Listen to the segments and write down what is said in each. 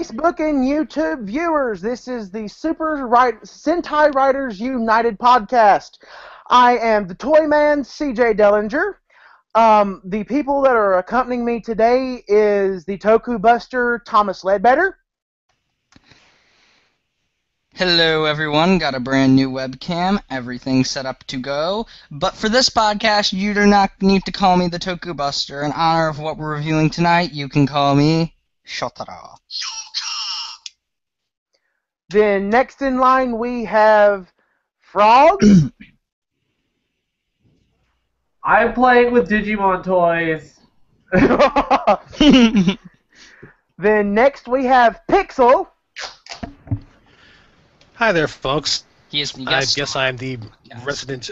Facebook and YouTube viewers. This is the Sentai Writers United podcast. I am the Toy Man, CJ Dellinger. The people that are accompanying me today is the Toku Buster, Thomas Ledbetter. Hello everyone, got a brand new webcam, everything's set up to go. But for this podcast, you do not need to call me the Toku Buster. In honor of what we're reviewing tonight, you can call me Shotara. Then next in line we have Frog. I'm playing with Digimon toys. Then next we have Pixel. Hi there, folks. I guess I'm the resident...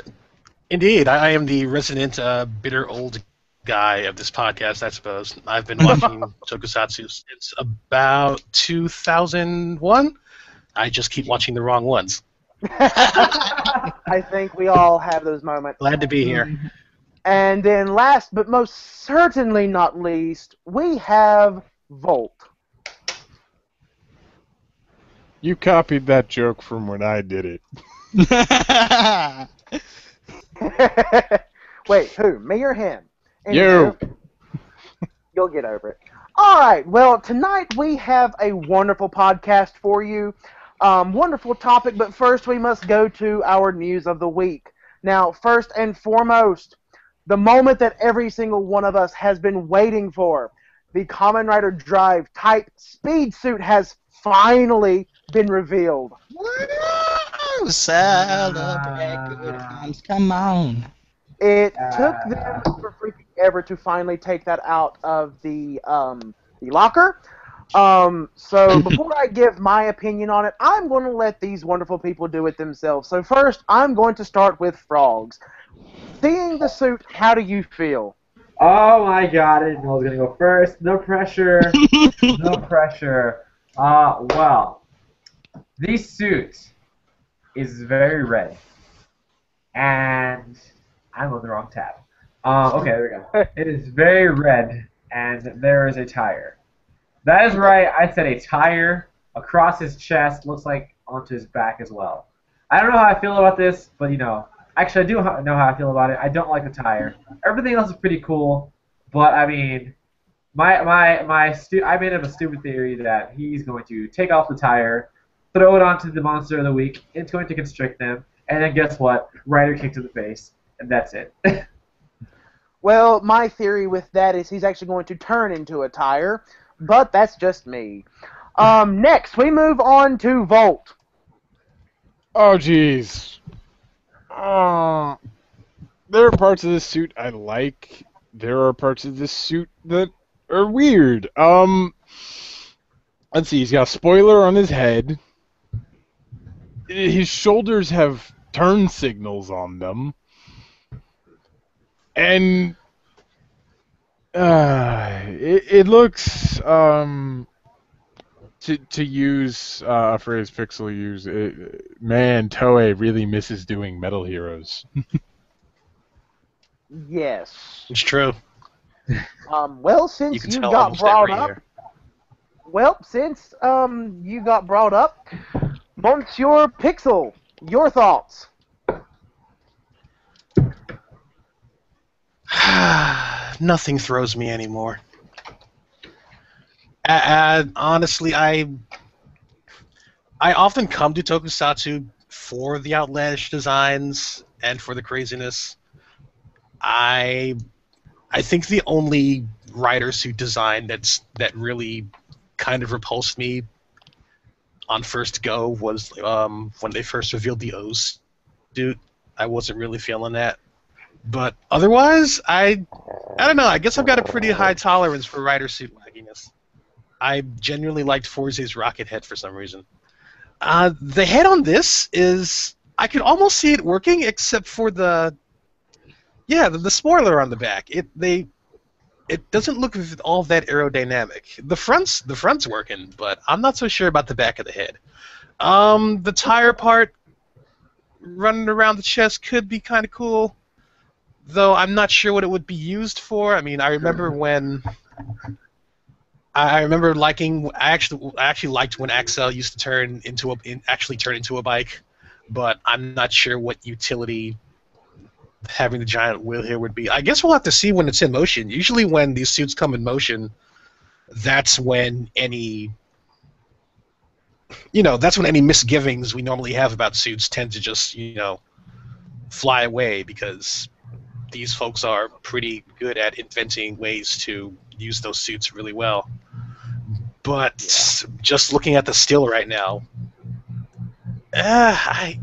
Indeed, I am the resident bitter old guy of this podcast, I suppose. I've been watching Tokusatsu since about 2001. I just keep watching the wrong ones. I think we all have those moments. Glad to be here. And then last but most certainly not least, we have Volt. You copied that joke from when I did it. Wait, who? Me or him? You. You'll get over it. Alright, well, tonight we have a wonderful podcast for you. Wonderful topic, but first we must go to our news of the week. Now, first and foremost, the moment that every single one of us has been waiting for, the Kamen Rider Drive Type Speed Suit has finally been revealed. Woo! Celebrate good times, come on. It took them for freaking ever to finally take that out of the locker. So before I give my opinion on it, I'm going to let these wonderful people do it themselves. So first, I'm going to start with Frogs. Seeing the suit, how do you feel? Oh my god, I didn't know I was going to go first. No pressure. No pressure. Well, this suit is very red. And I'm on the wrong tab. Okay, there we go. It is very red, and there is a tire. That is right, I said a tire across his chest, looks like onto his back as well. I don't know how I feel about this, but you know, actually I do know how I feel about it. I don't like the tire. Everything else is pretty cool, but I mean, I made up a stupid theory that he's going to take off the tire, throw it onto the monster of the week, it's going to constrict them, and then guess what? Rider kicked in the face, and that's it. Well, my theory with that is he's actually going to turn into a tire, but that's just me. Next, we move on to Volt. Oh, jeez. There are parts of this suit I like. There are parts of this suit that are weird. Let's see, he's got a spoiler on his head. His shoulders have turn signals on them. And it looks, to use a phrase Pixel used, man, Toei really misses doing Metal Heroes. Yes. It's true. Well, since you got brought up, Monsieur Pixel, your thoughts? Nothing throws me anymore. Honestly, I often come to Tokusatsu for the outlandish designs and for the craziness. I think the only rider suit design that really kind of repulsed me on first go was when they first revealed the O's suit. I wasn't really feeling that. But otherwise, I don't know. I guess I've got a pretty high tolerance for rider suit wackiness. I genuinely liked Forze's rocket head for some reason. The head on this is... I could almost see it working, except for the spoiler on the back. It doesn't look all that aerodynamic. The front's working, but I'm not so sure about the back of the head. The tire part running around the chest could be kind of cool, though I'm not sure what it would be used for. I mean, I remember when I remember liking. I actually liked when Axel used to turn into a bike, but I'm not sure what utility having the giant wheel here would be. I guess we'll have to see when it's in motion. Usually, when these suits come in motion, that's when any misgivings we normally have about suits tend to just fly away, because these folks are pretty good at inventing ways to use those suits really well. But just looking at the still right now, I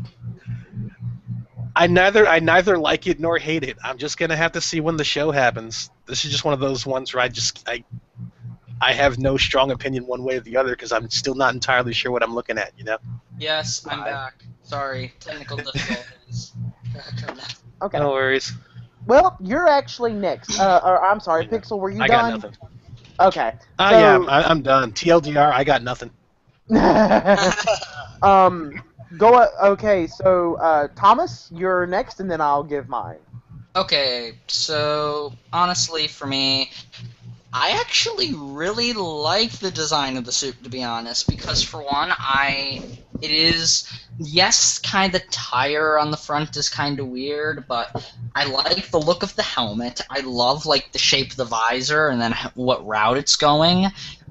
neither like it nor hate it. I'm just gonna have to see when the show happens. This is just one of those ones where I have no strong opinion one way or the other, because I'm still not entirely sure what I'm looking at. Yes, I'm back. Sorry, technical difficulties. Okay. No worries. Well, you're actually next. Or, I'm sorry, Pixel, were you I done? got nothing. Okay. Yeah, I'm done. TLDR, I got nothing. Okay, so Thomas, you're next, and then I'll give mine. Okay, so honestly, for me, I actually really like the design of the suit, to be honest, because for one, it is, yes, kind of tire on the front is kind of weird, but I like the look of the helmet. I love like the shape of the visor and then what route it's going.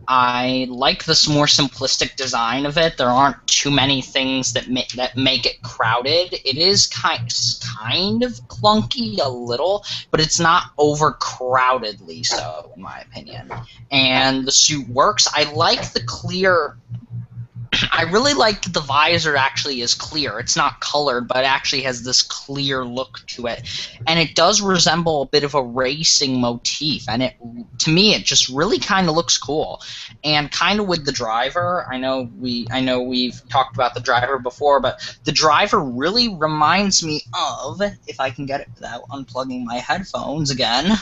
I like this more simplistic design of it. There aren't too many things that make it crowded. It is kind of clunky a little, but it's not overcrowdedly so, in my opinion. And the suit works. I like the clear. I really like that the visor actually is clear. It's not colored, but it actually has this clear look to it. And it does resemble a bit of a racing motif. And to me, it just really kind of looks cool. And kind of with the driver, I know we've talked about the driver before, but the driver really reminds me of, if I can get it without unplugging my headphones again,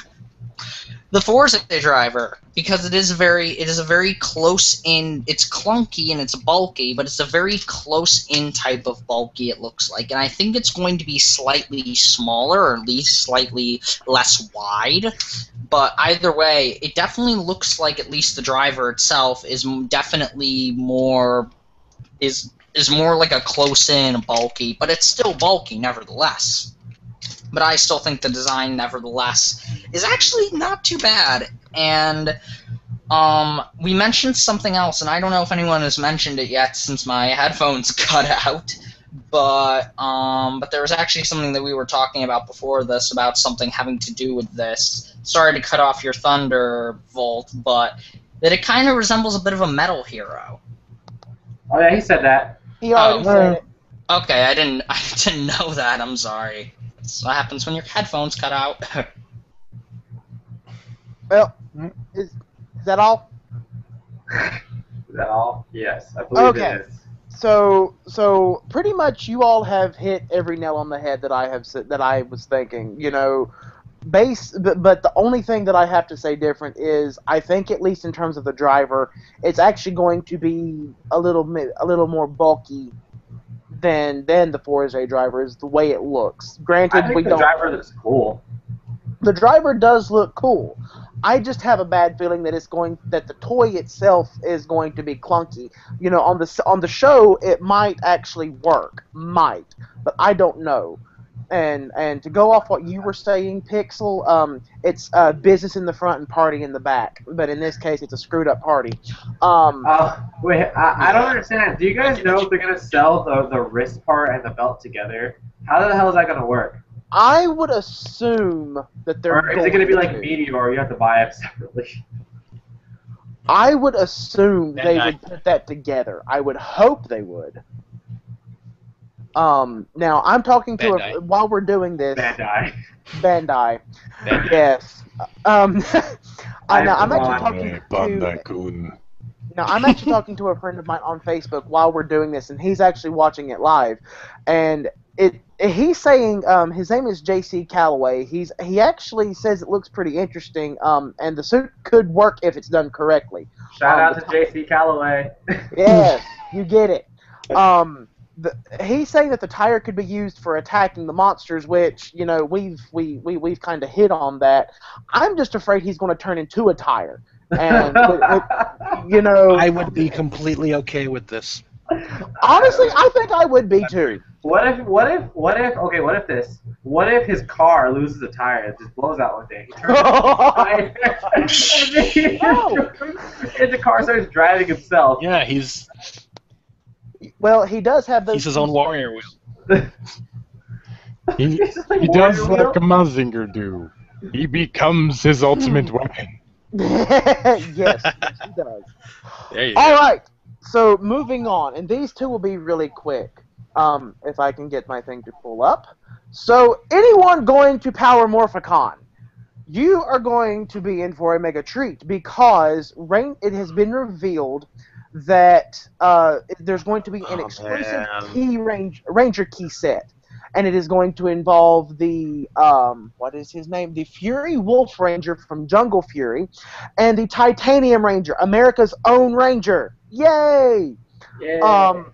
the Forza driver, because it is a very close in. It's clunky and it's bulky, but it's a very close in type of bulky, it looks like, and I think it's going to be slightly smaller, or at least slightly less wide. But either way, it definitely looks like at least the driver itself is definitely more more like a close in bulky, but it's still bulky nevertheless. But I still think the design, nevertheless, is actually not too bad. And we mentioned something else, and I don't know if anyone has mentioned it yet since my headphones cut out. But there was actually something that we were talking about before this, about something having to do with this. Sorry to cut off your Thunderbolt, but that it kind of resembles a bit of a metal hero. Oh yeah, he said that. He already said it. Okay, I didn't know that. I'm sorry. That's what happens when your headphones cut out. Well, is that all? Is that all? Yes, I believe it is. So pretty much you all have hit every nail on the head that I was thinking. But the only thing that I have to say different is I think, at least in terms of the driver, it's actually going to be a little more bulky than the Forza driver, is the way it looks. Granted, I think the driver looks cool. The driver does look cool. I just have a bad feeling that the toy itself is going to be clunky. On the show it might actually work, but I don't know. And to go off what you were saying, Pixel, it's business in the front and party in the back. But in this case, it's a screwed up party. Wait, I don't understand. Do you guys know if they're gonna sell the wrist part and the belt together? How the hell is that gonna work? I would assume that they're. Or is it gonna be like Meteor? You have to buy it separately. I would assume they would put that together. I would hope they would. Now I'm talking to while we're doing this. Bandai. Yes. I'm actually talking to a friend of mine on Facebook while we're doing this, and he's actually watching it live, and he's saying his name is JC Calloway. He actually says it looks pretty interesting, and the suit could work if it's done correctly. Shout out to JC Calloway. Yes, you get it. He's saying that the tire could be used for attacking the monsters, which we've kind of hit on that. I'm just afraid he's going to turn into a tire. And you know, I would be completely okay with this. honestly, I think I would be too. What if this? What if his car loses a tire and just blows out one day? He turns and the car starts driving himself. Yeah, he's Well, he does have those. his own warrior wheel. He like does Warrior like a Mazinger do. He becomes his ultimate weapon. Yes, he does. There you All go. right. So moving on, and these two will be really quick. If I can get my thing to pull up. So anyone going to Power Morphicon, you are going to be in for a mega treat because it has been revealed that there's going to be an exclusive Ranger key set, and it is going to involve the what is his name? The Fury Wolf Ranger from Jungle Fury, and the Titanium Ranger, America's own Ranger. Yay! Yeah.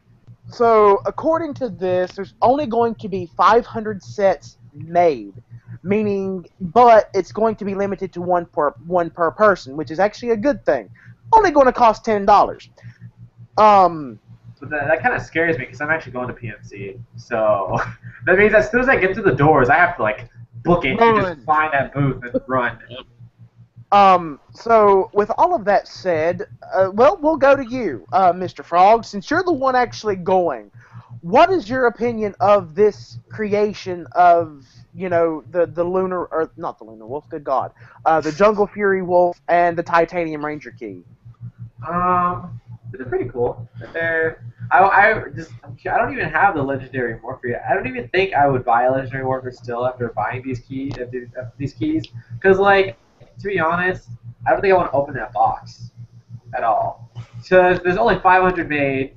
So according to this, there's only going to be 500 sets made, but it's going to be limited to one per person, which is actually a good thing. Only going to cost $10. But that kind of scares me because I'm actually going to PMC. So that means as soon as I get to the doors, I have to like book it and just find that booth and run. So with all of that said, well, we'll go to you, Mr. Frog, since you're the one actually going. What is your opinion of this creation of, the lunar, or not the lunar wolf, good God, the Jungle Fury Wolf and the Titanium Ranger key? They're pretty cool. I don't even have the legendary Morphe. I don't even think I would buy a legendary Morphe still after buying these keys, because like, to be honest, I don't think I want to open that box at all. So there's only 500 made.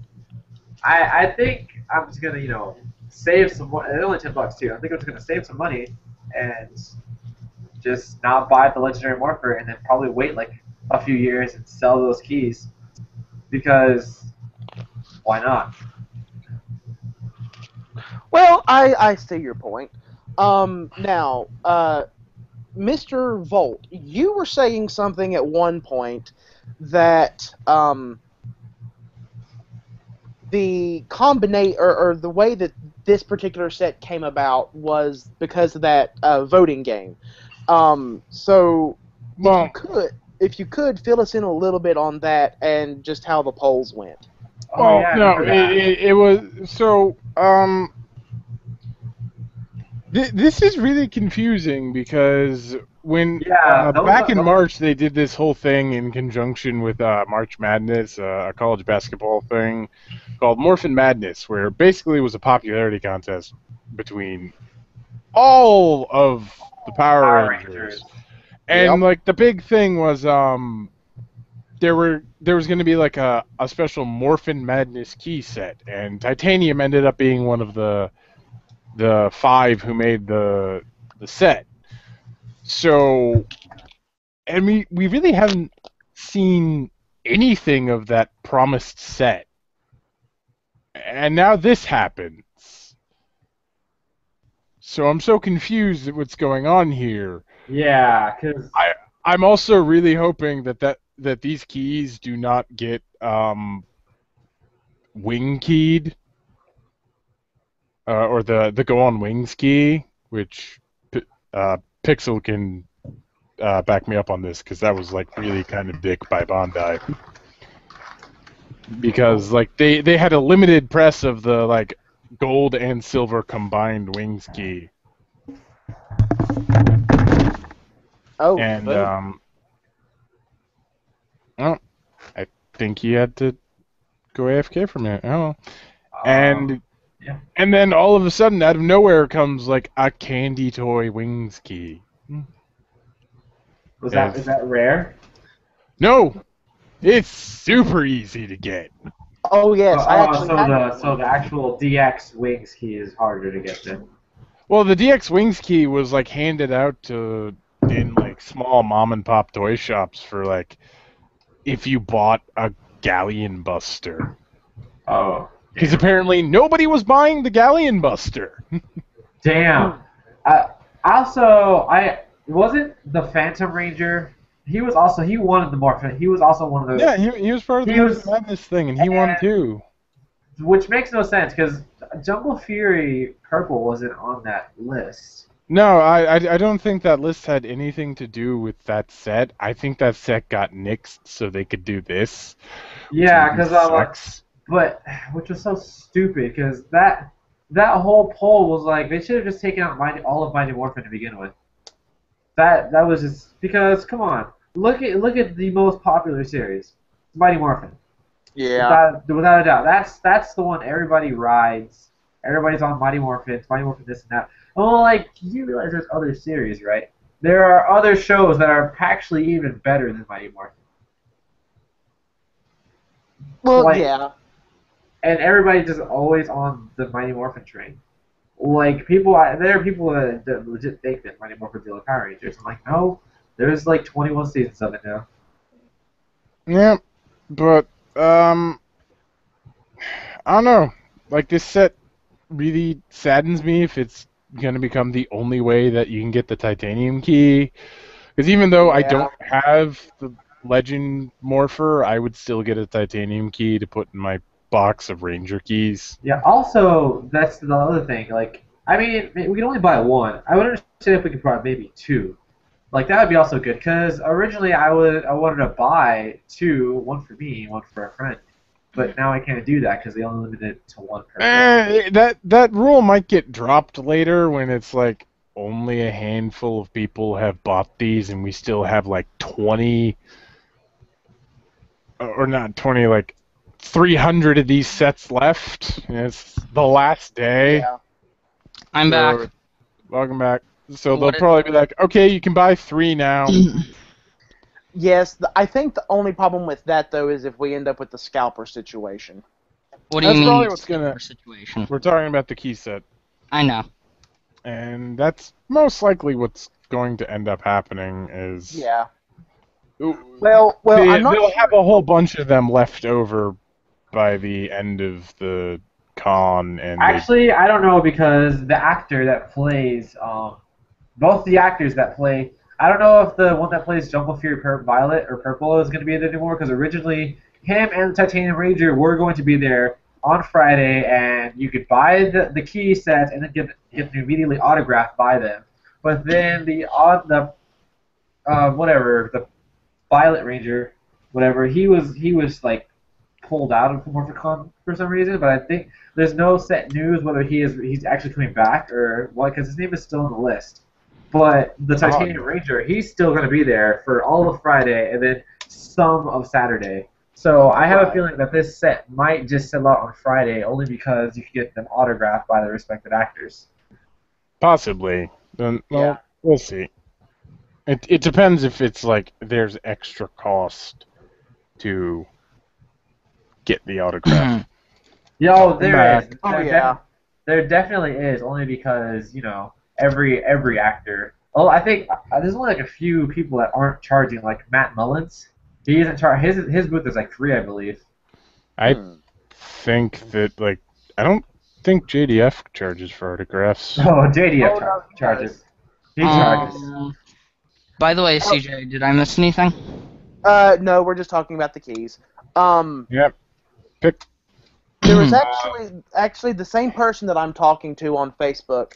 I think I'm just gonna save some money. It's only $10 too. I think I'm just gonna save some money and just not buy the legendary Morpher and then probably wait like a few years and sell those keys because why not? Well, I see your point. Now, Mr. Volt, you were saying something at one point that the combination or the way that this particular set came about was because of that voting game. So, Well, if you could fill us in a little bit on that and just how the polls went. well, yeah, no, I it was so. This is really confusing because when back in March they did this whole thing in conjunction with March Madness, a college basketball thing called Morphin Madness, where basically it was a popularity contest between all of the Power Rangers. And like the big thing was there was going to be like a special Morphin Madness key set, and Titanium ended up being one of the 5 who made the set. So, and we really haven't seen anything of that promised set. And now this happens. So I'm so confused at what's going on here. Yeah, because I'm also really hoping that these keys do not get wing keyed. Or the Go on Wings key, which Pixel can back me up on this, because that was like really kind of dick by Bandai. Because like they had a limited press of the like gold and silver combined Wings key. Oh, and well, I think he had to go AFK for a minute. Oh, and. Yeah. And then all of a sudden, out of nowhere, comes like a candy toy Wings key. is that rare? No, it's super easy to get. Oh yes, So the actual DX Wings key is harder to get then. Well, the DX Wings key was like handed out in like small mom and pop toy shops for like if you bought a Galleon Buster. Oh. Because apparently nobody was buying the Galleon Buster. Damn. Also, wasn't the Phantom Ranger he wanted the Morphin. He was also one of the. Yeah, he was part of the March Madness thing, and he won too. Which makes no sense because Jungle Fury Purple wasn't on that list. No, I don't think that list had anything to do with that set. I think that set got nixed so they could do this. Yeah, because but which was so stupid because that whole poll was like they should have just taken out all of Mighty Morphin to begin with. That was just because come on, look at the most popular series, Mighty Morphin. Yeah. Without a doubt, that's the one everybody rides. Everybody's on Mighty Morphin this and that. Well, like you realize there's other series, right? There are other shows that are actually even better than Mighty Morphin. Well, yeah. And everybody's just always on the Mighty Morphin train. Like there are people that legit think that Mighty Morphin's the only Power Rangers. I'm like, no, there's like 21 seasons of it now. Yeah, but I don't know. Like this set really saddens me if it's gonna become the only way that you can get the titanium key. Because even though I don't have the Legend Morpher, I would still get a titanium key to put in my box of Ranger keys. Yeah. Also, that's the other thing. Like, I mean, we can only buy one. I would understand if we could buy maybe two. Like that would be also good. Because originally I wanted to buy two, one for me, one for a friend. But now I can't do that because they only limit it to one person. That rule might get dropped later when it's like only a handful of people have bought these and we still have like 20 or not 20, like 300 of these sets left. And it's the last day. Yeah. I'm back. Welcome back. So they'll probably be like, okay, you can buy 3 now. Yes, I think the only problem with that, though, is if we end up with the scalper situation. What do you mean? Probably what's gonna situation? We're talking about the key set. I know. And that's most likely what's going to end up happening is... Yeah. Well, they'll have a whole bunch of them left over by the end of the con. And actually, I don't know because the actor that plays... both the actors that play... I don't know if the one that plays Jungle Fury Violet or Purple is going to be there anymore because originally him and the Titanium Ranger were going to be there on Friday and you could buy the key set and then get them immediately autographed by them. But then the Violet Ranger, whatever, he was like pulled out of Morphicon for some reason, but I think there's no set news whether he's actually coming back or what because his name is still on the list. But the Titanium Ranger, he's still going to be there for all of Friday and then some of Saturday. So I have a feeling that this set might just sell out on Friday only because you can get them autographed by the respected actors. Possibly. Well, we'll see. It depends if it's like there's extra cost to get the autograph. There is. Oh, yeah. There definitely is, only because, every actor. Oh, I think there's only like a few people that aren't charging, like Matt Mullins. He isn't charging. His booth is like $3, I believe. I think that I don't think JDF charges for autographs. Oh, JDF charges. He charges. By the way, CJ, did I miss anything? No, we're just talking about the keys. Yep. There was actually the same person that I'm talking to on Facebook.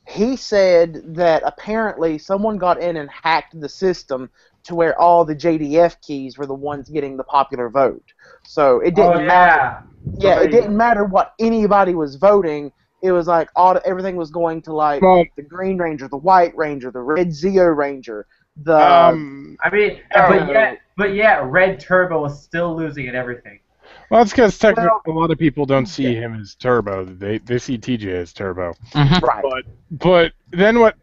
He said that apparently someone got in and hacked the system to where all the JDF keys were the ones getting the popular vote. So it didn't matter. Yeah, it didn't matter what anybody was voting. It was like everything was going to like the Green Ranger, the White Ranger, the Red Zeo Ranger. But yet Red Turbo was still losing at everything. Well, that's because technically a lot of people don't see him as Turbo. They see TJ as Turbo. Mm-hmm. Right. But then what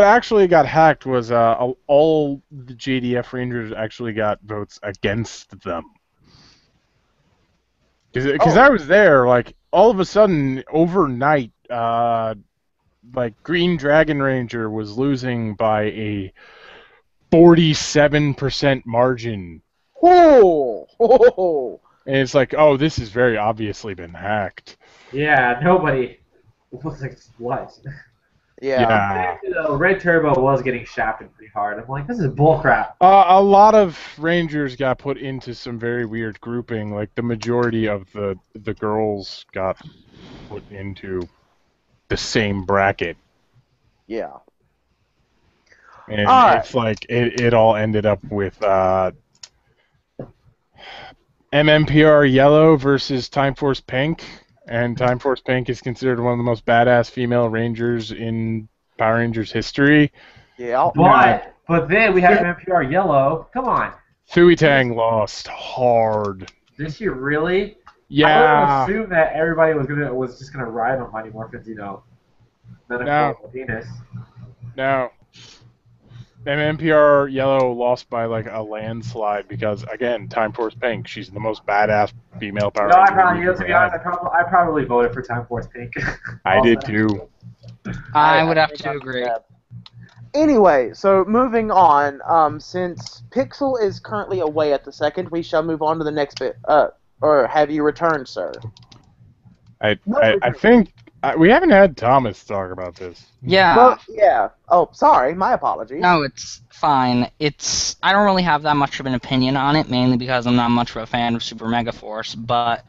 actually got hacked was all the JDF Rangers actually got votes against them. Because I was there, like, all of a sudden, overnight, Green Dragon Ranger was losing by a 47% margin. Oh! And it's like, oh, this has very obviously been hacked. Yeah, nobody was like, what? Yeah. Red Turbo was getting shafted pretty hard. I'm like, this is bullcrap. A lot of Rangers got put into some very weird grouping. Like the majority of the girls got put into the same bracket. Yeah. And it's like it all ended up with MMPR Yellow versus Time Force Pink, and Time Force Pink is considered one of the most badass female Rangers in Power Rangers history. Yeah. But then we have MMPR Yellow. Come on. Thui Tang lost hard. Did she really? Yeah. I would assume that everybody was just gonna ride on Mighty Morphin's, metaphorical penis. No. MMPR Yellow lost by like a landslide because, again, Time Force Pink. She's the most badass female Power Ranger. I probably voted for Time Force Pink. I did too. I would have to agree. Anyway, so moving on, since Pixel is currently away at the second, we shall move on to the next bit. Or have you returned, sir? I think we haven't had Thomas talk about this. Yeah. Well, yeah. Oh, sorry. My apologies. No, it's fine. I don't really have that much of an opinion on it, mainly because I'm not much of a fan of Super Mega Force, but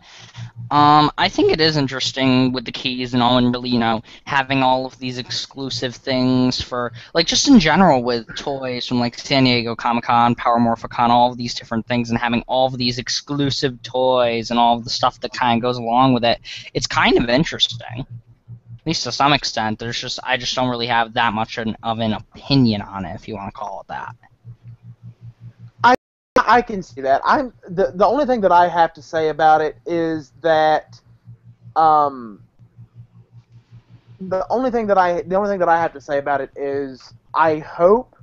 I think it is interesting with the keys and all, and really, having all of these exclusive things for, like, just in general with toys from, like, San Diego Comic-Con, Power Morphicon, all of these different things, and having all of these exclusive toys and all of the stuff that kind of goes along with it. It's kind of interesting. At least to some extent. I just don't really have that much of an opinion on it, if you want to call it that. I can see that. The only thing that I have to say about it is that the only thing that I have to say about it is I hope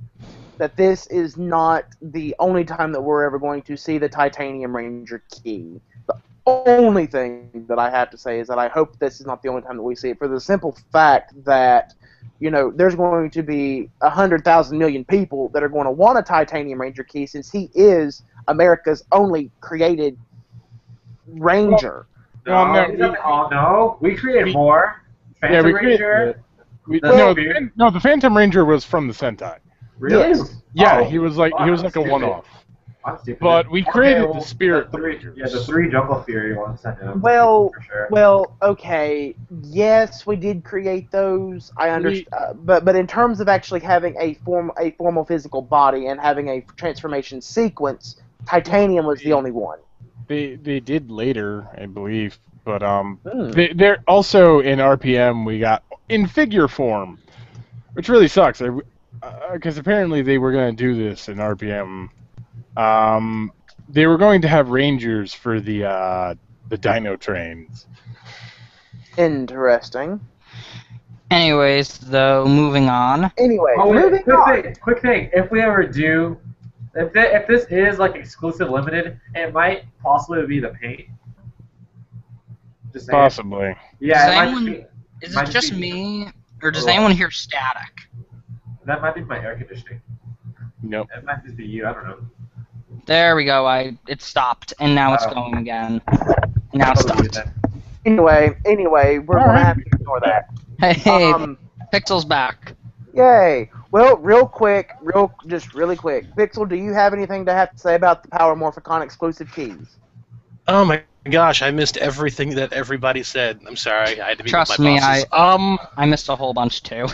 that this is not the only time that we're ever going to see the Titanium Ranger key. The only thing that I have to say is that I hope this is not the only time that we see it, for the simple fact that, there's going to be 100,000 million people that are going to want a Titanium Ranger key, since he is America's only created Ranger. No, we created more. Phantom Ranger. The Phantom Ranger was from the Sentai. Really? Yes. Yeah, he was like a one-off. But we created the Spirit Rangers. Yeah, the 3 Jungle Fury ones. I know. Well, for sure. well, okay. Yes, we did create those. I understand, but in terms of actually having a formal physical body and having a transformation sequence, Titanium was the only one. They did later, I believe, but they're also in RPM. We got in figure form, which really sucks. Because apparently they were going to do this in RPM. They were going to have Rangers for the Dino Trains. Interesting. Anyways, though, moving on. Anyway, quick thing. If we ever do, if this is like exclusive limited, it might possibly be the paint. Just possibly. Yeah. Is it just me, or does anyone hear static? That might be my air conditioning. Nope. It might just be you. I don't know. There we go. It stopped, and now it's going again. And now it stopped. Anyway, we're going to have to ignore that. Hey, Pixel's back. Yay! Well, really quick, Pixel, do you have anything to have to say about the Power Morphicon exclusive keys? Oh my gosh, I missed everything that everybody said. I'm sorry, I had to be Trust with my me, bosses. I missed a whole bunch too.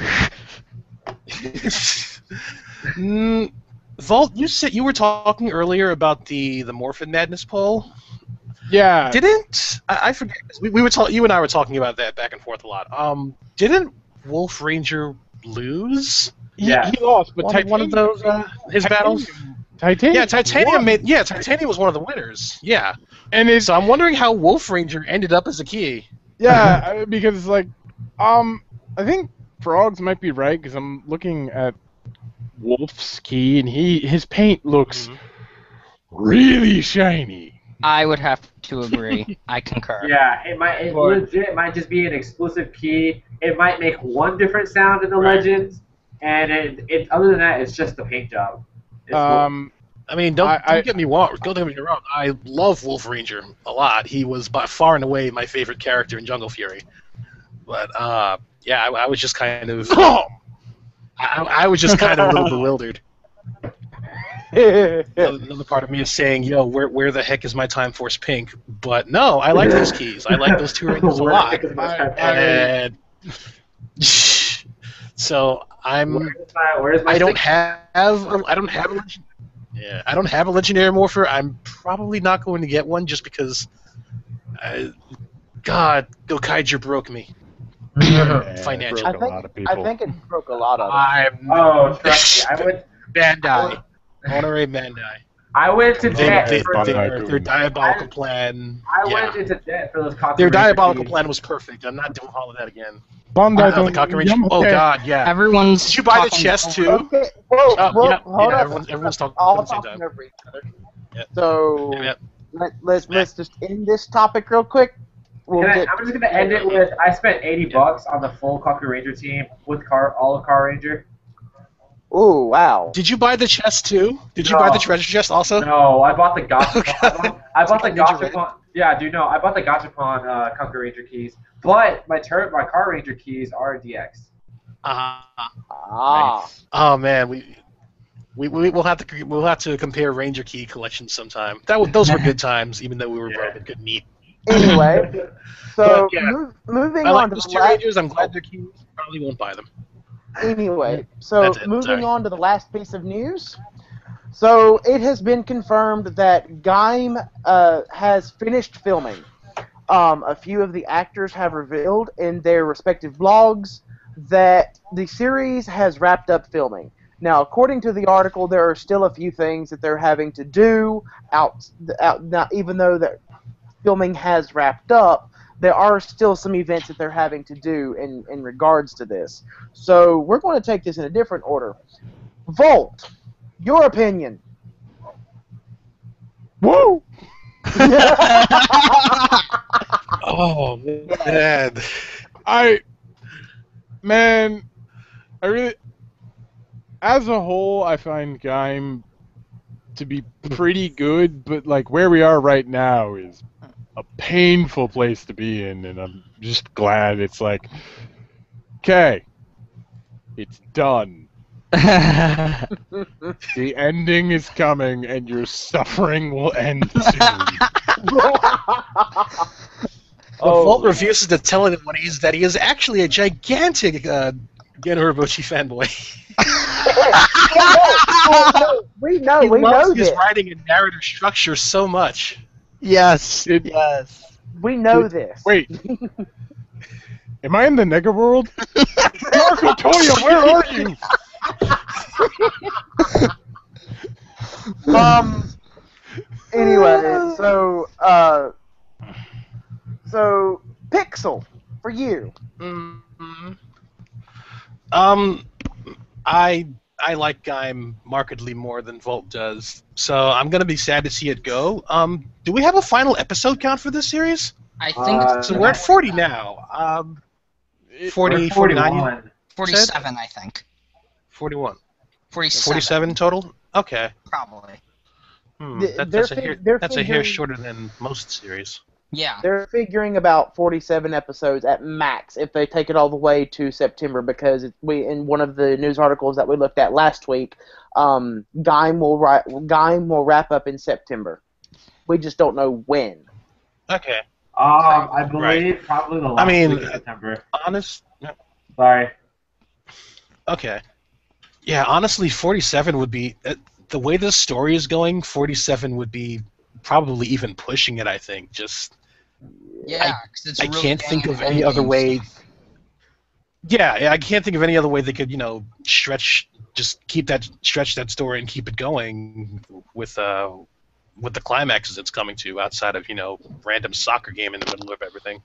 Vault, you were talking earlier about the Morphin Madness poll. Yeah. I forget? We were you and I were talking about that back and forth a lot. Didn't Wolf Ranger lose? Yeah, he lost, but one of those his battles. Titanium. Yeah, Titanium was one of the winners. Yeah, so I'm wondering how Wolf Ranger ended up as a key. Yeah, because I think Frogs might be right, because I'm looking at Wolf's key and his paint looks really shiny. I would have to agree. I concur. Yeah, it legit might just be an exclusive key. It might make one different sound in the Legends, and other than that, it's just the paint job. I mean, don't get me wrong. I love Wolf Ranger a lot. He was by far and away my favorite character in Jungle Fury. But yeah, I was just kind of I was just kind of a little bewildered. Another part of me is saying, yo, where the heck is my Time Force Pink? But no, I like those keys. I like those two rangers a lot. And so I don't have a legendary morpher. I'm probably not going to get one just because God, Gokaiger broke me. Financially. I think it broke a lot of them. Trust me, I went Bandai. Honorary Bandai. I went to debt for their diabolical plan. I went into debt for those Cockaranger Their diabolical keys. plan was perfect. I'm not doing all of that again. Bandai The Cockaranger. Oh God, yeah. Everyone's. Did you buy the chest too? Okay. Whoa, hold up. Everyone's talking All at the same talking time. over each other. Yeah. So let's just end this topic real quick. I'm just gonna end it with I spent $80 on the full Cockaranger team with all of Car Ranger. Ooh, wow. Did you buy the chest too? Did you buy the treasure chest also? No, I bought the Gachapon. I bought the Gachapon. Gachapon. Yeah, dude, no, I bought the Gachapon Conquer Ranger keys. But my Car Ranger keys are DX. Nice. Oh man, we'll have to compare Ranger key collections sometime. Those were good times, even though we were broke and couldn't eat. Anyway, so moving I on like to those the two Rangers. I'm glad they're keys. Probably won't buy them. Anyway, so moving Sorry. on to the last piece of news. So it has been confirmed that Gaim has finished filming. A few of the actors have revealed in their respective blogs that the series has wrapped up filming. Now, according to the article, there are still a few things that they're having to do now, even though the filming has wrapped up. There are still some events that they're having to do in regards to this. So we're going to take this in a different order. Volt, your opinion. Woo! Oh man. I really, as a whole, I find Gaim to be pretty good, but like where we are right now is a painful place to be in, and I'm just glad it's like, okay, it's done. The ending is coming, and your suffering will end soon. Volt refuses to tell anyone that he is actually a gigantic Genorobochi fanboy. We know He loves this. his writing and narrative structure so much. Yes. Yes. We know this. Wait. Am I in the nega world? Marco Toya, where are you? Anyway, so Pixel for you. I like Gaim markedly more than Volt does, so I'm gonna be sad to see it go. Do we have a final episode count for this series? I think So we're at 40 now. 40, 49, 47, I think. 41. 47. 47 total? Okay. Probably. That's a hair shorter than most series. Yeah. They're figuring about 47 episodes at max if they take it all the way to September, because in one of the news articles that we looked at last week, Gaim will wrap up in September. We just don't know when. Okay. I believe probably the last week of September. Sorry. Okay. Yeah, honestly, 47 would be the way this story is going. 47 would be probably even pushing it. I think. Yeah, 'cause it's I really can't think of getting any other way. stuff. Yeah, I can't think of any other way they could, stretch that story and keep it going with the climaxes it's coming to, outside of random soccer game in the middle of everything.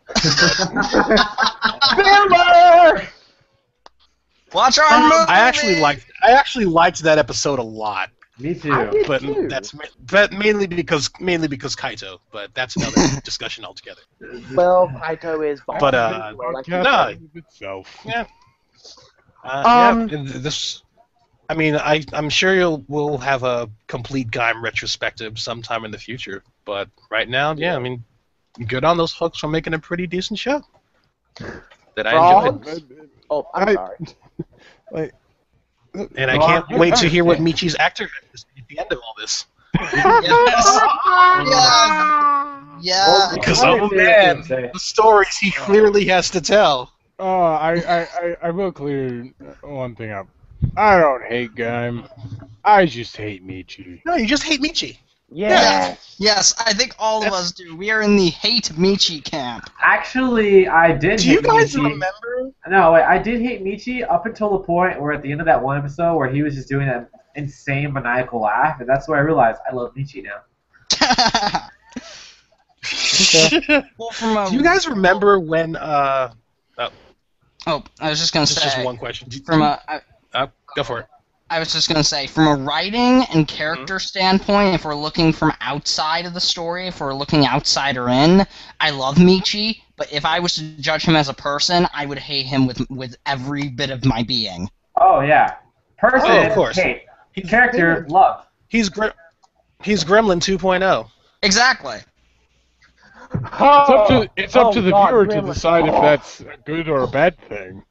Biller! Watch our movie! I actually liked that episode a lot. Me too. I did But too. that's mainly because Kaito, but that's another discussion altogether. Well, Kaito is. But no, itself. yeah. Um, I'm sure we'll have a complete Gaim retrospective sometime in the future. But right now, good on those folks for making a pretty decent show that I enjoyed. Oh, I'm sorry. Like, And I can't wait to hear what Michi's actor has to say at the end of all this. Yeah. Because, oh man, the stories he clearly has to tell. I will clear one thing up. I don't hate Gaim. I just hate Michi. No, you just hate Michi. Yes, I think all of us do. We are in the hate Michi camp. Actually, I did. Do you guys remember? No, wait, I did hate Michi up until the point where at the end of that one episode where he was just doing that insane maniacal laugh, and that's where I realized I love Michi now. Well, do you guys remember when? I was just gonna say. Just one question. Go for it. I was just going to say, from a writing and character standpoint, if we're looking from outside of the story, if we're looking outsider in, I love Michi, but if I was to judge him as a person, I would hate him with every bit of my being. Oh, yeah. Person, of course. Hate. Character, love. He's Gremlin 2.0. Exactly. It's up to the viewer to decide if that's a good or a bad thing.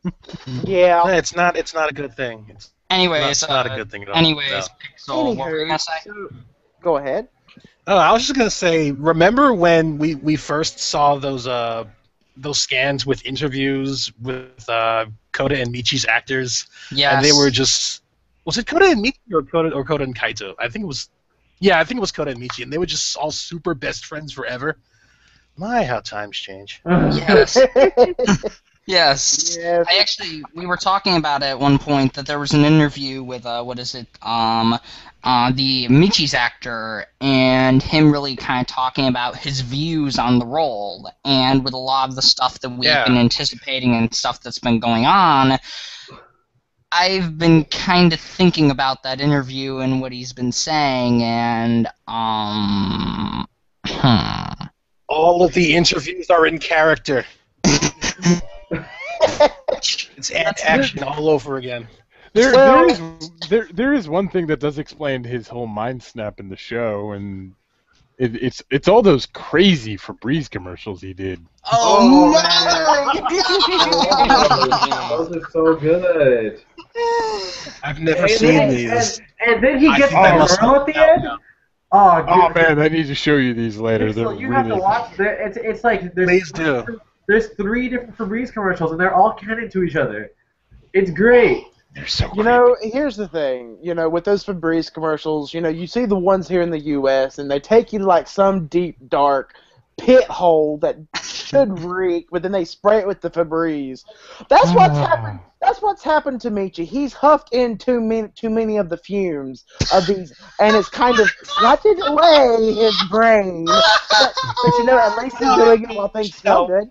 Yeah. It's not a good thing. Anyways, it's not a good thing at all. Anyways, no. Pixel, what were you gonna say? Go ahead. Oh, I was just gonna say, remember when we first saw those scans with interviews with Koda and Michi's actors? Yes. And they were just, was it Koda and Michi or Koda and Kaito? I think it was Koda and Michi, and they were just all super best friends forever. My, how times change. Yes. Yes. We were talking about it at one point that there was an interview with the Michi's actor, and him really kind of talking about his views on the role, and with a lot of the stuff that we've been anticipating and stuff that's been going on, I've been kind of thinking about that interview and what he's been saying, and all of the interviews are in character. It's action all over again. There is one thing that does explain his whole mind snap in the show, and it's all those crazy Febreze commercials he did. Oh no! Those are so good. I've never seen these. And then he gets the girl at the end. Oh man, I need to show you these later. You have to watch. It's like please do. There's 3 different Febreze commercials, and they're all canon to each other. It's great. They're so You know, here's the thing. You know, with those Febreze commercials, you know, you see the ones here in the U.S., and they take you to, like, some deep, dark pit hole that should reek, but then they spray it with the Febreze. That's what's happened. That's what's happened to Michi. He's huffed in too many of the fumes of these, and it's kind of rotted away his brain. But you know, at least he's doing it while things smell good.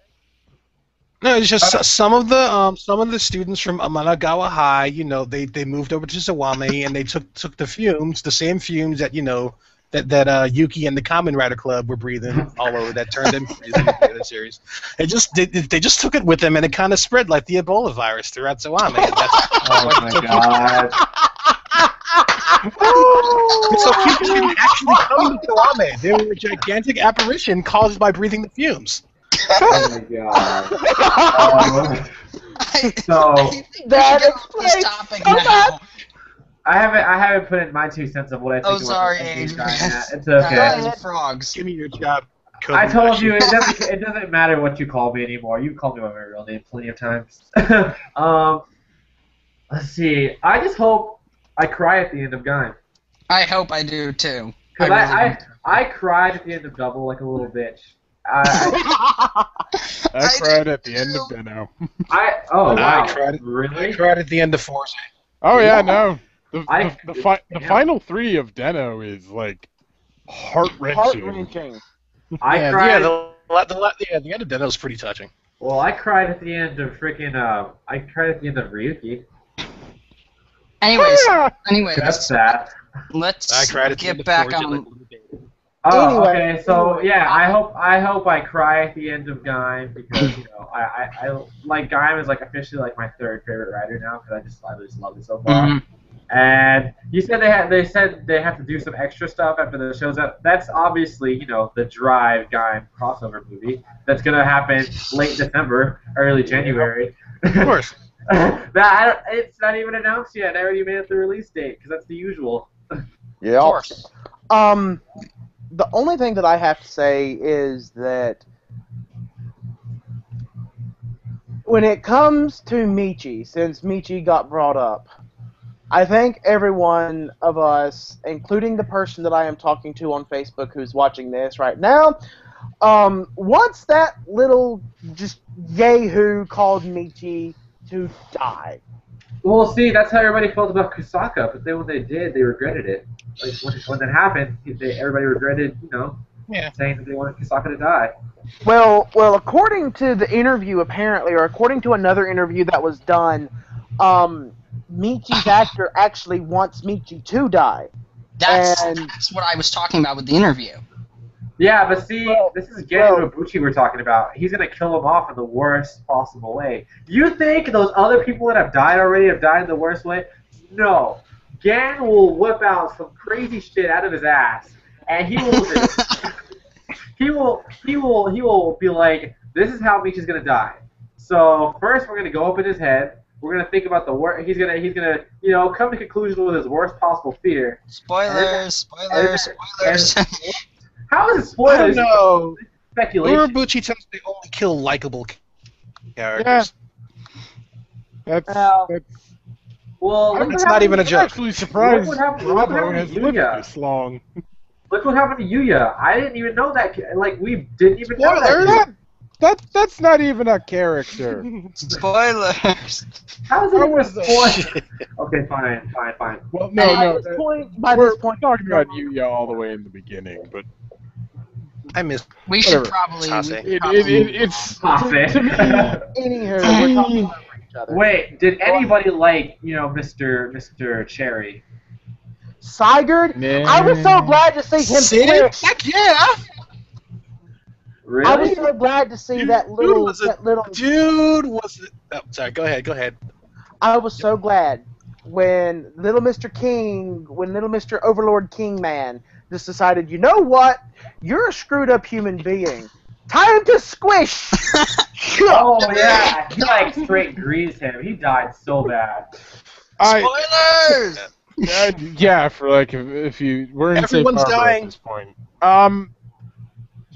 No, it's just some of the students from Amanagawa High, you know, they moved over to Sawame and they took the fumes, the same fumes that, you know, that Yuki and the Kamen Rider Club were breathing all over, that turned them crazy in the series. They just took it with them, and it kind of spread like the Ebola virus throughout Sawame. Oh my god. So people didn't actually come to Sawame. They were a gigantic apparition caused by breathing the fumes. Oh my god. That explains this topic so now. much. I haven't put in my 2 cents of what I think. Oh, sorry, Adrian. Adrian. It's okay. Frogs. Give me your job. I told you it doesn't matter what you call me anymore. You've called me by my real name plenty of times. Let's see. I just hope I cry at the end of Gaim. I hope I do too. Because I cried at the end of Double like a little bitch. I cried at the end of Deno. Wow. I cried. Really? I cried at the end of Forza. Oh yeah, no. The final 3 of Deno is like heart-wrenching. I cried. The end of Deno is pretty touching. Well, I cried at the end of freaking. I cried at the end of Ryuki. Anyways, That's sad. let's I cried at the end get of back Forza, on. Oh, Anyway, okay. So yeah, I hope I cry at the end of Gaim because you know I like Gaim is like officially like my 3rd favorite rider now because I just love it so far. Mhm. And you said they said they have to do some extra stuff after the show's up. That's obviously you know the Drive Gaim crossover movie that's gonna happen late December, early January. Of course. It's not even announced yet. I already made it the release date because that's the usual. Yeah. Of course. The only thing that I have to say is that when it comes to Michi, since Michi got brought up, I think every one of us, including the person that I am talking to on Facebook who's watching this right now, wants that little just yahoo called Michi to die. Well, see, that's how everybody felt about Kusaka, but then when they did, they regretted it. Like when that happened, everybody regretted, saying that they wanted Kusaka to die. Well, according to the interview, apparently, or according to another interview that was done, Michi's actor actually wants Michi to die. That's what I was talking about with the interview. Yeah, but see, this is Gen Nobuchi we're talking about. He's going to kill him off in the worst possible way. You think those other people that have died already have died in the worst way? No. Gan will whip out some crazy shit out of his ass, and he will he will be like, this is how Michi's going to die. So first we're going to go up in his head. We're going to think about the worst. He's gonna come to conclusion with his worst possible fear. Spoilers. How is it spoilers? I don't know. Speculation. Urobuchi tends to only kill likable characters. Yeah. Well, it's not even a joke. I'm actually surprised Look what happened has to lived Yuya. this long. Look what happened to Yuya. I didn't even know that. Like, we didn't even know that. That's not even a character. Spoilers. How is it even a spoiler? Okay, fine. Well, By this point, we're talking about Yuya all the way in the beginning, but I miss. We should probably. It's to me. Anywho, we're talking over each other. Wait, did anybody like Mr. Cherry? Sigurd? Nah. I was so glad to see him switch. Heck yeah! Really? I was so glad to see that little. Dude, was it? Oh, sorry. Go ahead. I was so glad when little Mr. Overlord King Man just decided, you know what? You're a screwed up human being. Time to squish! Oh yeah, he like straight greased him. He died so bad. Spoilers! Yeah, for like if you were in safe Everyone's harbor dying. at this point.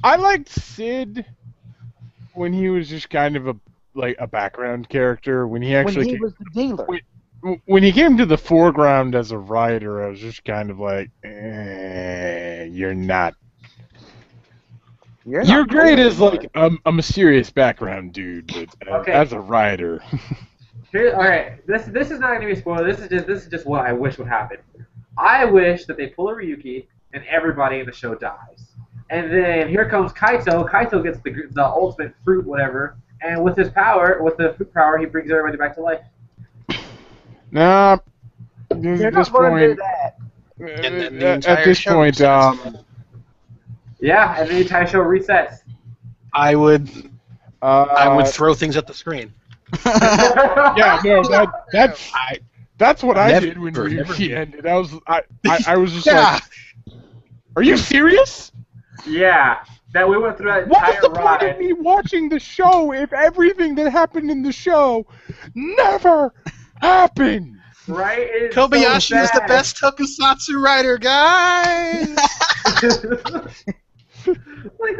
I liked Sid when he was just kind of a background character. When he actually was the dealer. When he came to the foreground as a writer, I was just kind of like, you're not. You're great as like a mysterious background dude, but as a writer. Alright, this is not gonna be a spoiler. This is just what I wish would happen. I wish that they pull a Ryuki and everybody in the show dies. And then here comes Kaito. Kaito gets the ultimate fruit, whatever, and with his power, with the fruit power, he brings everybody back to life. Nah. You're not going to do that. At this point, yeah, and the entire show resets. I would throw things at the screen. Yeah, no, that's what I did when Ryuki ended. I was just like, are you serious? Yeah, that we went through that What entire was the point of me watching the show if everything that happened in the show never happened? Right? It's Kobayashi so is the best tokusatsu writer, guys!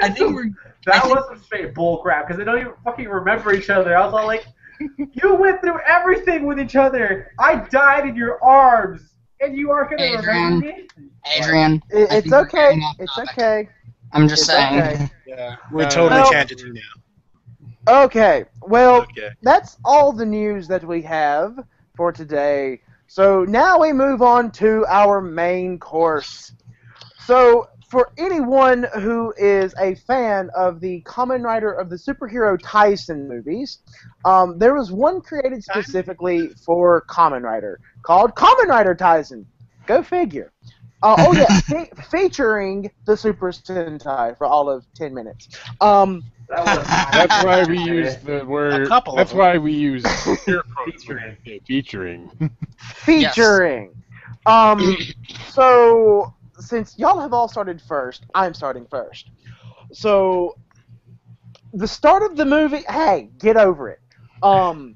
I think that was some straight bullcrap because they don't even fucking remember each other. I was all like, you went through everything with each other. I died in your arms, and you aren't going to remember me? Adrian. It's okay. It's okay. I'm just saying. Okay. Yeah, we're totally tangenting now. Okay, well, that's all the news that we have for today. So now we move on to our main course. So for anyone who is a fan of the Kamen Rider of the superhero Taisen movies, there was one created specifically for Kamen Rider called Kamen Rider Taisen. Go figure. Featuring the Super Sentai for all of 10 minutes. That's why we use the word. That's why we use featuring. Featuring. So since y'all have all started first, I'm starting first. So the start of the movie. Hey, get over it.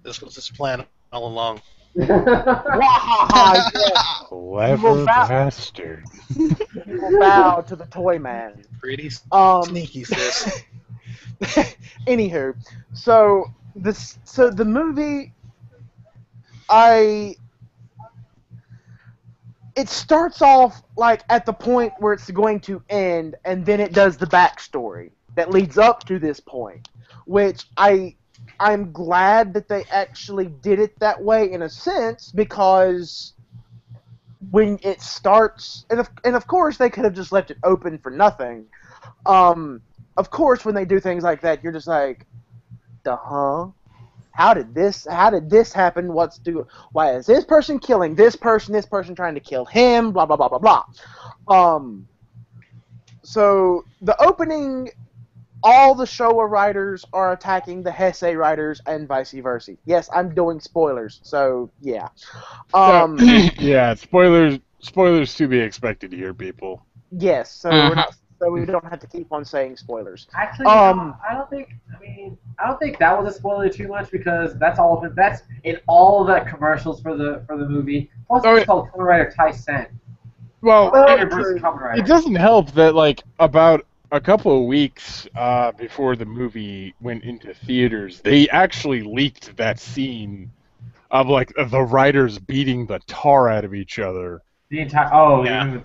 This was his plan all along. Wahaha, yes. Clever bastard. You will bow to the toy man. Pretty Um, sneaky, sis. Anywho, so the movie, it starts off like at the point where it's going to end, and then it does the backstory that leads up to this point, which I'm glad that they actually did it that way in a sense, because when it starts, and of course they could have just left it open for nothing. Of course, when they do things like that, you're just like, huh? How did this happen? Why is this person killing this person trying to kill him, blah, blah, blah, blah, blah. So the opening, all the Showa writers are attacking the Heisei writers and vice versa. Yes, I'm doing spoilers, so yeah. Yeah, spoilers to be expected here, people. Yes, so we're not, so we don't have to keep on saying spoilers. Actually, no, I don't think that was a spoiler too much, because that's in all the commercials for the movie. Plus, it's called Kamen Rider Taisen. Well, Kamen it doesn't help that like about a couple of weeks before the movie went into theaters, they actually leaked that scene of like the writers beating the tar out of each other. The entire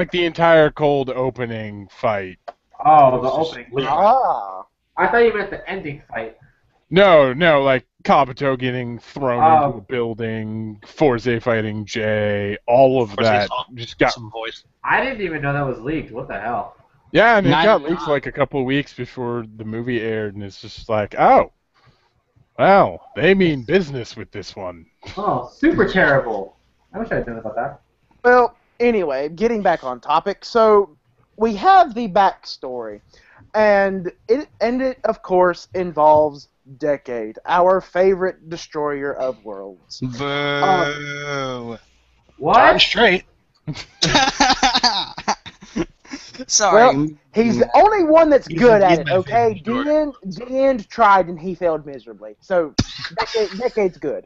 the entire cold opening fight. Oh, the opening. Ah. I thought you meant the ending fight. No, like Kabuto getting thrown into a building, Forze fighting Jay, all of that just got some voice. I didn't even know that was leaked. What the hell? Yeah, and it got leaked like a couple of weeks before the movie aired, and it's just like, oh, well, they mean business with this one. Oh, super terrible. I wish I had known about that. Well, anyway, getting back on topic, so we have the backstory, and it of course involves Decade, our favorite destroyer of worlds. Boo. What? I'm straight. Sorry. Well, he's the only one that's good at it, my okay? favorite D-End tried and he failed miserably. So, Decade's good.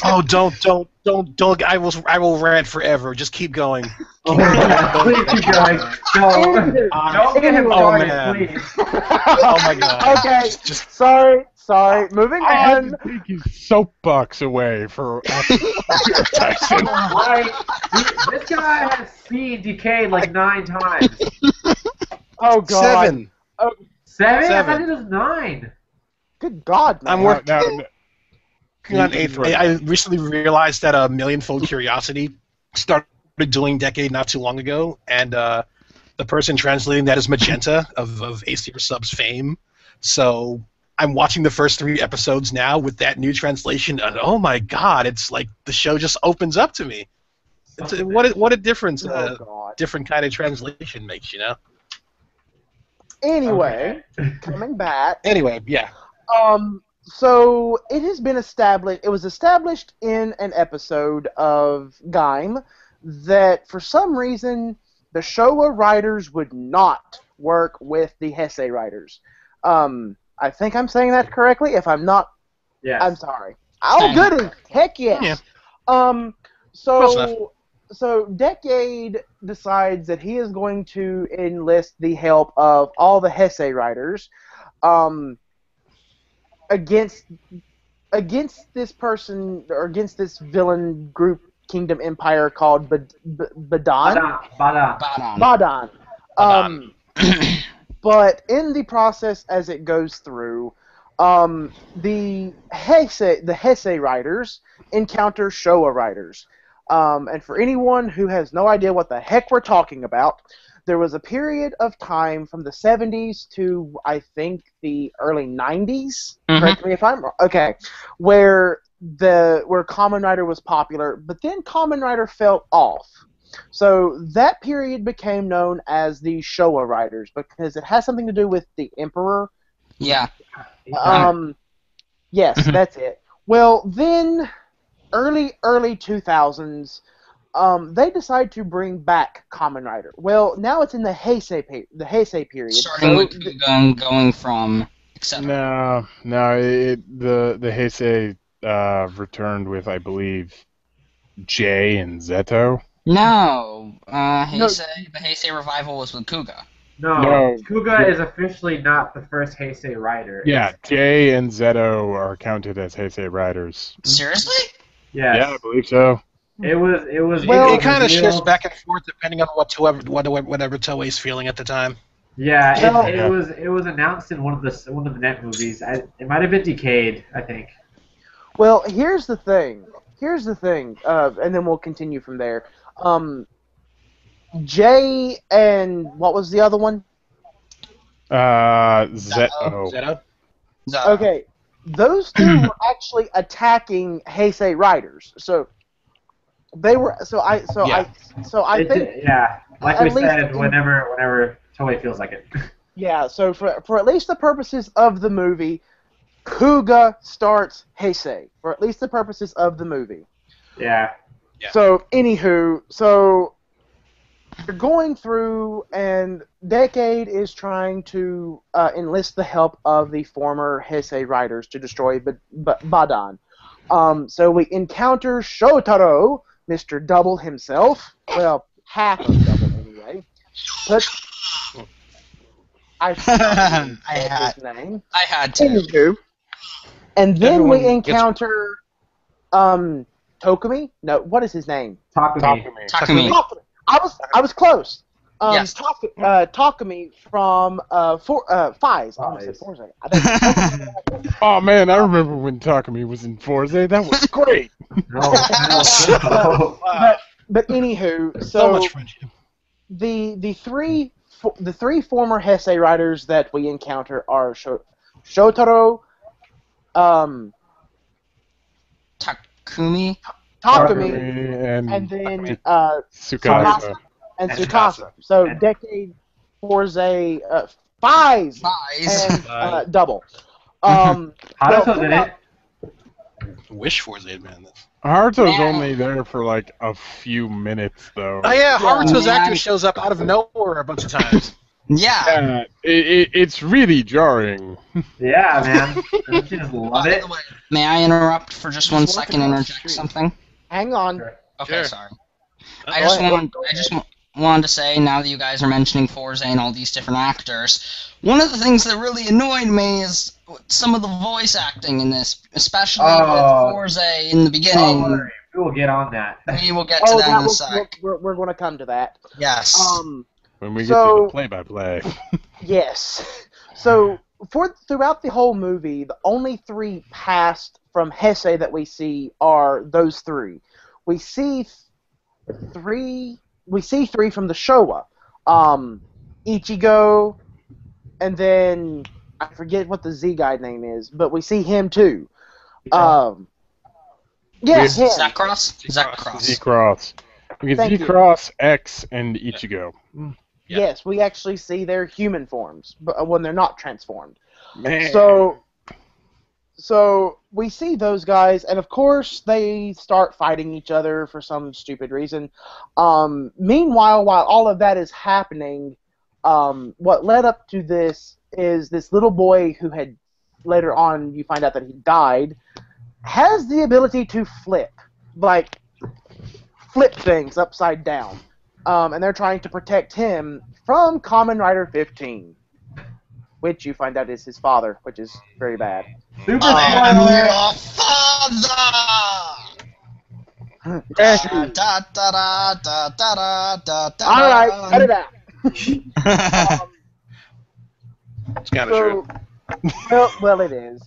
Oh, don't! I will rant forever. Just keep going. Please keep going. Don't get him started, man. please. Oh my god. Okay, Just sorry. Moving I had on. to take his soapbox away for Tyson. Like, this guy has seen Decade like 9 times. Oh, God. 7. Oh, 7? I Seven. thought it was 9. good God, man. I'm working No, on 8th. I recently realized that Millionfold Curiosity started doing Decade not too long ago, and the person translating that is Magenta of Aesir Subs fame. So I'm watching the first 3 episodes now with that new translation, and oh my god, it's like the show just opens up to me. What a difference God. different kind of translation makes, you know? Anyway, coming back. Anyway, yeah. So it has been established. It was established in an episode of Gaim that for some reason the Showa writers would not work with the Heisei writers. I think I'm saying that correctly. If I'm not, Yes. I'm sorry. Oh, goody! Heck yes. Yeah. So Decade decides that he is going to enlist the help of all the Heisei writers, against this person, or against this villain group, Kingdom Empire called Badan. Bada. Badan. But in the process, as it goes through, the Heisei writers encounter Showa writers. And for anyone who has no idea what the heck we're talking about, there was a period of time from the 70s to, I think, the early 90s, correct me if I'm wrong, okay, where Kamen Rider was popular, but then Kamen Rider fell off. So that period became known as the Showa writers, because it has something to do with the Emperor. Yeah. Yes, that's it. Well, then, early 2000s, they decide to bring back Kamen Rider. Well, now it's in the Heisei period. Starting with Kugan, going from, etc. No, the Heisei returned with, I believe, Jay and Zeto. No, Heisei, the Heisei revival was with Kuga. No, Kuga is officially not the first Heisei rider. Yeah, Jay and Zeto are counted as Heisei riders. Seriously? Yes. Yeah, I believe so. It was. Well, it kind of shifts back and forth depending on whatever Toei's feeling at the time. Yeah, it was announced in one of the net movies. It might have been Decade, I think. Well, here's the thing. And then we'll continue from there. Jay and what was the other one? Zeto. Okay, those two were actually attacking Heisei riders. So they were. I think. Yeah, like we said, whenever Toei feels like it. Yeah. So for at least the purposes of the movie, Kuga starts Heisei. For at least the purposes of the movie. Yeah. So anywho, you're going through, and Decade is trying to enlist the help of the former Heisei riders to destroy Badan. So we encounter Shotaro, Mr. Double himself. Well, half of Double anyway. But I had his name. I had to. Anywho, and then we encounter Tokumi. No, what is his name? Takumi. I was close. Yes. Takumi from Fies. I almost said Forza. Oh man, I remember when Takumi was in Forza. That was great. But anywho, So much friendship. the three former Heisei riders that we encounter are Shotaro, Takumi, and then Tsukasa. And Tsukasa. So Decade, Forza, Fies, and Double. Haruto's in it. Wish Forza had been this. Haruto's only there for like a few minutes, though. Oh yeah, Haruto's actor shows up out of nowhere a bunch of times. Yeah. It's really jarring. Yeah, man. Don't you just love it? May I interrupt for just 1 second and interject something? Hang on. Sure. Okay, Sure. sorry. I just wanted to say, now that you guys are mentioning Forza and all these different actors, one of the things that really annoyed me is some of the voice acting in this, especially with Forza in the beginning. Don't worry, we will get on that. We will get to that in a sec. We're going to come to that. Yes. When we get to the play-by-play. Yes. So throughout the whole movie, the only three passed from Heisei that we see are those three. We see three from the Showa. Ichigo, and then I forget what the Z guy name is, but we see him too. Him. Z-Cross? Z-Cross. We get Z-Cross, X, and Ichigo. Yeah. Yes, we actually see their human forms, but when they're not transformed. Man. So we see those guys, and of course they start fighting each other for some stupid reason. Meanwhile, while all of that is happening, what led up to this is this little boy who had, later on you find out that he died, has the ability to flip things upside down. And they're trying to protect him from Kamen Rider 15, which you find out is his father, which is very bad. I am your father! All right, cut it out. It's kind of true. Well, it is.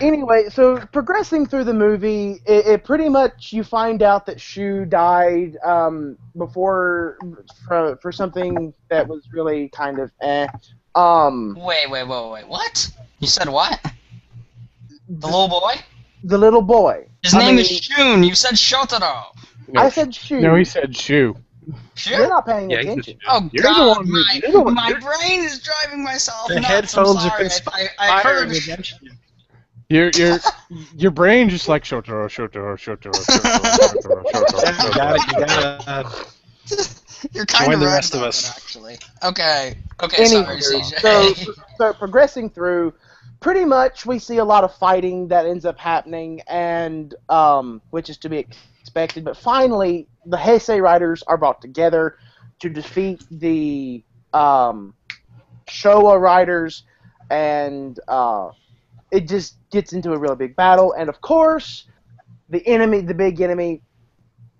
Anyway, so progressing through the movie, it pretty much, you find out that Shu died before for something that was really kind of Wait, what? You said what? The little boy? The little boy. His name is Shun. You said Shotaro. No, I said Shu. No, he said Shu. You're not paying attention. Oh You're God, the one my brain is driving myself The nuts. headphones I'm are sorry. I heard. against you. Your brain just like Shotaro. You're kind Join of the right rest of about us. that, actually. Okay, Anywho, sorry, CJ. so progressing through, pretty much we see a lot of fighting that ends up happening, and which is to be expected. But finally, the Heisei Riders are brought together to defeat the Showa Riders, and it just gets into a really big battle. And of course, the big enemy,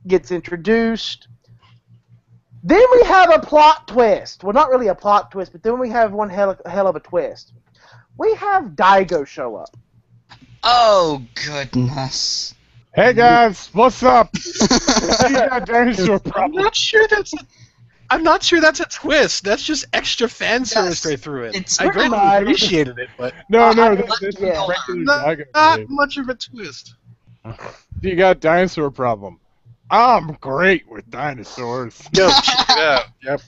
gets introduced. Then we have a plot twist. Well, not really a plot twist, but then we have one hell of a twist. We have Daigo show up. Oh, goodness. Hey, guys, what's up? Dinosaur problem. I'm not sure that's a twist. That's just extra fan service right through it. I greatly appreciated it, but no, this is regular Daigo. Not much of a twist. You got dinosaur problem. I'm great with dinosaurs. Yeah. Yep.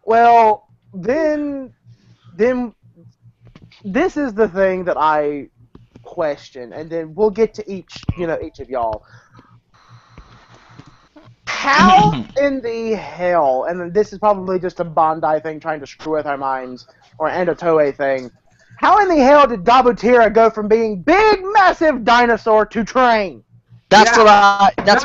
Well, then this is the thing that I question, and then we'll get to each of y'all. How in the hell, and this is probably just a Bandai thing trying to screw with our minds, and a Toei thing, how in the hell did Gabutira go from being big, massive dinosaur to train? That's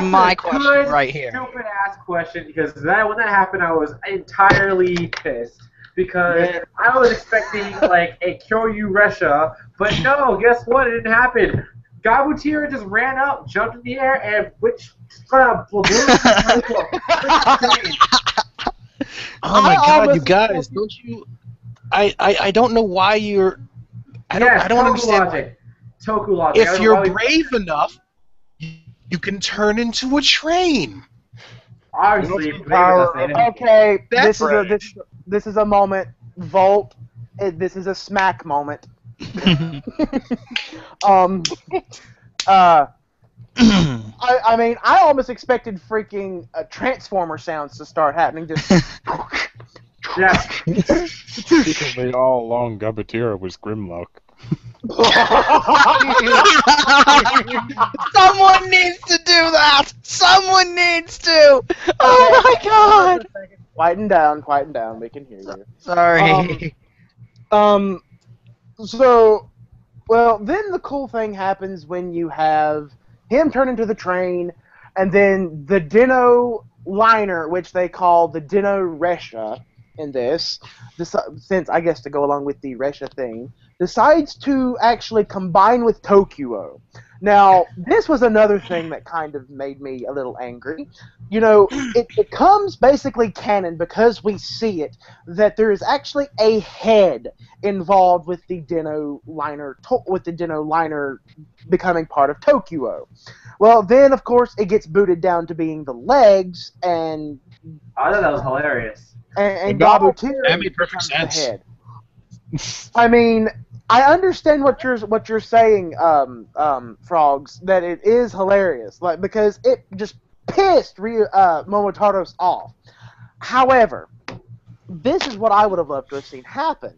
my question right here. Stupid ass question, because when that happened, I was entirely pissed. Because I was expecting like a Kyoryu Resha, but no, guess what? It didn't happen. Gabutira just ran up, jumped in the air, and Oh my god, you guys, don't you... I don't know why you're... I don't understand. Logic. Toku logic. If you're brave enough, you can turn into a train. Obviously, okay, this is a moment. Volt, this is a smack moment. I mean, I almost expected freaking Transformer sounds to start happening. Just Secretly, all along, Gabutira was Grimlock. Someone needs to do that! Someone needs to! Oh my god! Quieten down, we can hear you. Sorry. So, well, then the cool thing happens when you have him turn into the train, and then the Dino liner, which they call the Dino Resha in this, since I guess to go along with the Resha thing, decides to actually combine with Tokuo. Now, this was another thing that kind of made me a little angry. You know, it becomes basically canon because we see it, that there is actually a head involved with the Dino liner, becoming part of Tokuo. Well, then, of course, it gets booted down to being the legs, and... I thought that was hilarious. And Gabutira that made perfect becomes sense. the head. I mean... I understand what you're saying, Frogs, that it is hilarious, because it just pissed Momotaro's off. However, this is what I would have loved to have seen happen.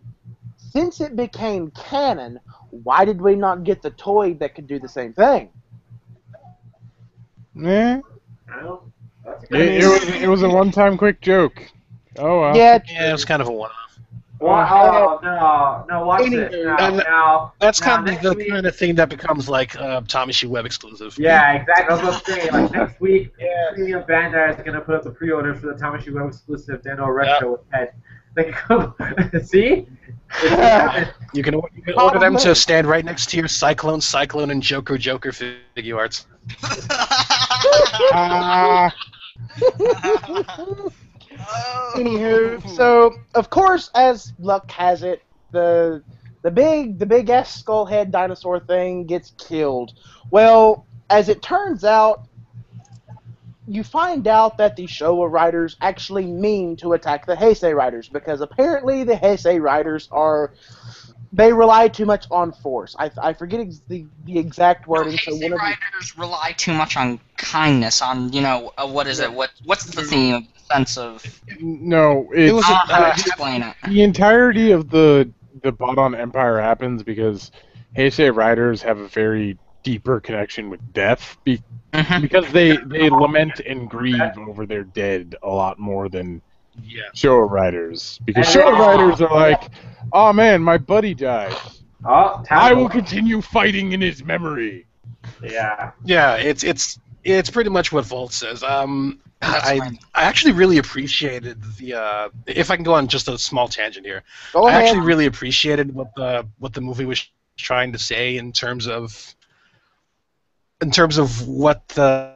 Since it became canon, why did we not get the toy that could do the same thing? It was a one-time quick joke. Oh well. Yeah, it was kind of a one-off. Well, no, watch this. Now, that's kind of the kind of thing that becomes like Tamashi Web exclusive. Yeah, exactly. I was going to say, like, next week, Premium Bandai is going to put up the pre-order for the Tamashi Web exclusive Dino Retro with head. Like, see? You can order them to stand right next to your Cyclone, and Joker figure arts. Anywho, so of course, as luck has it, the big ass skull head dinosaur thing gets killed. Well, as it turns out, you find out that the Showa Riders actually mean to attack the Heisei Riders, because apparently the Heisei Riders they rely too much on force. I forget the exact wording. No, Heisei Riders rely too much on kindness, on, what is it? What's the theme? Sense of... No, it was how to explain it. The entirety of the Baudon Empire happens because Heisei Riders have a very deeper connection with death, because they lament and grieve over their dead a lot more than Yeah. Showa writers, because And Showa writers are like, oh man, my buddy died. Oh, I will continue fighting in his memory. Yeah. Yeah, it's pretty much what Volt says. That's I fine. I actually really appreciated the if I can go on just a small tangent here. Go I ahead. actually really appreciated what the movie was trying to say in terms of what the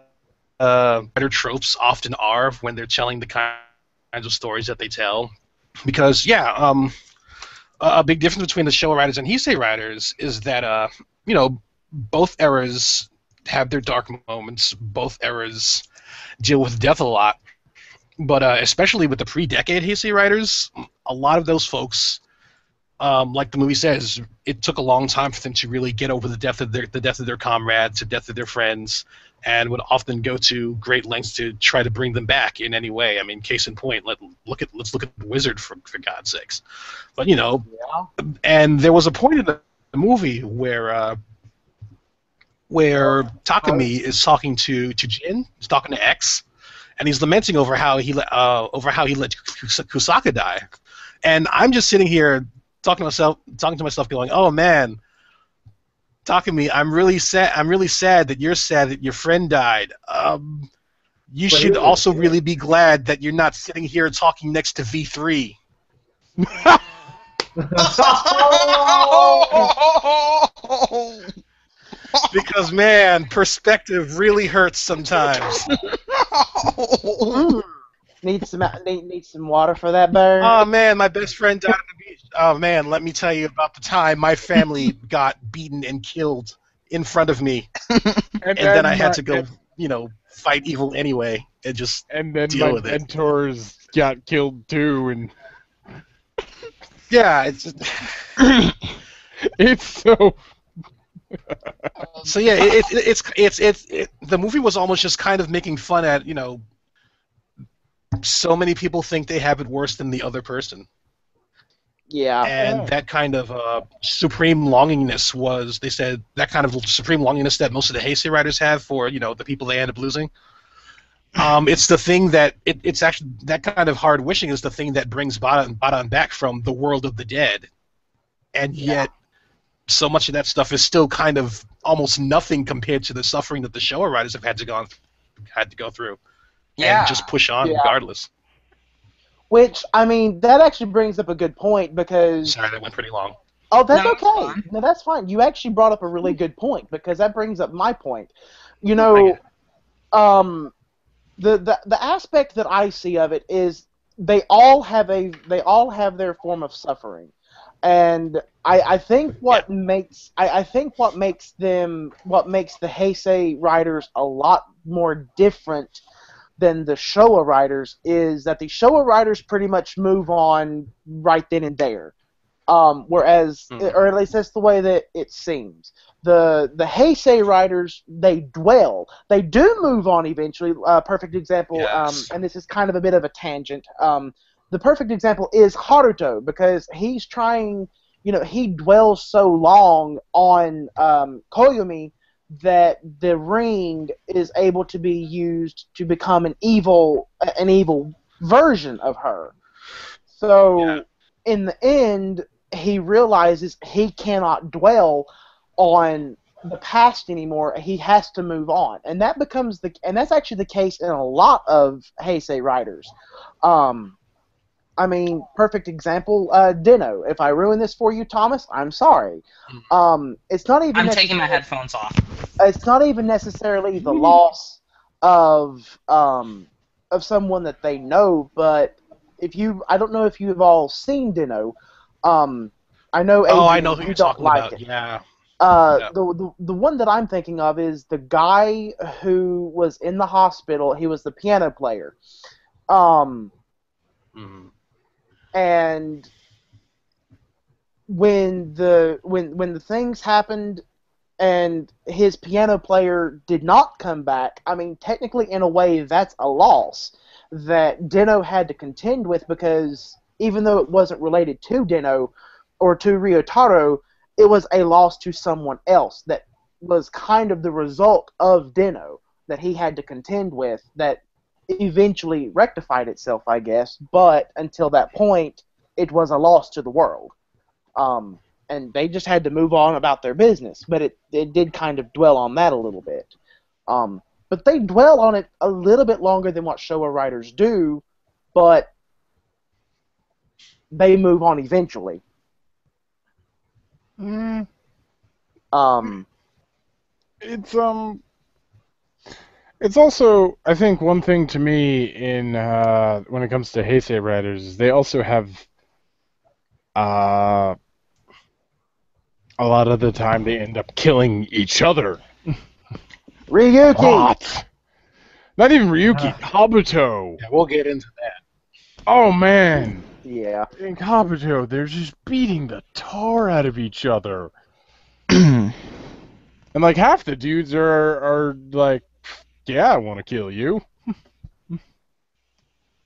better tropes often are when they're telling the kinds of stories that they tell. Because a big difference between the Showa writers and Heisei writers is that both eras have their dark moments. Both eras deal with death a lot. But especially with the pre-decade Heisei writers, a lot of those folks, like the movie says, it took a long time for them to really get over the death of their comrades, the death of their friends, and would often go to great lengths to try to bring them back in any way. I mean, case in point, let's look at the Wizard for God's sakes. But and there was a point in the movie where Takumi is talking to Jin, he's talking to X, and he's lamenting over how he let Kusaka die, and I'm just sitting here talking to myself, going, "Oh man, Takumi, I'm really sad that you're sad that your friend died. You should also really be glad that you're not sitting here talking next to V3." Because man, perspective really hurts sometimes. Need some water for that, Bear? Oh man, my best friend died on the beach. Oh man, let me tell you about the time my family got beaten and killed in front of me, and then I had to go, fight evil anyway, and just deal with it. And then my mentors got killed too, and yeah, it's it's so. So yeah, it's the movie was almost just kind of making fun at so many people think they have it worse than the other person. Yeah. And that kind of supreme longingness was, they said, that kind of supreme longingness that most of the Heisei writers have for the people they end up losing. It's the thing that it's actually that kind of hard wishing is the thing that brings Baran back from the world of the dead, and yet so much of that stuff is still kind of almost nothing compared to the suffering that the Showa writers have had to go through, and just push on regardless. Which, I mean, that actually brings up a good point because... Sorry, that went pretty long. Oh, that's okay. No, that's fine. You actually brought up a really good point because that brings up my point. The aspect that I see of it is they all have their form of suffering. And I think what makes the Heisei writers a lot more different than the Showa writers is that the Showa writers pretty much move on right then and there, whereas or at least that's the way that it seems. The Heisei writers, they dwell. They do move on eventually. Perfect example, and this is kind of a bit of a tangent. The perfect example is Haruto, because he's trying, he dwells so long on Koyomi that the ring is able to be used to become an evil version of her. So in the end, he realizes he cannot dwell on the past anymore. He has to move on, and that's actually the case in a lot of Heisei writers. I mean, perfect example, Dino. If I ruin this for you, Thomas, I'm sorry. It's not even. I'm taking my headphones off. It's not even necessarily the loss of someone that they know, but I don't know if you've all seen Dino. I know. Adrian, I know who you're talking about. Yeah. The one that I'm thinking of is the guy who was in the hospital. He was the piano player. And when the things happened and his piano player did not come back, I mean, technically in a way that's a loss that Dino had to contend with, because even though it wasn't related to Dino or to Ryotaro, it was a loss to someone else that was kind of the result of Dino that he had to contend with, that eventually rectified itself, I guess. But until that point, it was a loss to the world. And they just had to move on about their business. But it did kind of dwell on that a little bit. But they dwell on it a little bit longer than what Showa writers do, but they move on eventually. It's also, I think, one thing to me in when it comes to Heisei writers is they also have a lot of the time they end up killing each other. Ryuki! What? Not even Ryuki, Kabuto. Yeah, we'll get into that. Oh man. Yeah. In Kabuto, they're just beating the tar out of each other. And like half the dudes are like, yeah, I want to kill you.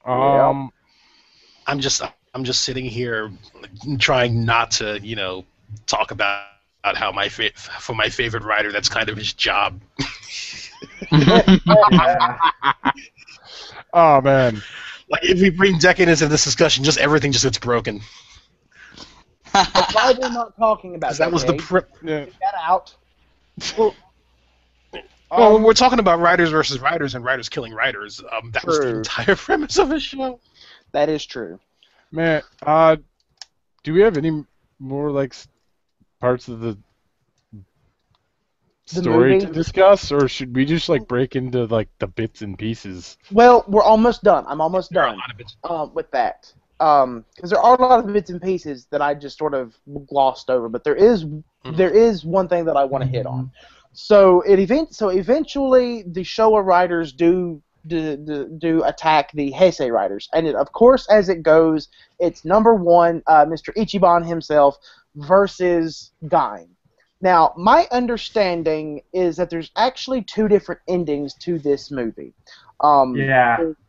I'm just sitting here trying not to, talk about how my favorite writer, that's kind of his job. Oh man. Like if we bring Deccan into this discussion, just everything just gets broken. Why we're not talking about that was the Get that out. Well, we're talking about writers versus writers and writers killing writers. That was the entire premise of the show. That is true. Man, do we have any more like parts of the story to discuss, or should we just like break into like the bits and pieces? Well, we're almost done. I'm almost done with that. Because there are a lot of bits and pieces that I just sort of glossed over, but there is one thing that I want to hit on. So eventually the Showa writers do attack the Heisei writers, and of course as it goes, it's number one, Mr. Ichiban himself versus Gaim. Now, my understanding is that there's actually two different endings to this movie.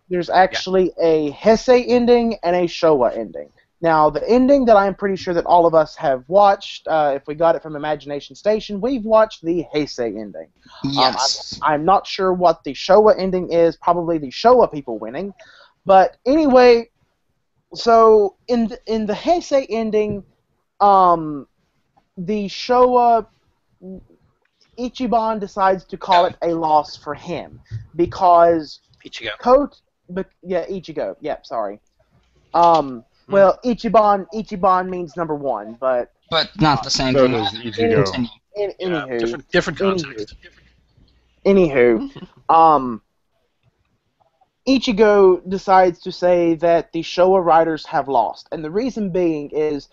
There's actually a Heisei ending and a Showa ending. Now, the ending that I'm pretty sure that all of us have watched, if we got it from Imagination Station, we've watched the Heisei ending. Yes. I'm not sure what the Showa ending is, probably the Showa people winning. But anyway, so in the Heisei ending, the Showa, Ichiban decides to call it a loss for him because Ichigo. Ichigo. Yep, sorry. Well, Ichiban means number one, but not the same so thing. does Ichigo. Anywho, Different context. Anywho, Ichigo decides to say that the Showa writers have lost, and the reason being is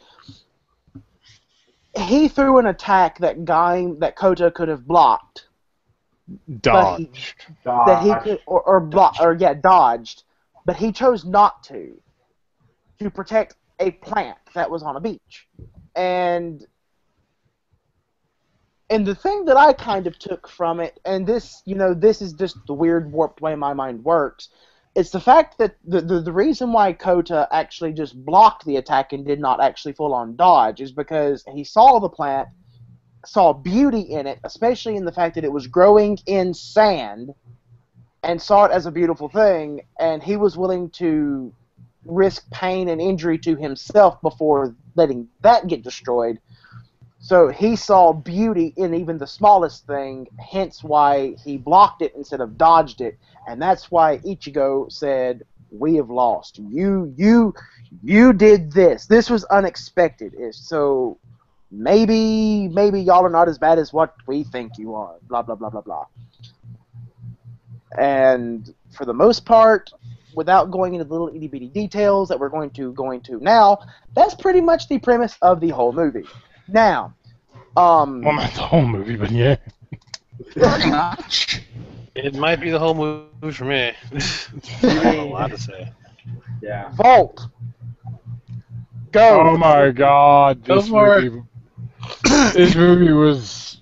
he threw an attack that Kota could have blocked, Dodged. Dodged, but he chose not to protect a plant that was on a beach. And the thing that I kind of took from it, and this is just the weird warped way my mind works, it's the fact that the reason why Kota actually just blocked the attack and did not actually full on dodge is because he saw the plant, saw beauty in it, especially in the fact that it was growing in sand, and saw it as a beautiful thing, and he was willing to risk pain and injury to himself before letting that get destroyed. So he saw beauty in even the smallest thing, hence why he blocked it instead of dodged it, and that's why Ichigo said, "We have lost. You did this. This was unexpected. So maybe y'all are not as bad as what we think you are." Blah blah blah blah blah. And for the most part, without going into the little itty bitty details that we're going to now, that's pretty much the premise of the whole movie. Now, well, not the whole movie, but yeah. Pretty much. It might be the whole movie for me. I have a lot to say. Yeah. Vault. Go. Oh my God! This movie was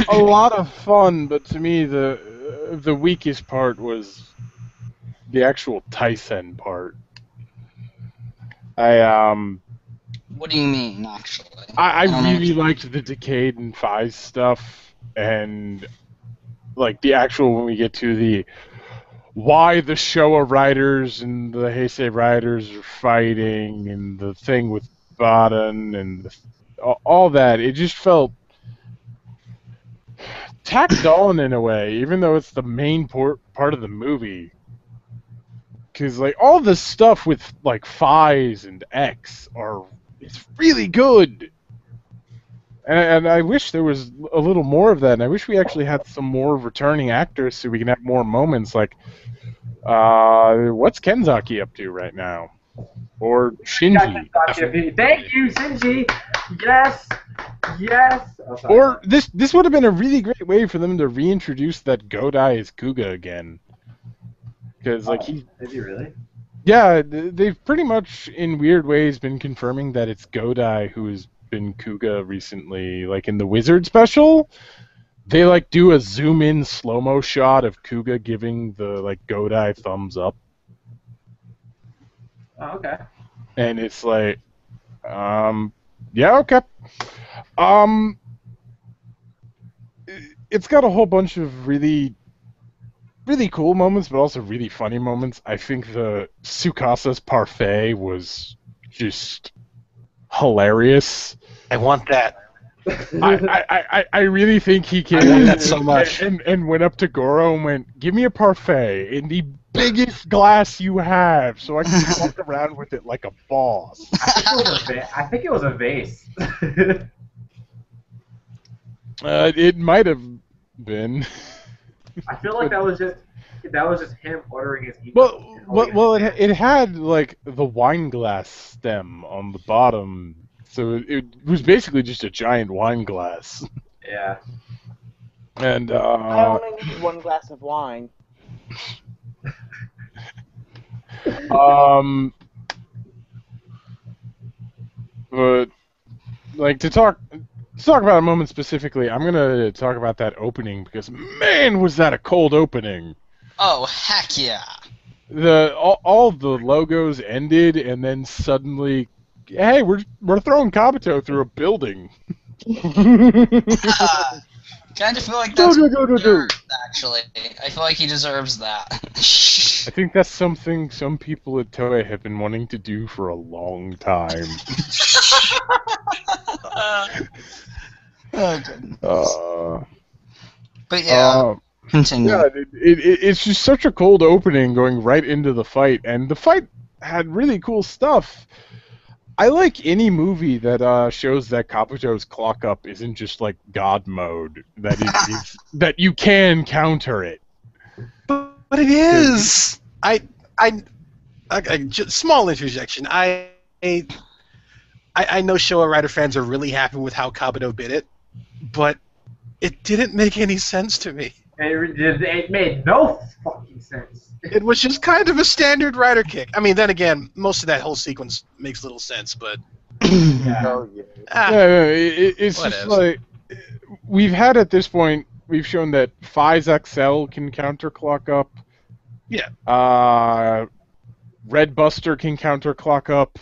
a lot of fun, but to me the weakest part was the actual Taisen part. What do you mean, actually? I really liked the Decade and Phase stuff, and like the actual when we get to the why the Showa riders and the Heisei riders are fighting, and the thing with Baden and all that. It just felt tacked on in a way, even though it's the main part of the movie. Because like all the stuff with like Phis and X it's really good. And I wish there was a little more of that, and I wish we actually had some more returning actors so we can have more moments like, what's Kenzaki up to right now? Or Shinji. Thank you, Shinji! Yes! Yes! Oh, or this would have been a really great way for them to reintroduce that Godai as Kuga again. Because like is he really? Yeah, they've pretty much in weird ways been confirming that it's Godai who has been Kuga recently. Like in the Wizard special, they like do a zoom in slow-mo shot of Kuga giving the like Godai thumbs up. Oh, okay. And it's like, yeah, okay. It's got a whole bunch of really cool moments, but also really funny moments. I think the Tsukasa's parfait was just hilarious. I want that. I really think he came I want that so much. And went up to Goro and went, "Give me a parfait in the biggest glass you have, so I can walk around with it like a boss." I think it was a vase. It might have been. I feel like that was just him ordering his. Well, it had like the wine glass stem on the bottom, so it was basically just a giant wine glass. Yeah. And I only need one glass of wine. But like to talk about a moment specifically, I'm gonna talk about that opening because man, was that a cold opening! Oh heck yeah! All the logos ended, and then suddenly, hey, we're throwing Kabuto through a building. Kind of feel like that's deserved, actually. I feel like he deserves that. I think that's something some people at Toei have been wanting to do for a long time. Oh, goodness. But yeah, continue. Yeah, it's just such a cold opening going right into the fight, and the fight had really cool stuff. I like any movie that shows that Kabuto's clock up isn't just like God mode, that that you can counter it. But it is. Just small interjection. I know Showa Rider fans are really happy with how Kabuto bit it, but it didn't make any sense to me. It made no fucking sense. It was just kind of a standard Rider kick. I mean, then again, most of that whole sequence makes little sense, but... It's just like... We've had at this point, we've shown that Phis XL can counter clock up. Yeah. Red Buster can counter clock up.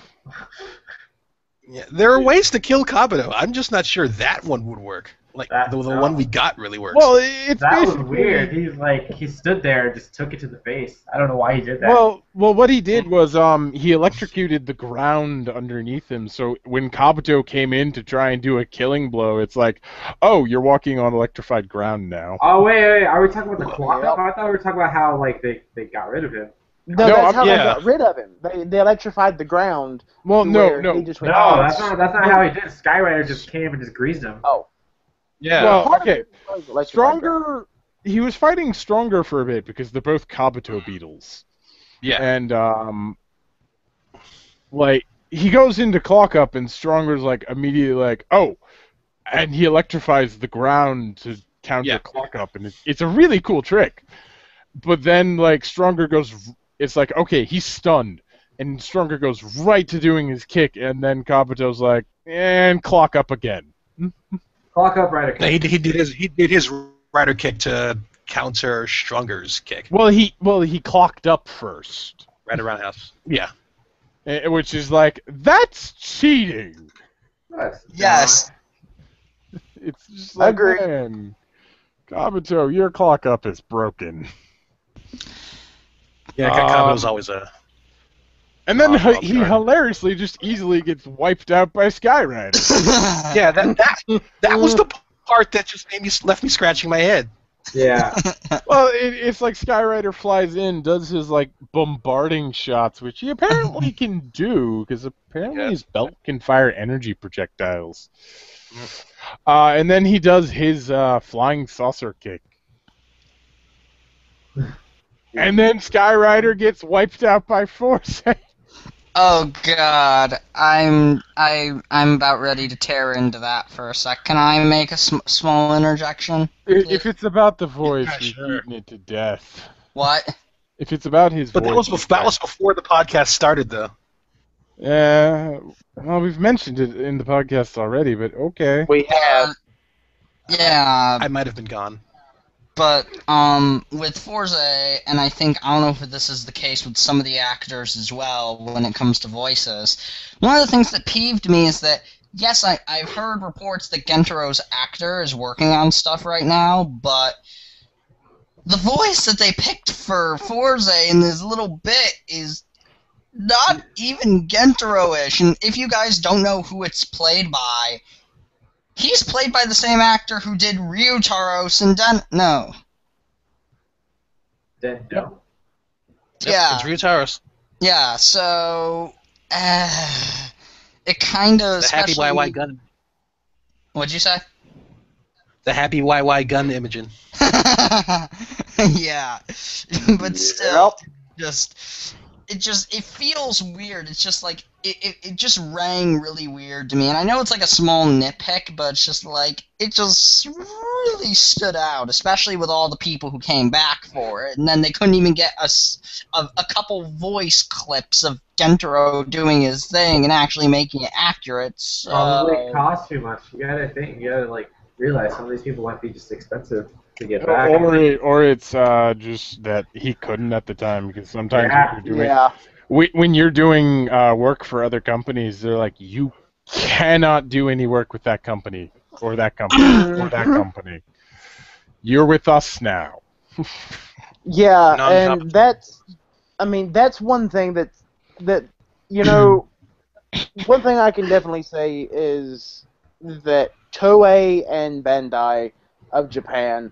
Yeah, there are ways to kill Kabuto. I'm just not sure that one would work. Like the one we got really works. Well, that was weird. He stood there and just took it to the face. I don't know why he did that. Well, what he did was he electrocuted the ground underneath him. So when Kabuto came in to try and do a killing blow, it's like, oh, you're walking on electrified ground now. Oh wait, are we talking about the clock up? I thought we were talking about how like they got rid of him. No, that's how they got rid of him. They electrified the ground. Well, no, that's not how he did. Skyrider just came and just greased him. Oh. Yeah. Well, okay. Stronger. He was fighting Stronger for a bit because they're both Kabuto beetles. Yeah. And like he goes into clock up, and Stronger's like immediately like, oh, and he electrifies the ground to counter clock up, and it's a really cool trick. But then like Stronger goes, it's like okay, he's stunned, and Stronger goes right to doing his kick, and then Kabuto's like, and clock up again. Clock up Rider kick. He did his Rider kick to counter Stronger's kick. Well, he clocked up first. Right around the house. Yeah. Which is like, that's cheating. Yes. It's just like, man, Kabuto, your clock up is broken. Yeah, Kamen was always a. And then he hilariously just easily gets wiped out by Skyrider. Yeah, that was the part that just left me scratching my head. Yeah. Well, it's like Skyrider flies in, does his like bombarding shots, which he apparently can do, because apparently his belt can fire energy projectiles. And then he does his flying saucer kick. And then Skyrider gets wiped out by Heisei. Oh God, I'm about ready to tear into that for a sec. Can I make a small interjection? If it's about the voice, Yeah, we've sure. beaten it to death. What? If it's about his But voice, that was before the podcast started, though. yeah. Well, we've mentioned it in the podcast already, but okay. We have. Yeah, I might have been gone. but with Heisei, and I don't know if this is the case with some of the actors as well when it comes to voices, one of the things that peeved me is that, yes, I've heard reports that Gentaro's actor is working on stuff right now, but the voice that they picked for Heisei in this little bit is not even Gentaro-ish, and if you guys don't know who it's played by, he's played by the same actor who did Ryutaro Senden. No. Dendo. Yeah. It's Ryutaro's. Yeah, so it kind of. The happy YY gun. What'd you say? The happy YY gun Imogen. Yeah, but still, it feels weird. It's just like it just rang really weird to me, and I know it's like a small nitpick, but it's just like it just really stood out, especially with all the people who came back for it, and then they couldn't even get a couple voice clips of Gentaro doing his thing and actually making it accurate. So Probably it costs too much. You gotta like realize some of these people might be just expensive to get back. Or it's just that he couldn't at the time, because sometimes when you're doing work for other companies, they're like, you cannot do any work with that company or that company or that company. You're with us now. Yeah, and that's one thing that you know, one thing I can definitely say is that Toei and Bandai of Japan,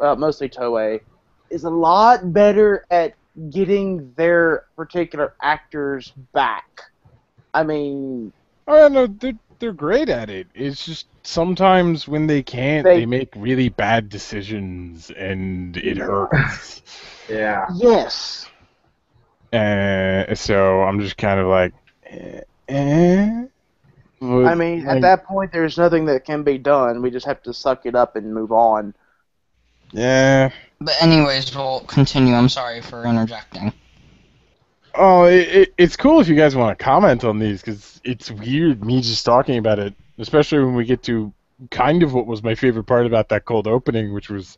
mostly Toei, is a lot better at getting their particular actors back. I mean... Oh, no, they're great at it. It's just sometimes when they can't, they make really bad decisions, and it hurts. Yeah. Yes. So I'm just kind of like, I mean, at that point, there's nothing that can be done. We just have to suck it up and move on. Yeah. But anyways, we'll continue. I'm sorry for interjecting. Oh, it's cool if you guys want to comment on these, because it's weird me just talking about it, especially when we get to kind of what was my favorite part about that cold opening, which was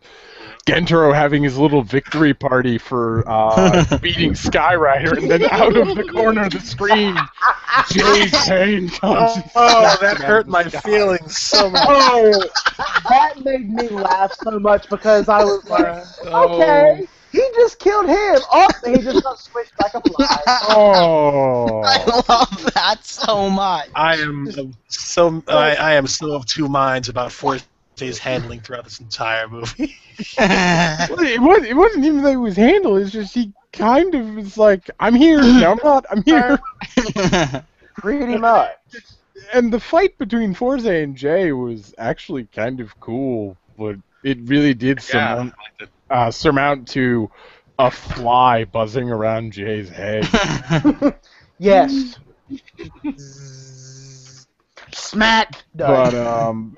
Gentaro having his little victory party for beating Skyrider, and then out of the corner of the screen, Jay's Pain comes. Oh, that hurt my feelings so much. Oh, that made me laugh so much because I was like, okay, he just killed him. Oh, he just got switched like a fly. Oh, I love that so much. I am so of two minds about Heisei's handling throughout this entire movie. It wasn't even that he was handled. It's just he kind of was like, I'm here. No, I'm not. I'm here. Pretty much. And the fight between Heisei and Jay was actually kind of cool, but it really did surmount to a fly buzzing around Jay's head. Yes. Smack. Done.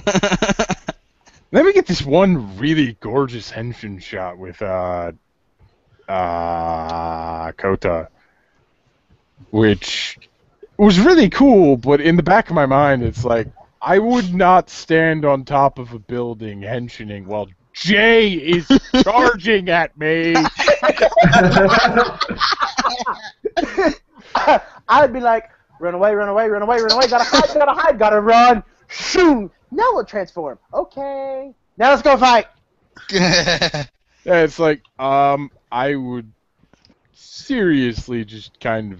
But then we get this one really gorgeous henshin shot with Kota, which was really cool, but in the back of my mind, it's like, I would not stand on top of a building henshining while Jay is charging at me. I'd be like, run away, run away, run away, run away, gotta hide, gotta run. Shoom! Now we'll transform. Okay. Now let's go fight. Yeah, it's like, I would seriously just kind of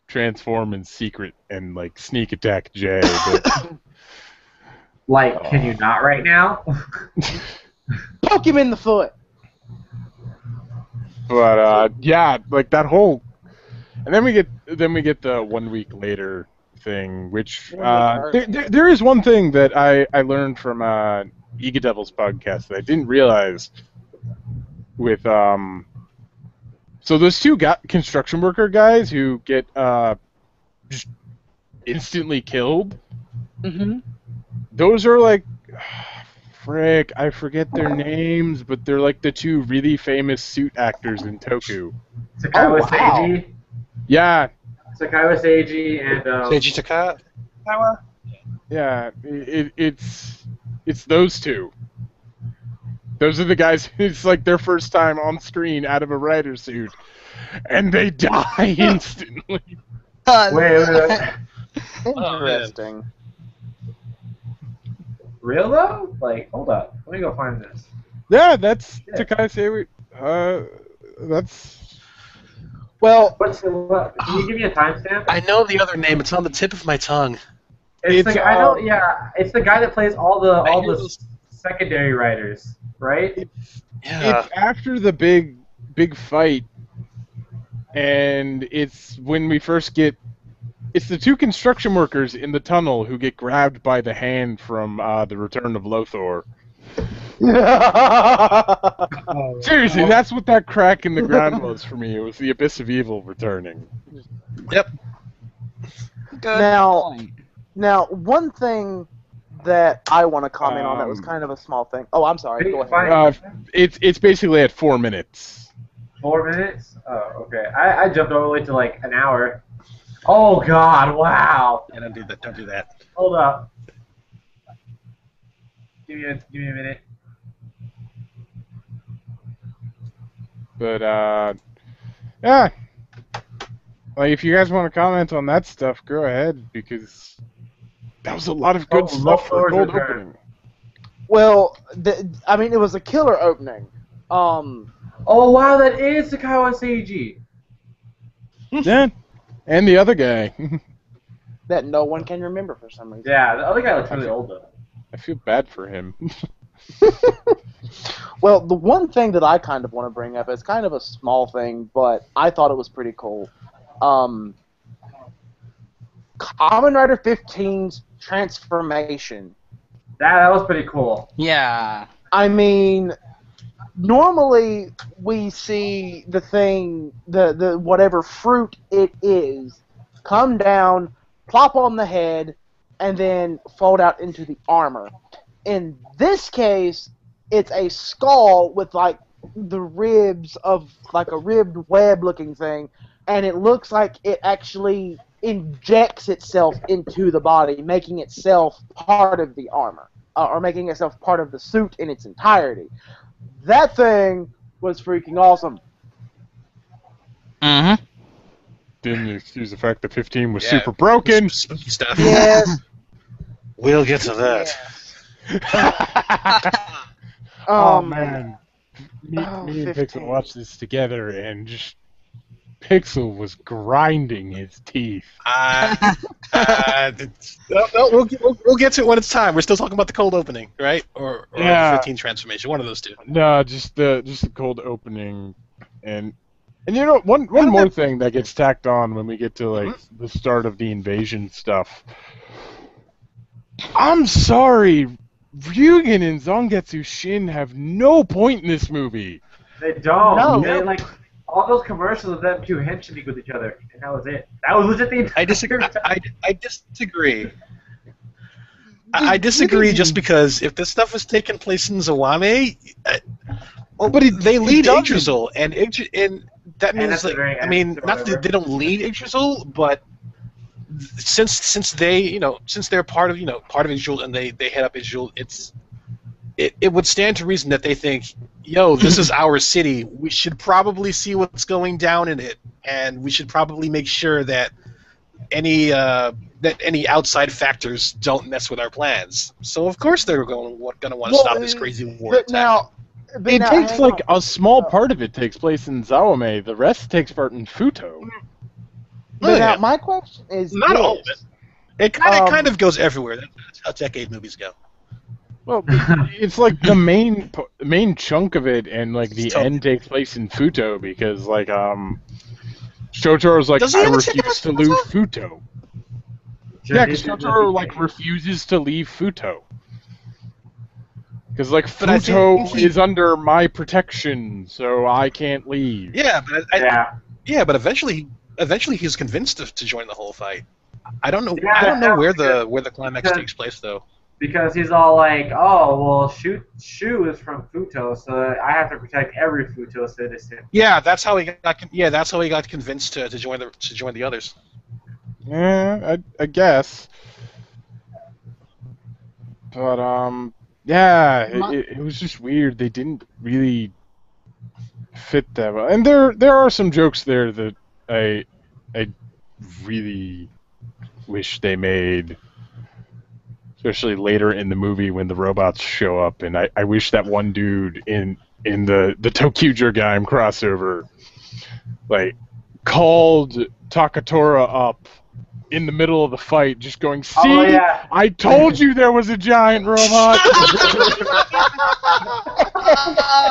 transform in secret and like sneak attack Jay. But, like, can you not right now? Poke him in the foot. But yeah, like that whole, and then we get the 1 week later thing, which there is one thing that I learned from Ega Devil's podcast that I didn't realize with so those two construction worker guys who get just instantly killed. Mm-hmm. Those are like, frick, I forget their names, but they're like the two really famous suit actors in Toku. Sakaiwa Seiji. Yeah. Sakaiwa Seiji and Seiji Takaiwa. Yeah, it's those two. Those are the guys. It's like their first time on screen out of a rider suit, and they die instantly. Wait. Interesting. Real though? Like, hold up. Let me go find this. Yeah, that's Takai Seiji. That's. Well, can you give me a timestamp? I know the other name. It's on the tip of my tongue. It's the, I know. Yeah, it's the guy that plays all the secondary writers, right? Yeah. It's after the big fight, and it's when we first get. It's the two construction workers in the tunnel who get grabbed by the hand from the Return of Lothar. Seriously, that's what that crack in the ground was for me. It was the Abyss of Evil returning. Yep. Good Now, one thing that I want to comment on that was kind of a small thing. Oh, I'm sorry. Go ahead. It's basically at 4 minutes. 4 minutes? Oh, okay. I jumped all the way to like an hour. Oh God! Wow. Yeah, don't do that. Don't do that. Hold up. Give me a minute. But yeah. Like, if you guys want to comment on that stuff, go ahead, because that was a lot of good stuff for a cold opening. Well, I mean, it was a killer opening. Oh wow, that is Sakaiwa Seiji. Yeah. And the other guy. That no one can remember for some reason. Yeah, the other guy looks really old though. I feel bad for him. Well, the one thing that I kind of want to bring up is kind of a small thing, but I thought it was pretty cool. Kamen Rider 15's transformation. That was pretty cool. Yeah. I mean, normally we see the thing, the whatever fruit it is, come down, plop on the head, and then fold out into the armor. In this case, it's a skull with like the ribs of like a ribbed web looking thing, and it looks like it actually injects itself into the body, making itself part of the armor, or making itself part of the suit in its entirety. That thing was freaking awesome. Mm-hmm. Didn't excuse the fact that 15 was super broken. Spooky stuff. Yes. We'll get to that. Oh man, me Oh, and 15. Pixel watched this together, and just Pixel was grinding his teeth. We'll get to it when it's time. We're still talking about the cold opening, right? Or Yeah. the 15 transformation. One of those two. No, just the cold opening, and you know, one more thing that gets tacked on when we get to like the start of the invasion stuff. I'm sorry, Ryugen and Zangetsu Shin have no point in this movie. They don't. No. They like all those commercials of them two henching with each other, and that was it. That was legit the entire I disagree. time. I disagree. I disagree just because if this stuff was taking place in Zawame, But they lead doesn't. Yggdrasil, and that means that's the like, very I mean, end, not that they don't lead Yggdrasil, but since they since they're part of Yggdrasil and they head up Yggdrasil, it would stand to reason that they think, yo, this is our city. We should probably see what's going down in it, and we should probably make sure that any outside factors don't mess with our plans. So of course they're going to want to stop this crazy war attack. Now, But It now, takes hang like on. a small part of it takes place in Zawame. The rest takes part in Futo. But Oh, now yeah. my question is Not this. all of it. It kind of goes everywhere. That's how decade movies go. Well, it's like the main chunk of it, and like the end takes place in Futo because like Shotaro's like, Does he I ever take refuse to place leave in Futo. Yeah, because Shotaro like refuses to leave Futo. Because like But I Futo think is under my protection, so I can't leave. Yeah, but but eventually he's convinced to join the whole fight. I don't know. Yeah, I don't know where because- the climax takes place though. Because he's all like, oh, well, Shu is from Futo, so I have to protect every Futo citizen. Yeah, that's how he got. Yeah, that's how he got convinced to join the others. Yeah, I guess. But yeah, it was just weird. They didn't really fit that well, and there are some jokes there that I really wish they made, especially later in the movie when the robots show up. And I wish that one dude in the Toku Gaim crossover like called Takatora up in the middle of the fight, just going, "See, Oh, yeah. I told you there was a giant robot."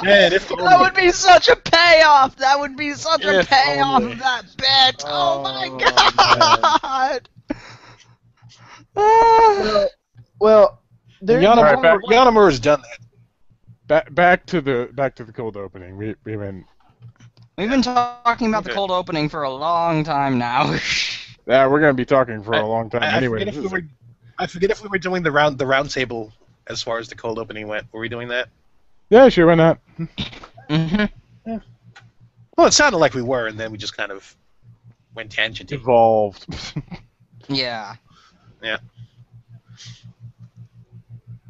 Man, if That would be such a payoff. That would be such a If payoff only. of that bit. Oh my god. Well, there's Yanamura's done that. Back to the cold opening. We've been talking about the cold opening for a long time now. yeah, we're gonna be talking for a long time anyway. I forget if we were doing the round table as far as the cold opening went. Were we doing that? Yeah, sure, why not? Mm-hmm. Well, it sounded like we were, and then we just kind of went tangenty. Evolved. Yeah. Yeah.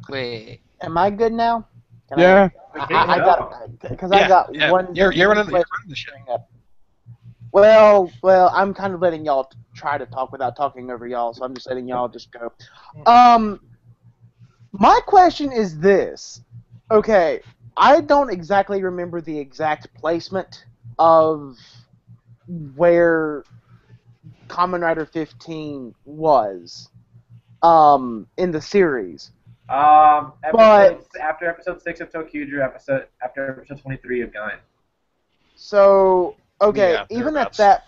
Wait. Am I good now? Can Yeah. I got because I got one. You're running question the show. to bring up. Well, I'm kind of letting y'all try to talk without talking over y'all, so I'm just letting y'all just go. My question is this. Okay, I don't exactly remember the exact placement of where Kamen Rider 15 was in the series. After episode 6 of Tokuju, after episode 23 of Gaim. So, okay, Yeah, even at thereabouts. that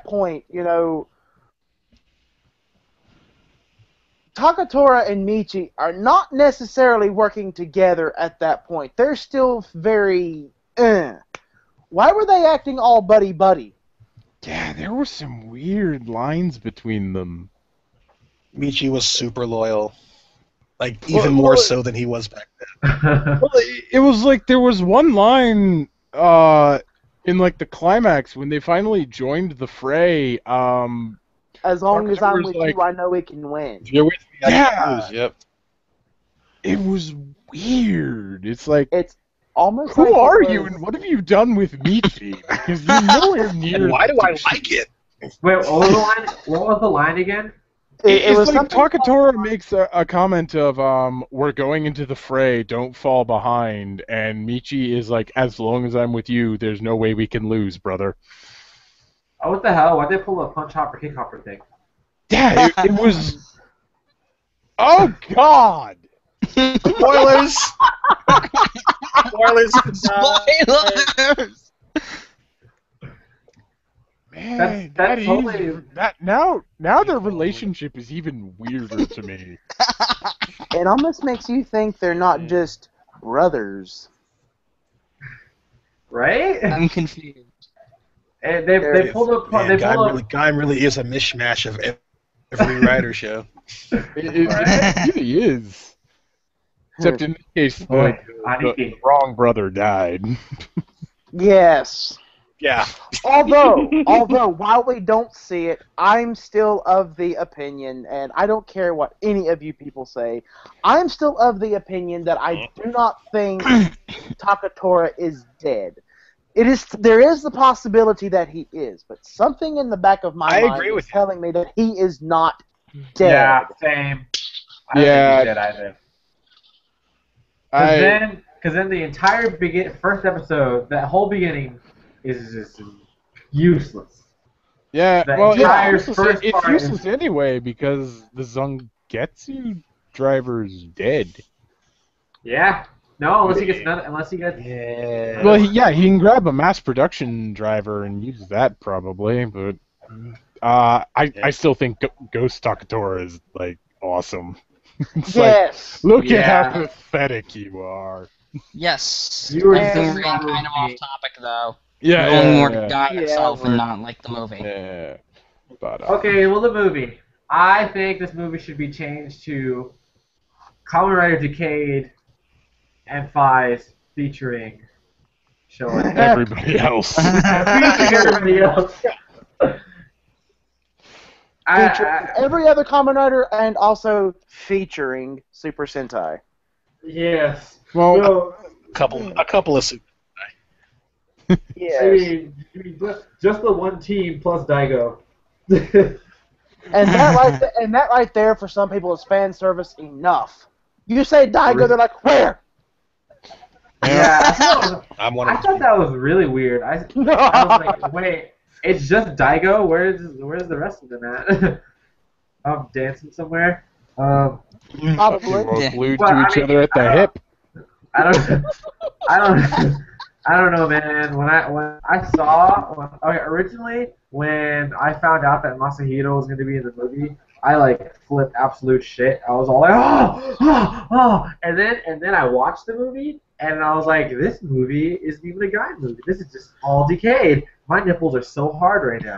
point, you know, Takatora and Michi are not necessarily working together at that point. They're still very, Why were they acting all buddy-buddy? Yeah, there were some weird lines between them. Michi was super loyal. Like, even more so than he was back then. Well, it was like there was one line in like the climax when they finally joined the fray. As long as I'm Takatora's with like, you, I know we can win. If you're with me, I Yeah. can lose. Yep. It was weird. It's like, It's almost who like are it you was- and what have you done with Michi? Because you're nowhere near. And why do I like it? Wait, what was the line? What was the line again? It was It's like something Takatora makes a comment of, we're going into the fray, don't fall behind, and Michi is like, as long as I'm with you, there's no way we can lose, brother. Oh, what the hell? Why'd they pull a punch hopper, kick hopper thing? Yeah, it was... Oh, God! Spoilers! Spoilers! Spoilers! Man, That's totally- now their relationship is even weirder to me. It almost makes you think they're not just brothers. Right? I'm confused. And they pulled a Man, they Gaim pulled a Gaim really is a mishmash of every Rider show. It really is. Except in this case, the wrong brother died. Yes. Yeah. Although, while we don't see it, I'm still of the opinion, and I don't care what any of you people say, I'm still of the opinion that I do not think Takatora is dead. There is the possibility that he is, but something in the back of my mind agree is with you. telling me that he is not dead. Yeah, same. I don't think he's dead either. Because then the entire first episode, that whole beginning, is just useless. Yeah, The well, entire it's useless anyway because the Zangetsu driver's dead. Yeah. No, unless he gets Yeah. Well, he can grab a mass production driver and use that probably, but I still think Ghost Takatora is like awesome. It's Yes. Like, look at how pathetic you are. Yes. You were I think just we're getting kind of off topic though. Yeah, We're going more yeah. to Gaim itself and we're- not like the movie. Yeah. But, Okay, well, the movie. I think this movie should be changed to Kamen Rider Decade and Fies featuring Showa. everybody else. Featuring everybody else. Featuring every other Kamen Rider and also featuring Super Sentai. Yes. Well, A couple of Yes. I mean, just the one team plus Daigo. And that right there for some people is fan service enough. You say Daigo, they're like, where? Yeah. I'm one I of thought that was really weird. I was like, wait, it's just Daigo? Where's the rest of them at? Dancing somewhere? Probably. both glued Well, to I each mean, other at the hip. I don't know, man. Originally when I found out that Masahiro was going to be in the movie, I like flipped absolute shit. I was all like, oh, and then I watched the movie and I was like, this movie isn't even a guy movie. This is just all Decade. My nipples are so hard right now.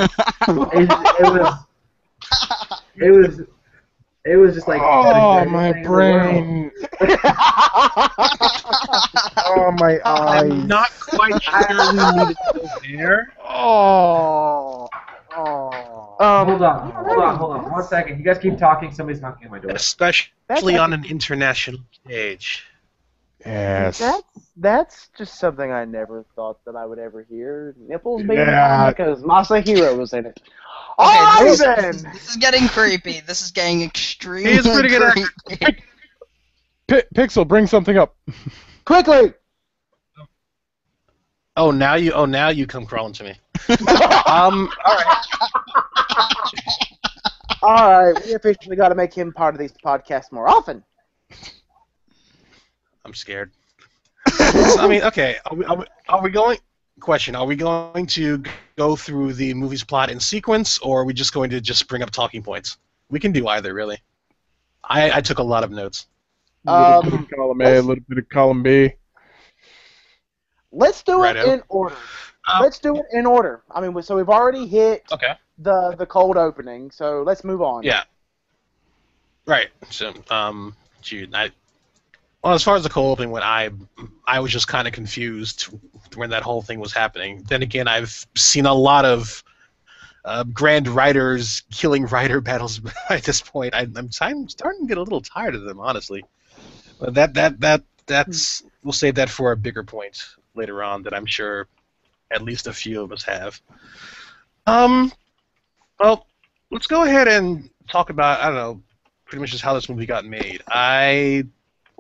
It was just like, oh, my brain. Oh, my eyes. I'm not quite sure we need to go there. Oh. Hold on. 1 second. You guys keep talking. Somebody's knocking on my door. Especially on an international stage. Yes. That's just something I never thought that I would ever hear. Nipples being Yeah. because Masahiro was in it. Okay, Alright this then! is getting creepy. This is getting extremely He's pretty good actor. creepy. Pixel, bring something up. Quickly! Oh, now you come crawling to me. All right. Alright, we officially got to make him part of these podcasts more often. I'm scared. I mean, okay. Are we going? Question: are we going to go through the movie's plot in sequence, or are we just going to just bring up talking points? We can do either, really. I took a lot of notes. A little bit of column A, a little bit of column B. Let's do it Righto. in order. Let's do it in order. I mean, so we've already hit Okay. the cold opening, so let's move on. Yeah. Right. So, Jude, well, as far as the cold opening went, I was just kind of confused when that whole thing was happening. Then again, I've seen a lot of Grand Riders killing Rider battles at this point. I'm starting to get a little tired of them, honestly. But that's we'll save that for a bigger point later on that I'm sure at least a few of us have. Well, let's go ahead and talk about, I don't know, pretty much just how this movie got made.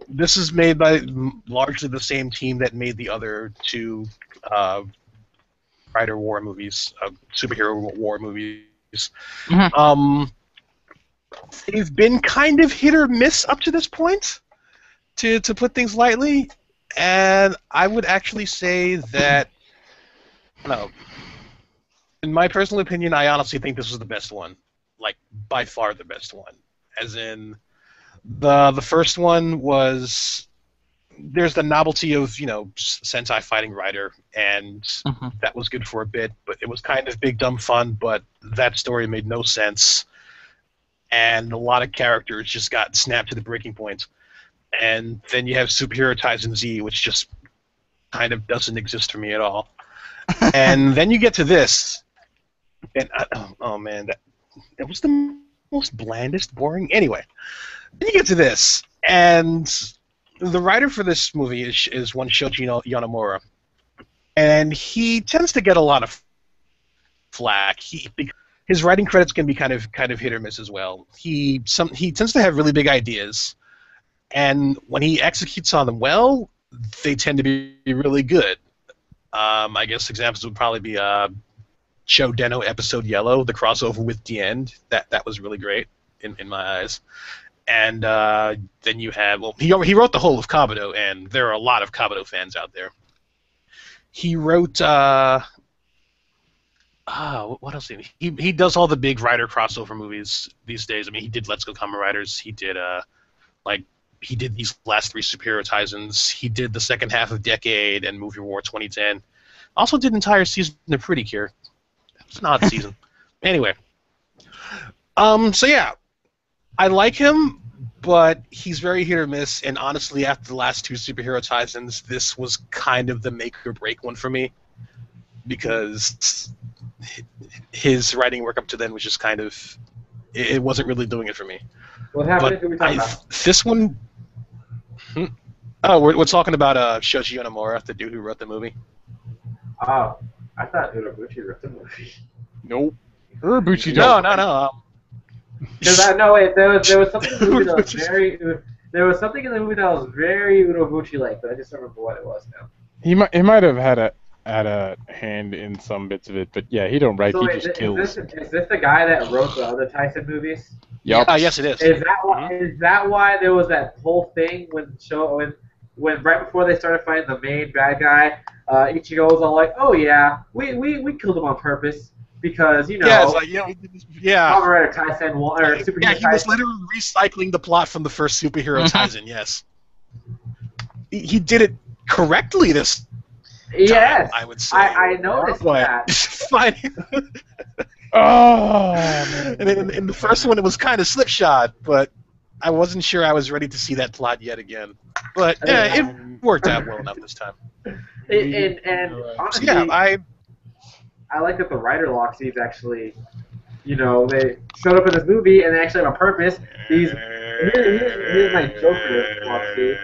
This is made by largely the same team that made the other two Rider War movies, superhero war movies. Mhm. They've been kind of hit or miss up to this point, to put things lightly, and I would actually say that, no, in my personal opinion, I honestly think this was the best one, like by far the best one, as in. The first one was, there's the novelty of, Sentai fighting Rider, and that was good for a bit, but it was kind of big dumb fun, but that story made no sense, and a lot of characters just got snapped to the breaking point. And then you have Superhero Taisen Z, which just kind of doesn't exist for me at all. And then you get to this, and oh man, that was the most blandest, boring. Anyway. Then you get to this, and the writer for this movie is one Shoji Yonemura, and he tends to get a lot of flack. His writing credits can be kind of hit or miss as well. He tends to have really big ideas, and when he executes on them well, they tend to be really good. I guess examples would probably be Show Deno episode Yellow, the crossover with the End. That was really great in my eyes. And then you have, well, he wrote the whole of Kabuto, and there are a lot of Kabuto fans out there. He wrote, what else did he does all the big Rider crossover movies these days. I mean, he did Let's Go Kamen Riders. He did, he did these last 3 superhero Taisens. He did the second half of Decade and Movie War 2010. Also did an entire season of Pretty Cure. It's an odd season. Anyway. So yeah, I like him, but he's very hit or miss, and honestly, after the last 2 superhero Taisens, this was kind of the make or break one for me, because his writing work up to then was just kind of, it wasn't really doing it for me. What happened? Who are we talking about? This one... Oh, we're talking about Shoji Yonemura, the dude who wrote the movie. Oh, I thought Urobuchi wrote the movie. Nope. Urobuchi No. Because there was something in the movie that was very Urobuchi-like, but I just don't remember what it was now. He might have had a hand in some bits of it, but yeah, he don't write. So he wait, just kills. Is this the guy that wrote the other Taisen movies? Yep. Yes, it is. Is that why there was that whole thing when right before they started fighting the main bad guy, Ichigo was all like, "Oh yeah, we killed him on purpose because Yeah, it's like, yeah. Kamen Rider Taisen or Superhero Yeah, he was Taisen." literally recycling the plot from the first superhero Taisen. Yes. He did it correctly this Yes, time, I would say. I noticed that. Fine. Oh, man. And in the first one, it was kind of slipshod, but I wasn't sure I was ready to see that plot yet again. But yeah, it worked out well enough this time. And honestly, Yeah, I like that the Rider Loxies actually, they showed up in this movie and they actually have a purpose. Here's my joke for this, Loxie.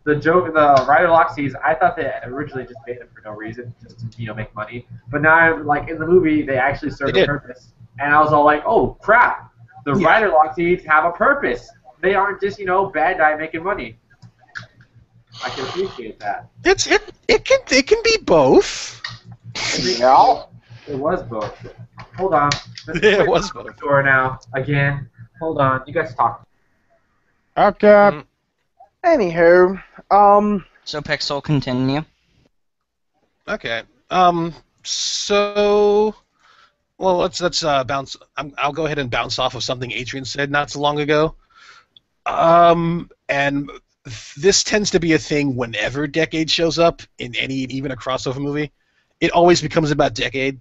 The Rider Loxies, I thought they originally just made them for no reason, just to make money. But now, like in the movie, they actually serve a purpose, and I was all like, "Oh crap! The Rider Loxies have a purpose. They aren't just bad guy making money." I can appreciate that. It can be both. Yeah. It was both. Hold on. It was both. Door now again. Hold on. You guys talk. Okay. Anywho, So Pixel, continue. Okay. So, well, let's bounce. I'll go ahead and bounce off of something Adrian said not so long ago. And this tends to be a thing whenever Decade shows up in even a crossover movie. It always becomes about Decade.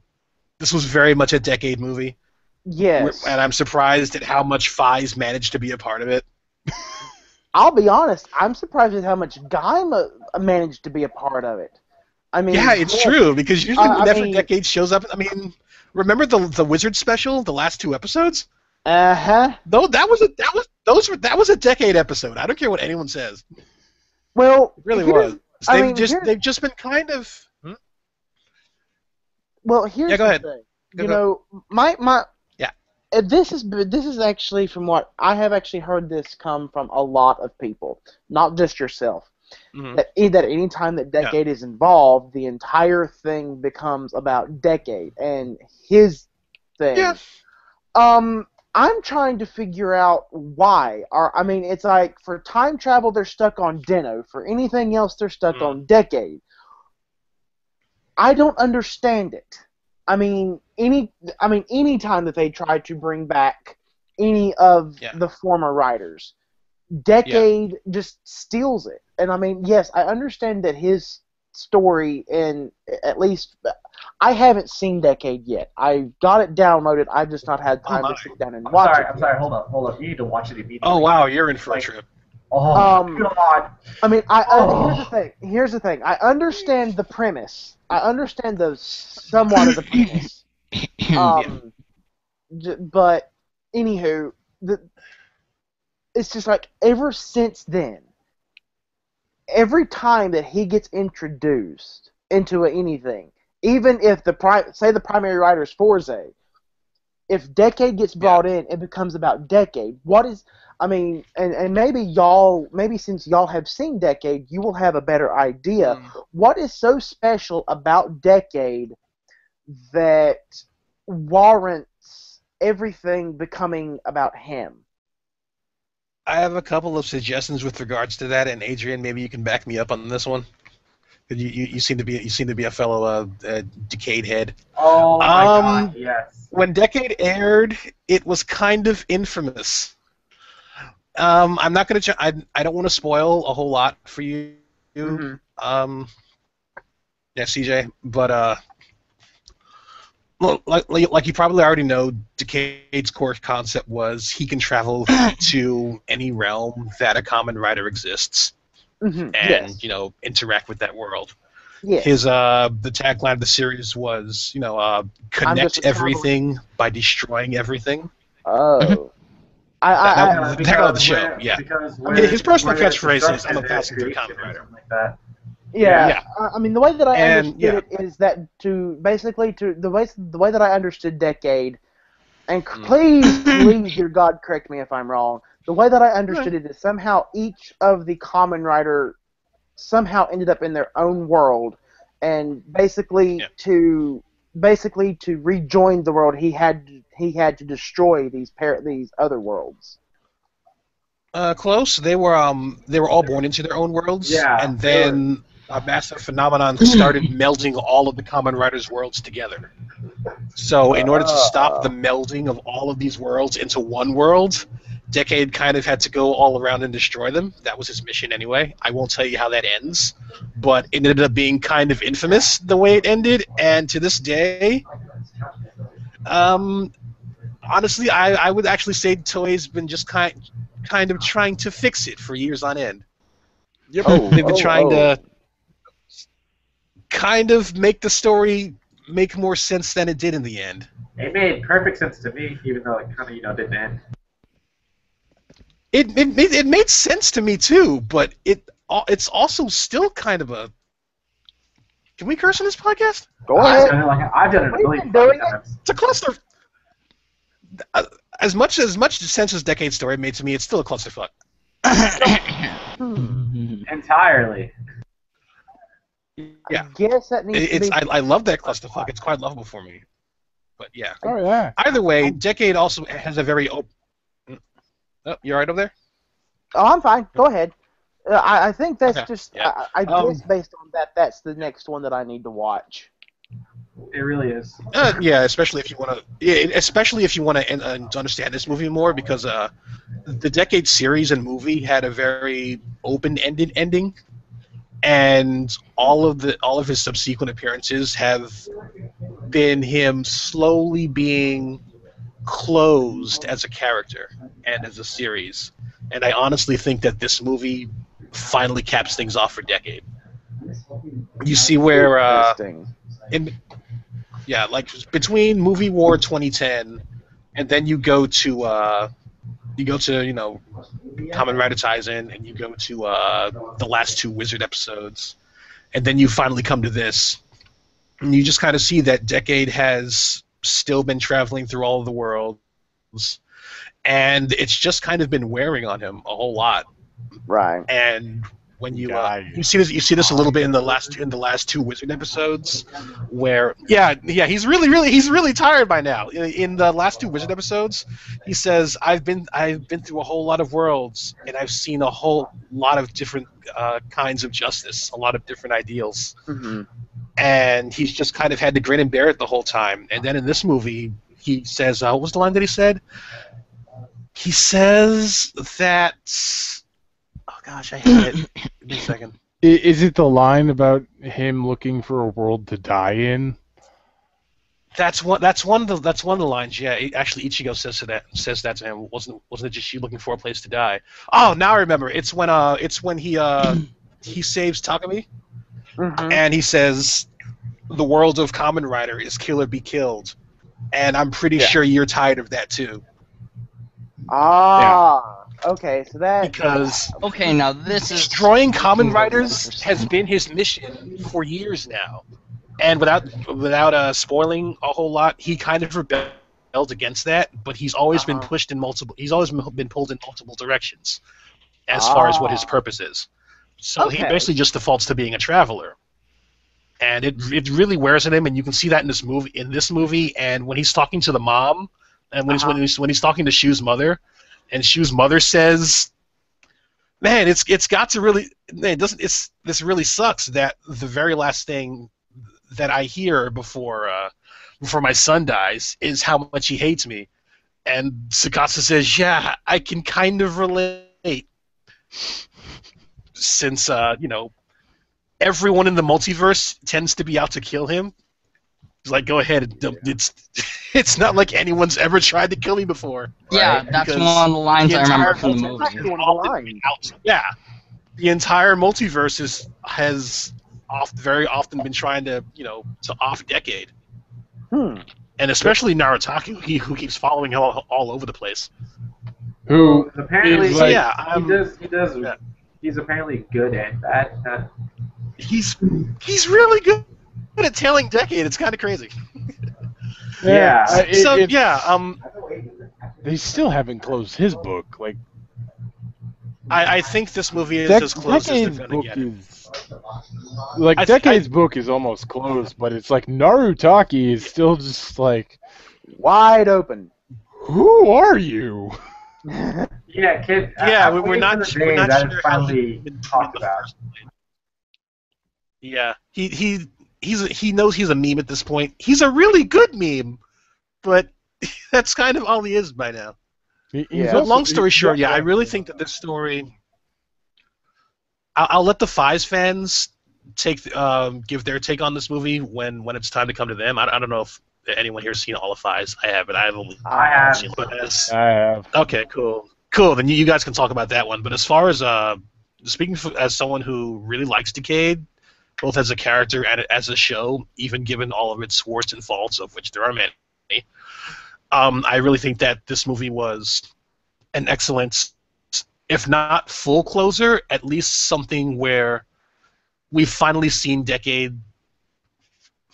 This was very much a Decade movie. yes. And I'm surprised at how much Fies managed to be a part of it. I'll be honest, I'm surprised at how much Gaim managed to be a part of it. I mean, Yeah, it's true, because usually whenever mean- Decade shows up, I mean, remember the Wizard special, the last 2 episodes? Uh-huh. Though that was a Decade episode. I don't care what anyone says. It Well, really here's- was. I They've mean, they've just been kind of. Well, here's Yeah, go the ahead. thing. Go. My Yeah. This is actually from what I have actually heard this come from a lot of people, not just yourself. Mhm. That any time that Decade is involved, the entire thing becomes about Decade and his thing. Yeah. I'm trying to figure out why. It's like for time travel they're stuck on Deno. For anything else they're stuck on Decade. I don't understand it. Any time that they try to bring back any of the former writers, Decade just steals it. And yes, I understand that his story, and at least I haven't seen Decade yet. I got it downloaded. I've just not had time to sit down and watch it. I'm sorry. Hold up. You need to watch it immediately. Oh wow, you're in for a trip. Oh God. Here's the thing. I understand the premise. I understand somewhat of the premise. But anywho, it's just like ever since then, every time that he gets introduced into anything, even if the primary writer is Forze, if Decade gets brought in, it becomes about Decade. What is, I mean, and maybe since y'all have seen Decade, you will have a better idea. What is so special about Decade that warrants everything becoming about him? I have a couple of suggestions with regards to that, and Adrian, maybe you can back me up on this one. You seem to be a fellow Decade head. Oh my God, yes. When Decade aired, it was kind of infamous. I'm not gonna. I don't want to spoil a whole lot for you. Mm-hmm. Yeah, CJ, but like you probably already know, Decade's core concept was he can travel to any realm that a Kamen Rider exists, and interact with that world. Yes. His the tagline of the series was connect everything by destroying everything. Oh. The tagline of the show, yeah. His personal catchphrase is "I'm a passenger Kamen Rider." Like that. Yeah. I mean, the way that I understood it is that the way that I understood Decade, and please, dear God, correct me if I'm wrong. The way that I understood it is somehow each of the Kamen Rider somehow ended up in their own world, and basically to rejoin the world, he had to destroy these other worlds. Close. They were all born into their own worlds, and then a massive phenomenon started melding all of the Kamen Riders' worlds together. So in order to stop the melding of all of these worlds into one world, Decade kind of had to go all around and destroy them. That was his mission anyway. I won't tell you how that ends, but it ended up being kind of infamous the way it ended, and to this day, honestly, I would actually say Toei's been just kind of trying to fix it for years on end. They've been trying to kind of make the story make more sense than it did in the end. It made perfect sense to me, even though it kind of didn't end. It made sense to me too, but it's also still kind of a. Can we curse on this podcast? Go ahead. I've done it a million times. It's a cluster. As much sense as Decade story made to me, it's still a clusterfuck. Entirely. Yeah. I guess that needs to be... I love that clusterfuck. It's quite lovable for me. But yeah. Oh yeah. Either way, Decade also has a very open. Oh, you alright over there? Oh, I'm fine. Go ahead. I think that's just. Yeah. I guess based on that, that's the next one that I need to watch. It really is. Yeah, especially if you want to understand this movie more, because the Decade series and movie had a very open-ended ending, and all of his subsequent appearances have been him slowly being closed as a character and as a series. And I honestly think that this movie finally caps things off for Decade. You see where like between Movie War 2010 and then you go to Kamen Rider Taisen, and you go to the last two Wizard episodes, and then you finally come to this, and you just kind of see that Decade has still been traveling through all of the worlds, and it's just kind of been wearing on him a whole lot. Right. And when you see this a little bit in the last two Wizard episodes, where he's really tired by now. In the last two Wizard episodes, he says, I've been through a whole lot of worlds, and I've seen a whole lot of different kinds of justice, a lot of different ideals. Mm-hmm. And he's just kind of had to grin and bear it the whole time. And then in this movie, he says, what was the line that he said? He says that... Oh gosh, I hate it. Give me a second. Is it the line about him looking for a world to die in? That's one of the lines. Yeah, actually, Ichigo says that to him. Wasn't it just you looking for a place to die? Oh, now I remember. It's when he saves Takumi, and he says, "The world of Kamen Rider is kill or be killed," and I'm pretty sure you're tired of that too. Okay, so that... Because... Okay, now this is... Destroying Kamen Riders has been his mission for years now. And without spoiling a whole lot, he kind of rebelled against that, but he's always been pushed in multiple. He's always been pulled in multiple directions, as far as what his purpose is. So he basically just defaults to being a traveler, and it really wears on him, and you can see that in this movie. And when he's talking to the mom, and when he's talking to Shu's mother, and Shu's mother says, "Man, it's got to really. This really sucks that the very last thing that I hear before my son dies is how much he hates me." And Tsukasa says, "Yeah, I can kind of relate, since everyone in the multiverse tends to be out to kill him." He's like, "Go ahead. It's not like anyone's ever tried to kill me before." Yeah, right? that's Because one of the lines I remember from the movie. Yeah, the entire multiverse has very often been trying to off Decade. And especially Narutaku, who keeps following him all over the place. Who apparently is like, he does. Yeah. He's apparently good at that. He's really good at tailing Decade. It's kind of crazy. Yeah. They still haven't closed his book. Like, I think this movie is as close as they're gonna get. Decade's book is almost closed, but it's like Narutaki is still just like wide open. Who are you? Yeah, kid. We're not sure how he's been talked about. Yeah, he knows he's a meme at this point. He's a really good meme, but that's kind of all he is by now. But long story short, I really think that this story. I'll let the Fies fans give their take on this movie when it's time to come to them. I don't know if anyone here's seen all of Fies. I haven't. I have. Seen it. I have. Okay, cool. Then you guys can talk about that one. But as far as speaking as someone who really likes Decade, both as a character and as a show, even given all of its warts and faults, of which there are many, I really think that this movie was an excellent, if not full closer, at least something where we've finally seen Decade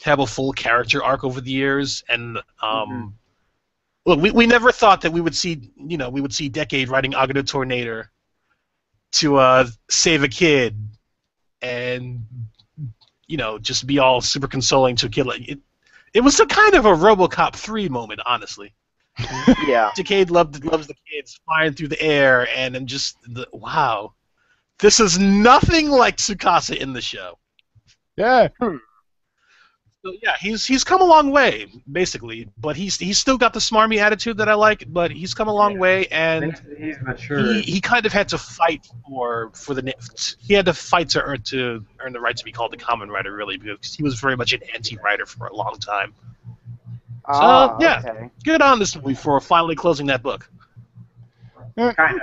have a full character arc over the years, and look, we never thought that we would see Decade riding Agata Tornado to save a kid, and just be all super consoling to a kid. Like it was a kind of a RoboCop 3 moment, honestly. Yeah. Decade loves the kids flying through the air, and then just wow, this is nothing like Tsukasa in the show. Yeah. So yeah, he's come a long way, basically, but he's still got the smarmy attitude that I like. But he's come a long way, and he's mature. He kind of had to fight he had to fight to earn the right to be called the Kamen Rider, really, because he was very much an anti-writer for a long time. So okay. Good on this movie for finally closing that book. Kind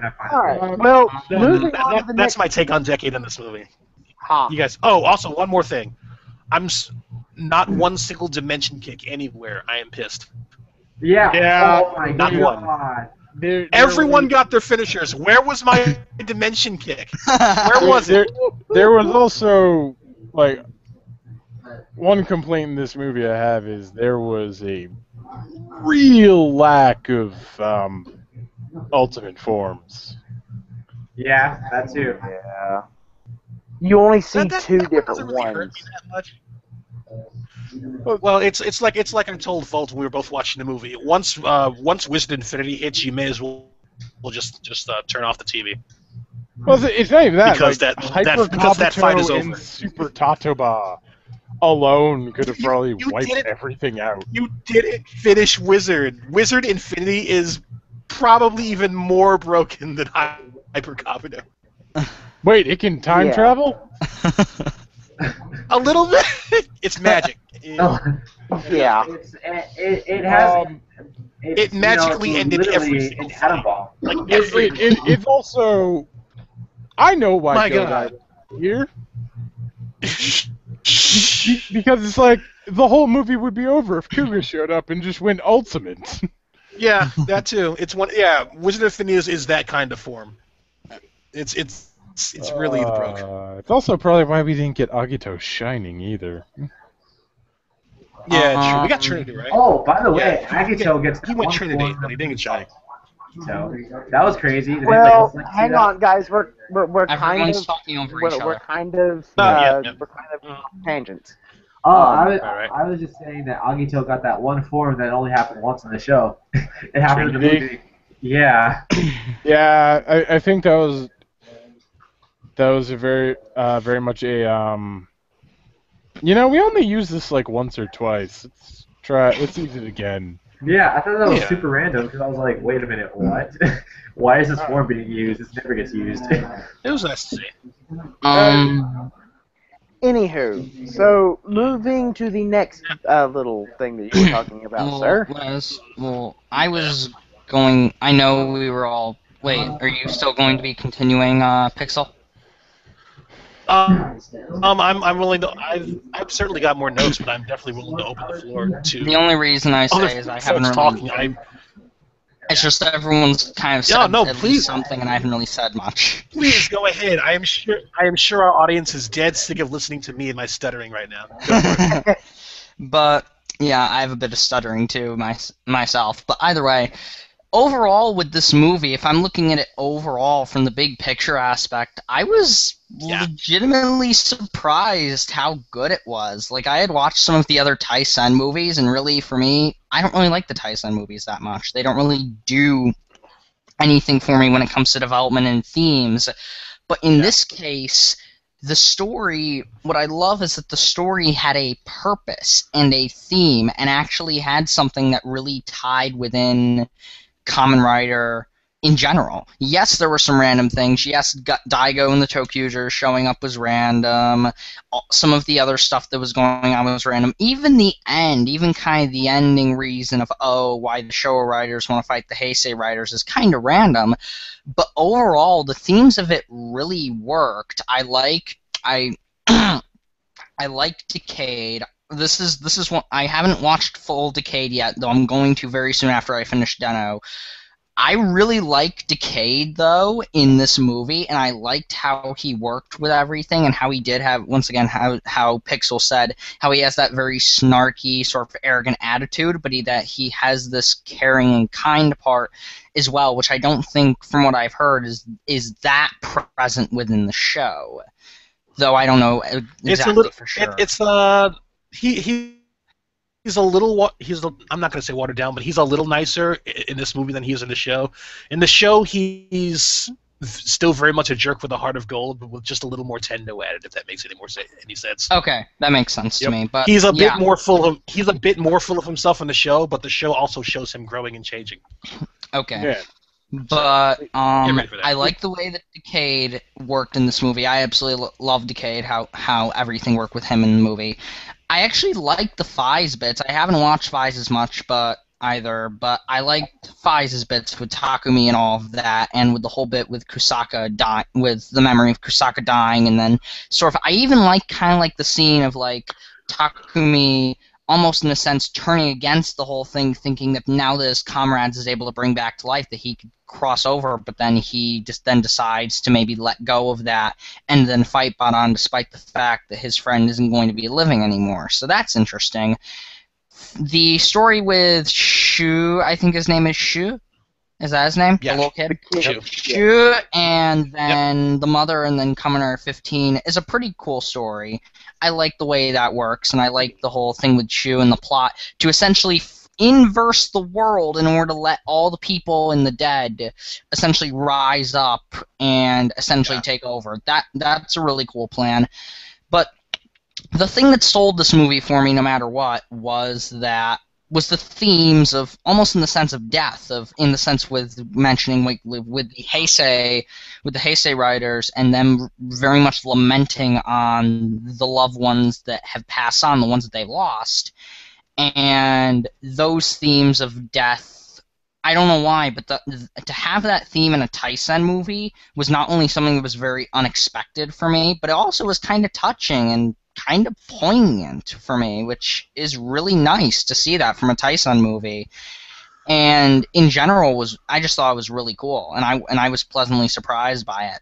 of. All right. Well, moving on to the that's next. my take on Decade in this movie. Huh. You guys. Oh, also one more thing. Not one single dimension kick anywhere. I am pissed. Yeah. Oh my Not God. one. Everyone got their finishers. Where was my dimension kick? Where was it? There was also like one complaint in this movie I have is there was a real lack of ultimate forms. Yeah, that too. Yeah. You only see two that different doesn't really hurt ones. me that much. Well, it's like I told Volt when we were both watching the movie. Once Wizard Infinity hits, you may as well just turn off the TV. Well, it's not even that. Because like, because that fight is over. And Super Tatoba alone could have probably wiped everything out. You didn't finish Wizard. Wizard Infinity is probably even more broken than Hyper Kabuto. Wait, it can time travel? A little bit. It's magic. Yeah. It has. It magically ended every single fight. Like It's also. I know why My Joe God. died here. Because it's like the whole movie would be over if Cougar showed up and just went ultimate. Yeah, that too. It's one. Yeah, Wizard of Phineas is that kind of form. It's really broke. It's also probably why we didn't get Agito shining either. Yeah, true. We got Trinity, right? Oh, by the way, Yeah, Agito gets he went one Trinity, form but he didn't get Johnny. So that was crazy. Did anybody Well, else like to see hang that? on, guys. We're kind Everyone's of talking over each we're other. kind of Yeah. we're kind of off tangents. Oh, right. I was just saying that Agito got that one form that only happened once in the show. It happened in the movie. Yeah. Yeah, I think that was a very much a we only use this like once or twice. Let's use it again. Yeah, I thought that was super random because I was like, wait a minute, what? Why is this form being used? This never gets used. It was nice to see. Anywho, so moving to the next little thing that you were talking about, sir. I was going. I know we were all. Wait, are you still going to be continuing Pixel? I'm willing to. I've certainly got more notes, but I'm definitely willing to open the floor to. The only reason I say is I haven't really. Talking. It's just that everyone's kind of said at please. least something, and I haven't really said much. Please go ahead. I am sure our audience is dead sick of listening to me and my stuttering right now. Go for it. But yeah, I have a bit of stuttering too myself. But either way, overall with this movie, if I'm looking at it overall from the big picture aspect, I was legitimately surprised how good it was. Like, I had watched some of the other Taisen movies, and really, for me, I don't really like the Taisen movies that much. They don't really do anything for me when it comes to development and themes. But in this case, the story, what I love is that the story had a purpose and a theme, and actually had something that really tied within Kamen Rider in general. Yes, there were some random things. Yes, Daigo and the Tokuger showing up was random. Some of the other stuff that was going on was random. Even the end, even kind of the ending reason of, why the Showa Riders want to fight the Heisei Riders is kind of random. But overall, the themes of it really worked. I like Decade. This is one I haven't watched full Decade yet, though I'm going to very soon after I finish Deno. I really like Decade, though, in this movie, and I liked how he worked with everything, and how he did have, once again, how Pixel said, how he has that very snarky, sort of arrogant attitude, but that he has this caring and kind part as well, which I don't think, from what I've heard, is that present within the show. Though I don't know exactly for sure. He's a little. I'm not going to say watered down, but he's a little nicer in this movie than he is in the show. In the show, he's still very much a jerk with a heart of gold, but with just a little more Tendo added. If that makes any sense. Okay, that makes sense to me. But he's a bit more full of. He's a bit more full of himself in the show, but the show also shows him growing and changing. Okay. Yeah. But I like the way that Decade worked in this movie. I absolutely love Decade, how everything worked with him in the movie. I actually liked the Fies bits. I haven't watched Fies as much, but I liked Fies' bits with Takumi and all of that, and with the whole bit with Kusaka with the memory of Kusaka dying, and then sort of I even kind of like the scene of like Takumi almost in a sense turning against the whole thing, thinking that now that his comrades is able to bring back to life, that he could cross over, but then he just then decides to maybe let go of that and then fight Baran despite the fact that his friend isn't going to be living anymore. So that's interesting. The story with Shu, I think his name is Shu. Is that his name? Yeah. The little kid? Shu. Shu, and then the mother, and then Kamen 15 is a pretty cool story. I like the way that works, and I like the whole thing with Shu and the plot to essentially inverse the world in order to let all the people in the dead essentially rise up and essentially take over. That's a really cool plan. But the thing that sold this movie for me no matter what was the themes of, almost in the sense of death, in the sense with mentioning with the Heisei Riders, and them very much lamenting on the loved ones that have passed on, the ones that they've lost. And those themes of death, I don't know why, but to have that theme in a Taisen movie was not only something that was very unexpected for me, but it also was kind of touching and kind of poignant for me, which is really nice to see that from a Taisen movie. And in general, I just thought it was really cool, and I was pleasantly surprised by it.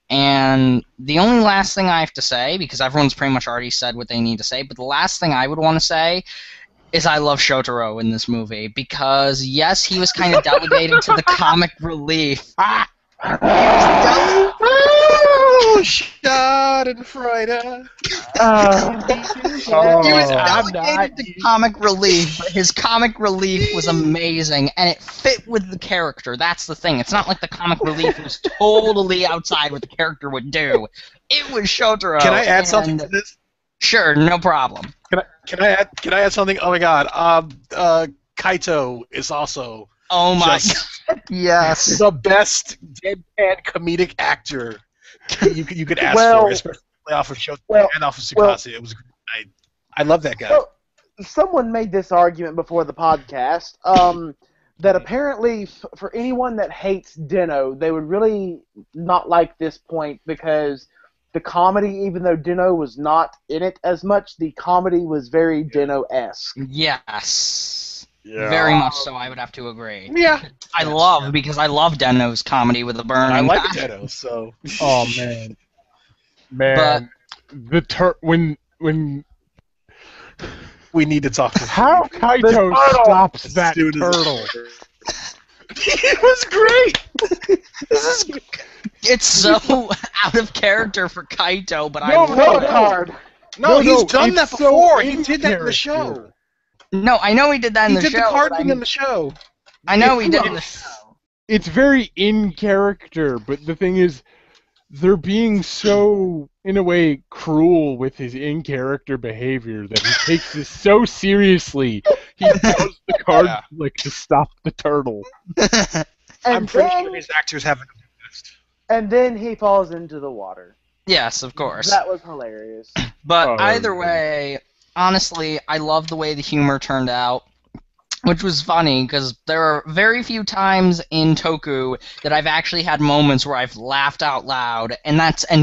And the only last thing I have to say, because everyone's pretty much already said what they need to say, but the last thing I would want to say is I love Shotaro in this movie because, yes, he was kind of delegated to the comic relief. Oh, Schadenfreude. He was delegated to comic relief, but his comic relief was amazing, and it fit with the character. That's the thing. It's not like the comic relief was totally outside what the character would do. It was Shotaro. Can I add something to this? Sure, no problem. Can I add something? Oh my God. Kaito is also Oh my God. Yes. the best deadpan comedic actor you could ask for, especially off of Shotaro and off of Tsukasa. It was great. I love that guy. So, someone made this argument before the podcast that apparently for anyone that hates Den-O, they would really not like this point because the comedy, even though Den-O was not in it as much, the comedy was very Den-O-esque. Yes. Yeah. Very much so, I would have to agree. Yeah. Because I love Den-O's comedy with a burning. I like Den-O, so. Oh man, man. But when we need to talk to how Kaito stops that turtle. It was great. It's so out of character for Kaito, but I No, love it. card. No, he's done it's that so before. in He did that in the character. show. No, I know he did that in the He did show. the card but thing in the show. I know he did in the show. It's very in character, but the thing is, they're being so, in a way, cruel with his in character behavior that he takes this so seriously. He does the card flick to stop the turtle. I'm pretty sure his actors haven't noticed. And then he falls into the water. Yes, of course. That was hilarious. But either way, honestly, I love the way the humor turned out, which was funny because there are very few times in Toku that I've actually had moments where I've laughed out loud, and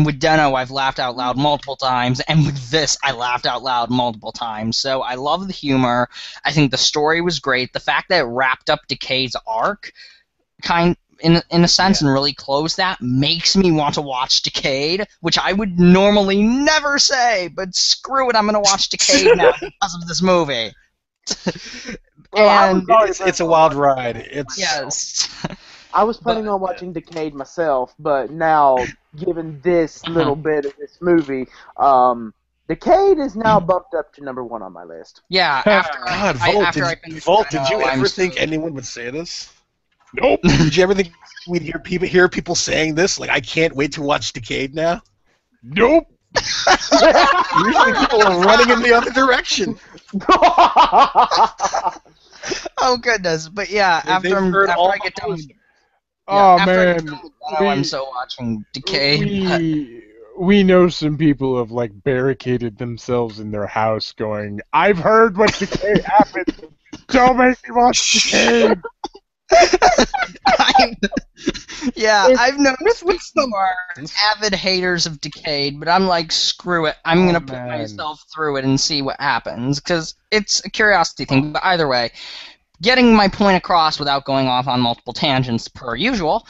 with Den-O I've laughed out loud multiple times, and with this I laughed out loud multiple times. So I love the humor. I think the story was great. The fact that it wrapped up Decade's arc, in a sense, and really closed that, makes me want to watch Decade, which I would normally never say, but screw it, I'm going to watch Decade now because of this movie. And it's a wild ride. yes. I was planning on watching Decade myself, but now, given this little bit of this movie, Decade is now bumped up to -- 1 on my list. Yeah, after I finished Volt, did you Den-O, ever think anyone would say this? Nope. Did you ever think we'd hear people saying this? Like, I can't wait to watch Decade now? Nope. Usually people are running in the other direction. Oh goodness, but yeah, after I get done, I'm so watching Decade. We know some people have like barricaded themselves in their house, going, "I've heard what Decade happened. Don't make me watch Decade." I've noticed some are avid haters of Decade, but I'm like, screw it. I'm gonna put myself through it and see what happens, because it's a curiosity thing. But either way, getting my point across without going off on multiple tangents per usual,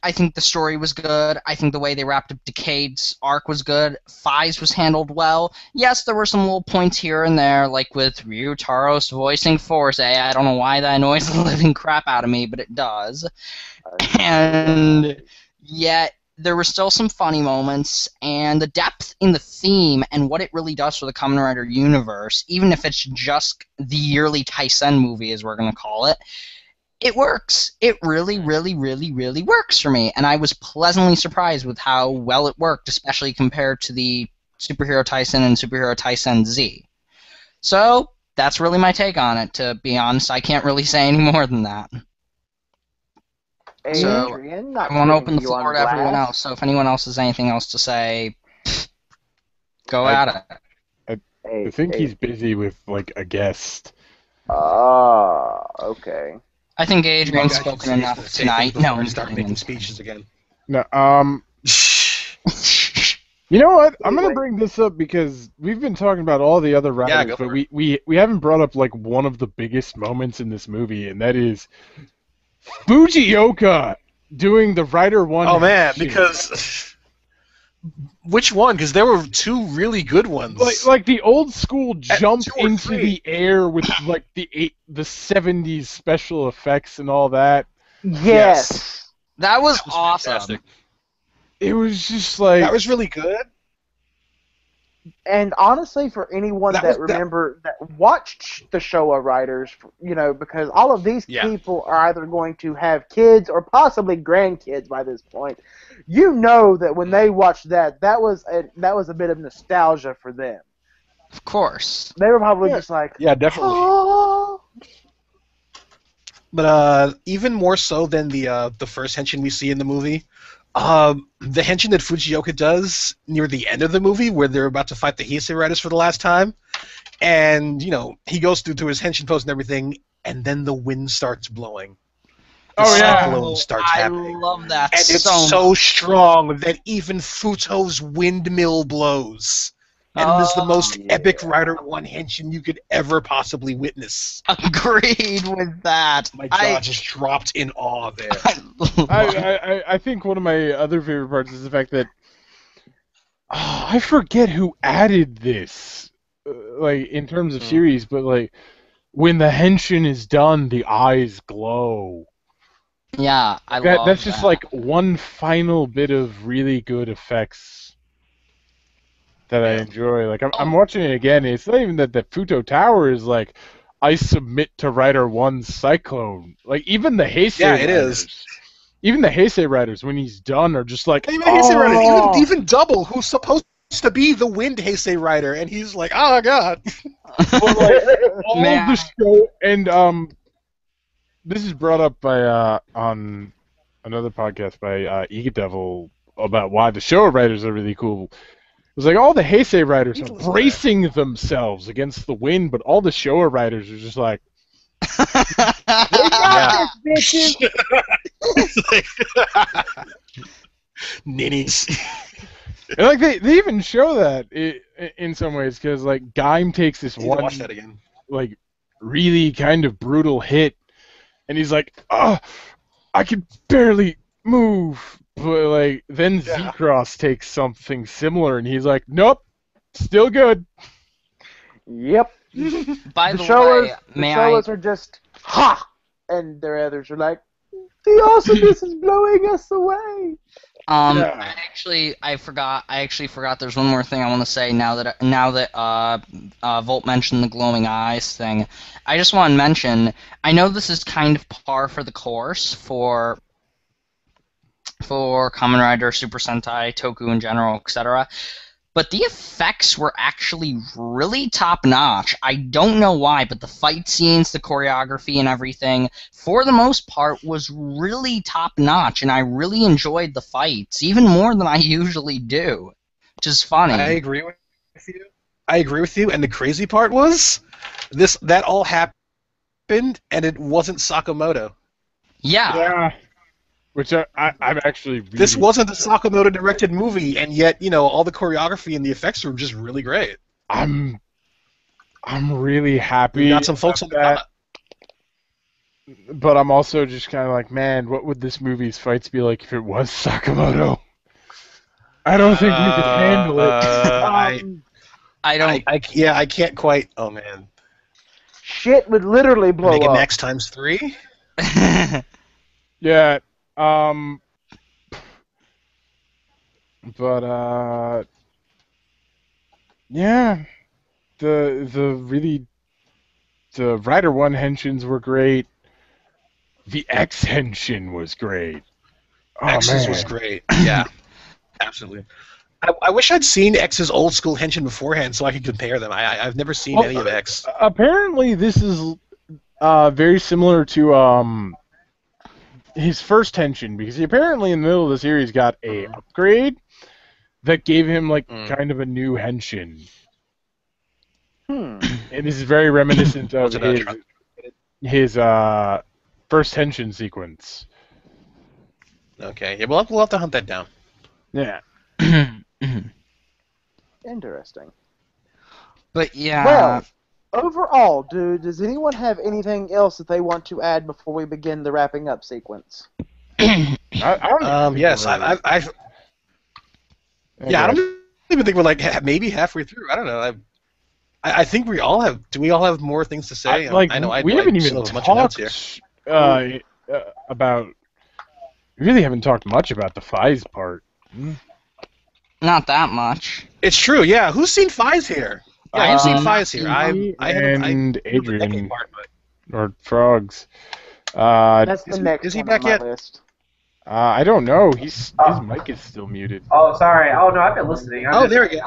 I think the story was good. I think the way they wrapped up Decade's arc was good. Fai's was handled well. Yes, there were some little points here and there, like with Ryutaro's voicing Heisei. I don't know why that annoys the living crap out of me, but it does. And yet, there were still some funny moments, and the depth in the theme and what it really does for the Kamen Rider universe, even if it's just the yearly Taisen movie, as we're going to call it, it works. It really, really, really, really works for me, and I was pleasantly surprised with how well it worked, especially compared to the Superhero Taisen and Superhero Taisen Z. So, that's really my take on it, to be honest. I can't really say any more than that. So, I want to open the floor to everyone else, so if anyone else has anything else to say, go at it. I think he's busy with, like, a guest. Okay. I think Adrian's spoken enough tonight. No, I'm start making speeches again. No, you know what? I'm gonna bring this up because we've been talking about all the other riders, but we haven't brought up like one of the biggest moments in this movie, and that is Fujioka doing the Rider 1. Oh man, because Which one? Because there were two really good ones. Like the old school jump into 3. the air with like the 70s special effects and all that. Yes. That was awesome. Fantastic. It was just like that was really good. And honestly, for anyone that watched the Showa writers, you know, because all of these people are either going to have kids or possibly grandkids by this point, you know that when they watched that was a bit of nostalgia for them. Of course. They were probably just like, yeah, definitely. Oh. But even more so than the first henshin we see in the movie. The henshin that Fujioka does near the end of the movie, where they're about to fight the Heisei Riders for the last time, and you know he goes through to his henshin pose and everything, and then the wind starts blowing. The cyclone starts happening. I love that. And it's so strong that even Futo's windmill blows. And it is the most epic Rider 1 henshin you could ever possibly witness. Agreed with that. My jaw just dropped in awe there. I think one of my other favorite parts is the fact that I forget who added this, like in terms of series, but like when the henshin is done, the eyes glow. Yeah, I love that. That's just like one final bit of really good effects that I enjoy. Like I'm watching it again. It's not even that the Futo Tower is like, I submit to Rider 1's Cyclone. Like even the Heisei Riders, even the Heisei Riders, when he's done, are just like, Heisei Riders, even Double, who's supposed to be the Wind Heisei Rider, and he's like, oh god. But like all the show, and this is brought up by on another podcast by Ega Devil about why the Showa Riders are really cool. It was like all the Heisei Riders are bracing themselves against the wind, but all the Showa Riders are just like, we got this, bitches! Ninnies. And like they even show that in some ways, because like Gaim takes this one watch that again. Like really kind of brutal hit, and he's like, oh, I can barely move. But like then Z-Cross takes something similar, and he's like, "Nope, still good." Yep. By the way, the Showas are just ha, and their others are like, "The awesomeness is blowing us away." I actually forgot. There's one more thing I want to say now that Volt mentioned the glowing eyes thing. I just want to mention. I know this is kind of par for the course for Kamen Rider, Super Sentai, Toku in general, etc. But the effects were actually really top-notch. I don't know why, but the fight scenes, the choreography, and everything, for the most part, was really top-notch, and I really enjoyed the fights, even more than I usually do, which is funny. I agree with you, and the crazy part was, that all happened, and it wasn't Sakamoto. Yeah. Which I'm actually really... This wasn't a Sakamoto-directed movie, and yet, you know, all the choreography and the effects were just really great. I'm really happy. We got some folks on that. But I'm also just kind of like, man, what would this movie's fights be like if it was Sakamoto? I don't think we could handle it. I can't quite... Oh, man. Shit would literally blow Make up. it X times 3? Yeah. Yeah, the Rider 1 henshins were great. The X henshin was great. X's was great. Yeah, absolutely. I wish I'd seen X's old school henshin beforehand so I could compare them. I've never seen any of X. Apparently, this is very similar to his first henshin, because he apparently in the middle of the series got a upgrade that gave him like kind of a new henshin. And this is very reminiscent of his first henshin sequence. Okay, yeah, we'll have to hunt that down. Yeah. Interesting. But yeah. Well, overall, does anyone have anything else that they want to add before we begin the wrapping up sequence? Yes, Yeah, I don't even think we're like maybe halfway through. I don't know. I think we all have. Do we all have more things to say? I know we haven't even talked about. We really haven't talked much about the Fies part. Not that much. It's true. Yeah, who's seen Fies here? Yeah, you've seen Fies here. I and Adrian part, but... or Frogs. That's the next. Is he back yet? List. I don't know. His mic is still muted. Oh, sorry. Oh no, I've been listening. There we go.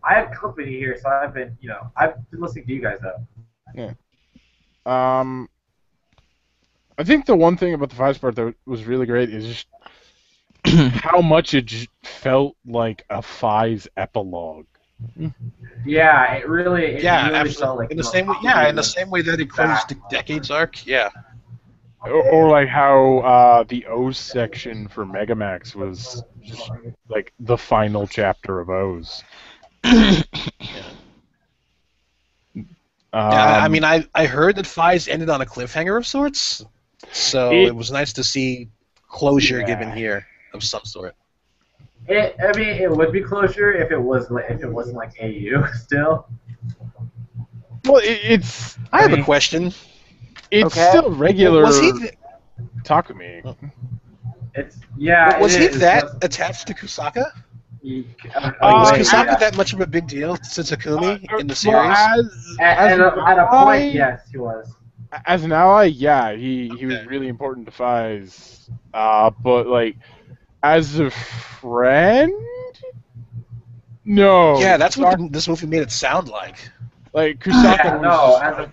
I have company here, so I've been listening to you guys though. Yeah. I think the one thing about the Fives part that was really great is just how much it just felt like a Fives epilogue. Yeah, it really felt like in the same way. Yeah, in the same way that it closed the Decades arc. Yeah. Or like how the O's section for Megamax was just like the final chapter of O's. I mean, I heard that Fies ended on a cliffhanger of sorts, so it was nice to see closure given here of some sort. It would be closure if it wasn't like AU still. Well, it's. I have a question. It's still regular. Was he Takumi? Was he attached to Kusaka? Was Kusaka that much of a big deal to Takumi in the series? At a point, yes, he was. As an ally, yeah, he was really important to Fies. But like, as a friend, no. Yeah, that's what this movie made it sound like. Like Kusaka was.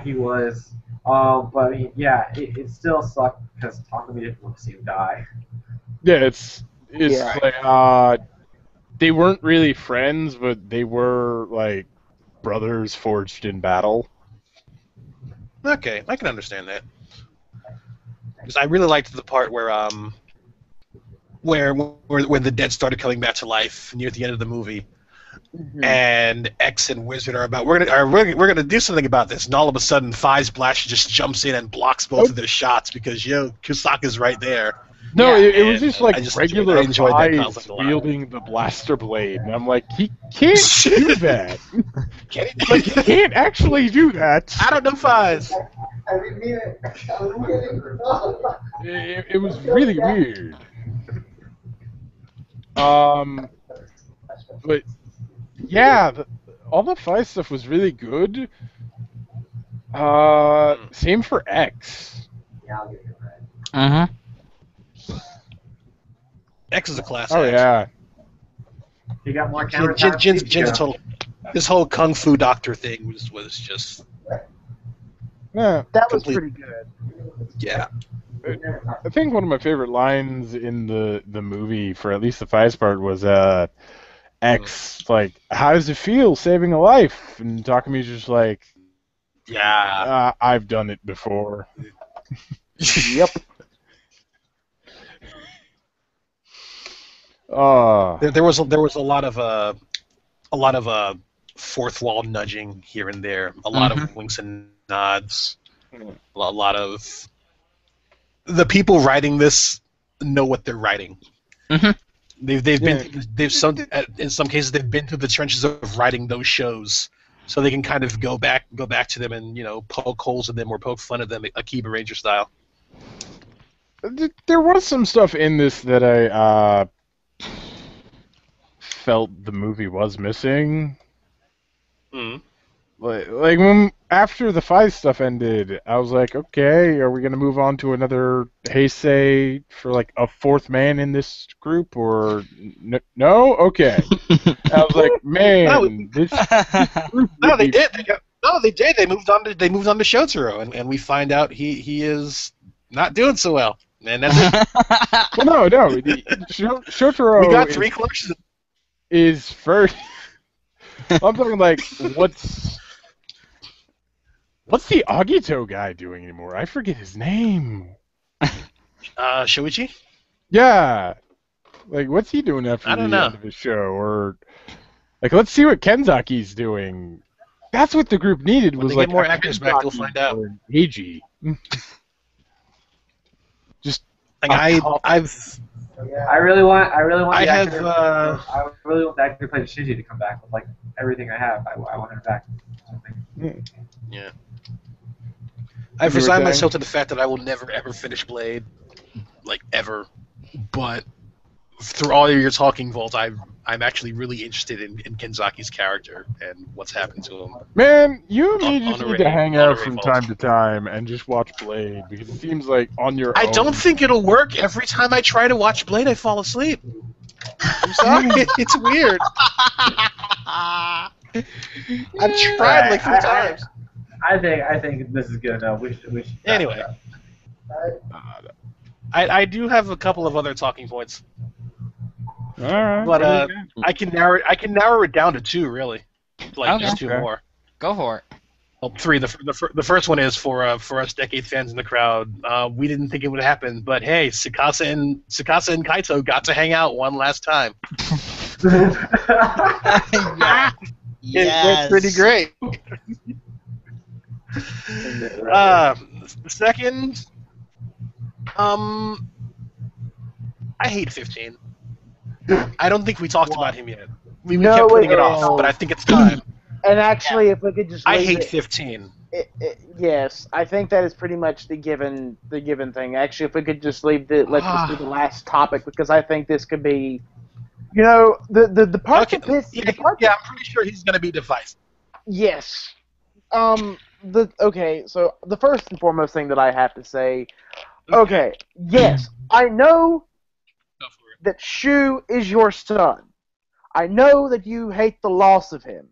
He was. But I mean, yeah, it still sucked because Takumi didn't want to see him die. Yeah, it's like they weren't really friends, but they were like brothers forged in battle. Okay, I can understand that. Because I really liked the part where the dead started coming back to life near the end of the movie. Mm-hmm. And X and Wizard are about we're gonna do something about this, and all of a sudden Fies Blash just jumps in and blocks both of their shots because Kusaka's right there. No, it was just like regular Fies wielding the blaster blade, and I'm like, he can't do that. He can't actually do that. I don't know Fies. It was really weird. But yeah, all the Fies stuff was really good. Same for X. X is a class. Oh yeah. He got more Jin's total. This whole Kung Fu Doctor thing was just. Yeah. That was pretty good. Yeah. I think one of my favorite lines in the movie, for at least the Fies part, was X like, "How does it feel saving a life?" And Takumi's just like, "Yeah, I've done it before." Yep. There was a lot of fourth wall nudging here and there, a lot of winks and nods, a lot of the people writing this know what they're writing. Mm-hmm. In some cases they've been through the trenches of writing those shows, so they can kind of go back to them and poke holes in them or poke fun at them, Akiba Ranger style. There was some stuff in this that I felt the movie was missing. Mm. Like when after the Fies stuff ended, I was like, okay, are we gonna move on to another Heisei for like a fourth man in this group, or no? Okay. I was like, man, this group. No, they did. They did. They moved on to Shotaro, and we find out he is not doing so well, and that's it. Well, no. Shotaro. We got 3 clerks. Is first. I'm talking like, what's the Agito guy doing anymore? I forget his name. Shoichi? Yeah. Like, what's he doing after the end of his show? Or, like, let's see what Kenzaki's doing. That's what the group needed, was like more actors back, we'll find out. Eiji. Just like I really want. I really want. I the have. actor, I really want the actor who played Shinji to come back with like everything I have. I want him back. Yeah. I've resigned myself to the fact that I will never ever finish Blade, like ever. But through all of your talking, Volt, I'm actually really interested in Kenzaki's character and what's happened to him. Man, you and me just Honorary- need to hang out honorary from Volt. time to time and just watch Blade, because it seems like on your I own... don't think it'll work. Every time I try to watch Blade, I fall asleep. I'm sorry, it's weird. I've tried like 3 times. I think this is good enough. We should Anyway. I do have a couple of other talking points, Alright. but I can narrow it down to 2 really, like Okay. just 2 more. Go for it. Well, 3. The first one is for us Decade fans in the crowd. We didn't think it would happen, but hey, Tsukasa and Kaito got to hang out one last time. Yeah. It's pretty great. The second, I hate 15. I don't think we talked about him yet. We kept putting it off, but I think it's time. And actually, if we could just I leave hate it, 15. yes, I think that is pretty much the given thing. Actually, if we could just let's just do the last topic, because I think this could be, the part Okay. that pisses Yeah, the part I'm pretty sure he's going to be divisive. yes. Okay, so the first and foremost thing that I have to say, okay, yes, I know Go for it. that Shu is your son. I know that you hate the loss of him.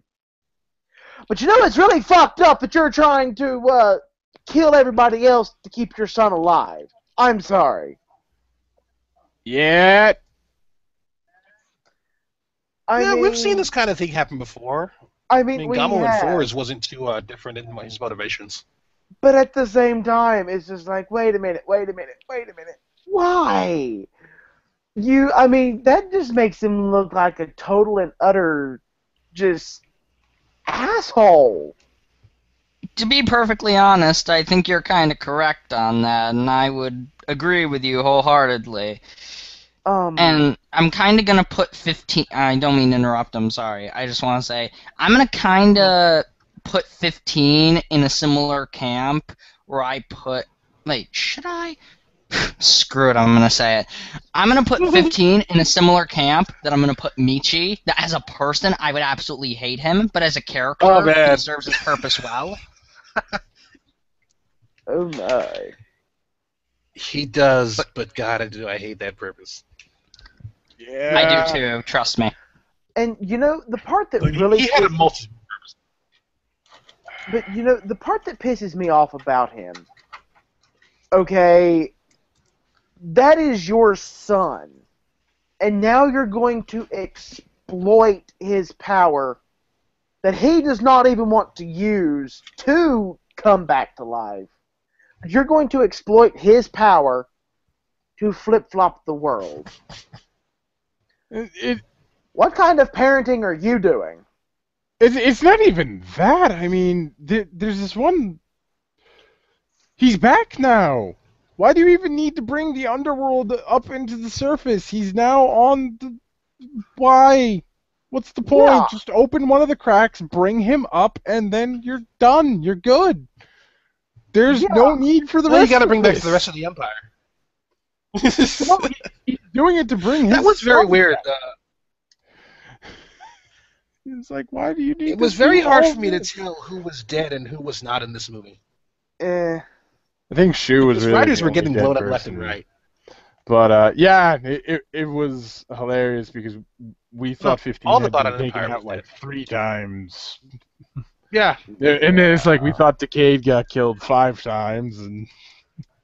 But it's really fucked up that you're trying to kill everybody else to keep your son alive. I'm sorry. Yeah. I mean, we've seen this kind of thing happen before. I I mean, mean, we Gamo have, and Fours wasn't too different in his motivations. but at the same time, it's just like, wait a minute. Why? That just makes him look like a total and utter just asshole. To be perfectly honest, I think you're kind of correct on that, and I would agree with you wholeheartedly. And I'm kind of going to put 15... I don't mean to interrupt, I'm sorry. I just want to say, I'm going to kind of put 15 in a similar camp where I put... Wait, should I? Screw it, I'm going to say it. I'm going to put 15 in a similar camp that I'm going to put Michi. That as a person, I would absolutely hate him, but as a character, he serves his purpose well. Oh my. He does, but God, do I hate that purpose. Yeah. I do too, trust me. And the part that He really had a multi purpose. But the part that pisses me off about him, okay, that is your son, and now you're going to exploit his power that he does not even want to use to come back to life. You're going to exploit his power to flip-flop the world. What kind of parenting are you doing? It's not even that. I mean, there's this one... He's back now. Why do you even need to bring the underworld up into the surface? He's now on the... Why? What's the point? Yeah. Just open one of the cracks, bring him up, and then you're done. You're good. There's no need for the Well, rest you got to of bring back this. the rest of the Empire. No, he's doing it to bring his That was very son weird. back. It's like, why do you need It was to very do hard all for me to this? tell who was dead and who was not in this movie. Eh. I think Shu was Because really writers the were only getting dead blown up left and person. right. But yeah, it was hilarious because we thought 15 all had the been Bottom taken Empire out was like 3 times. Yeah. And then it's like we thought Decade got killed 5 times, and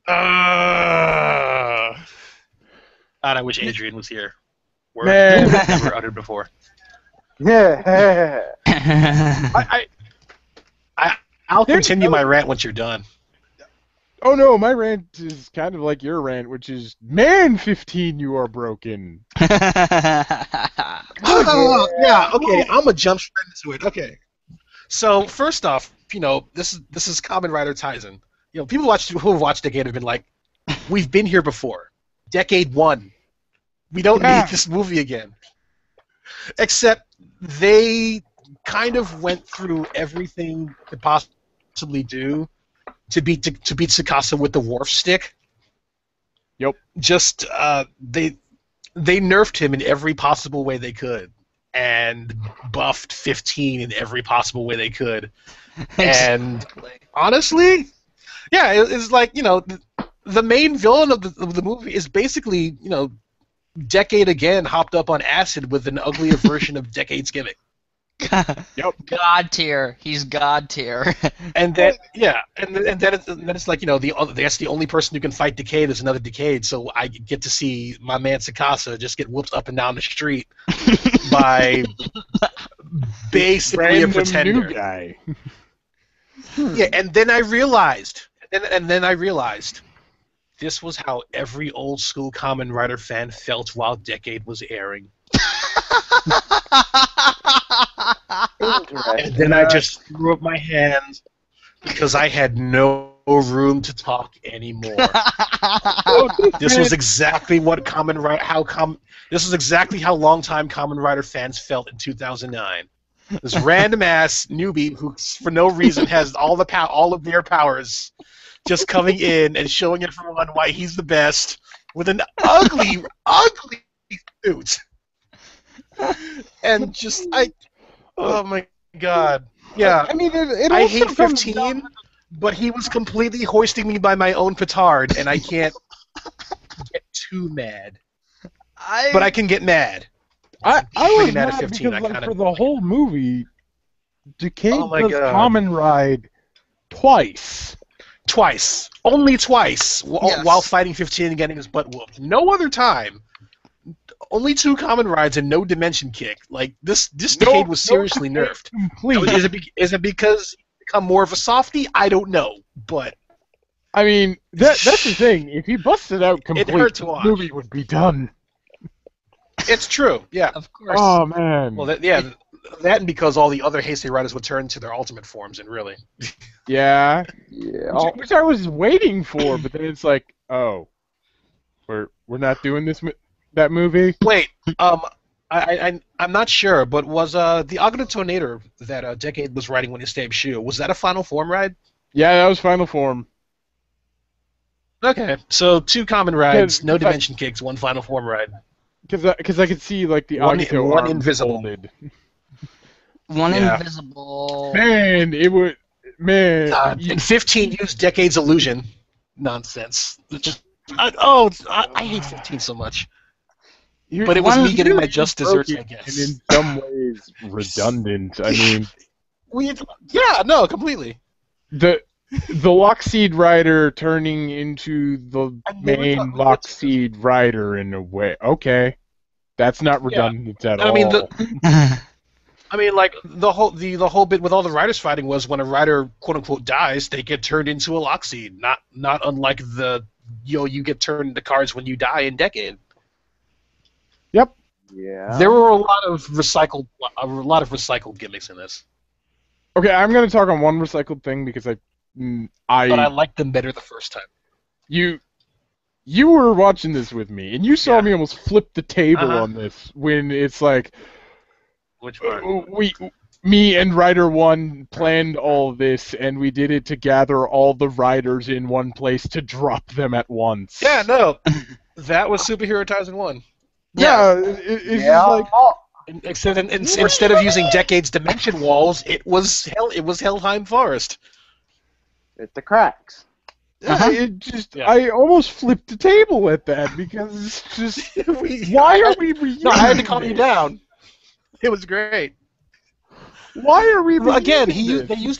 God, I wish Adrian was here. Word Man. never uttered before. Yeah. I'll There's continue no- my rant once you're done. oh no, my rant is kind of like your rant, which is, man, 15, you are broken. Yeah, okay, I'm gonna jump straight into it. Okay. So first off, this is Kamen Rider Taisen. People who have watched Decade have been like, we've been here before. Decade 1. We don't need this movie again. Except they kind of went through everything they could possibly do to beat Tsukasa with the Wharf Stick. Yep. Just they nerfed him in every possible way they could, and buffed 15 in every possible way they could. And honestly, yeah, it's like, you know, the main villain of the movie is basically, you know, Decade again hopped up on acid with an uglier version of Decade's gimmick. Yep. God tier. He's God tier. And then and then it's like, you know, that's the only person who can fight Decade is another Decade. So I get to see my man Tsukasa just get whooped up and down the street by basically Random a pretender. New guy. Yeah, and then I realized, this was how every old school Kamen Rider fan felt while Decade was airing. And then I just threw up my hands because I had no room to talk anymore. This was exactly what this is exactly how longtime Kamen Rider fans felt in 2009. This random ass newbie who, for no reason, has all of their powers, just coming in and showing everyone why he's the best with an ugly suit. And just oh my god, yeah. I mean, I hate 15, but he was completely hoisting me by my own petard, and I can't get too mad. But I can get mad. I was mad mad at 15. because for the whole movie, Decade Oh my does God. Kamen Ride twice. Twice. Only twice. Yes. While fighting 15 and getting his butt whooped. No other time. Only 2 Kamen Rides and no Dimension Kick. Like, this Decade was seriously nerfed. Complete. Is it because he's become more of a softie? I don't know. But I mean, that's the thing. If he busted out complete, hurt to the watch. movie would be done. it's true. Yeah. Of course. Oh man. Well, that and because all the other Heisei Riders would turn to their ultimate forms, and really. Yeah. Yeah. Which I was waiting for, but then it's like, oh, we're not doing that movie. Wait, I'm not sure, but was the Agatonator that Decade was riding when he stayed Shu, was that a Final Form ride? Yeah, that was Final Form. Okay, so 2 Kamen rides, no Because Dimension Kicks, 1 Final Form ride. Because I could see like the One Agato invisible. folded. One Yeah. invisible. Man, it would. Man. God, and 15 used Decade's illusion. Nonsense. I hate 15 so much. But it was me getting my just desserts, I guess. And in some ways, redundant. I mean, completely. the Lockseed Rider turning into the main Lockseed Rider in a way. Okay, that's not redundant at all. I mean, like the whole bit with all the riders fighting was when a rider quote unquote dies, they get turned into a Lockseed. Not unlike you get turned into cards when you die in Decade. Yep. Yeah. There were a lot of recycled gimmicks in this. Okay, I'm gonna talk on one recycled thing because But I liked them better the first time. You were watching this with me, and you saw me almost flip the table on this when it's like, Which part? me and Rider 1 planned all this, and we did it to gather all the riders in one place to drop them at once. Yeah, no, that was Superhero Taisen 1. Yeah, it's just like... Except instead of using Decade's dimension walls, it was Helheim Forest. It's the cracks. It just, I almost flipped the table at that because it's just, why are we reusing No, I had to calm you this? down. It was great. Why are we reusing Again, this?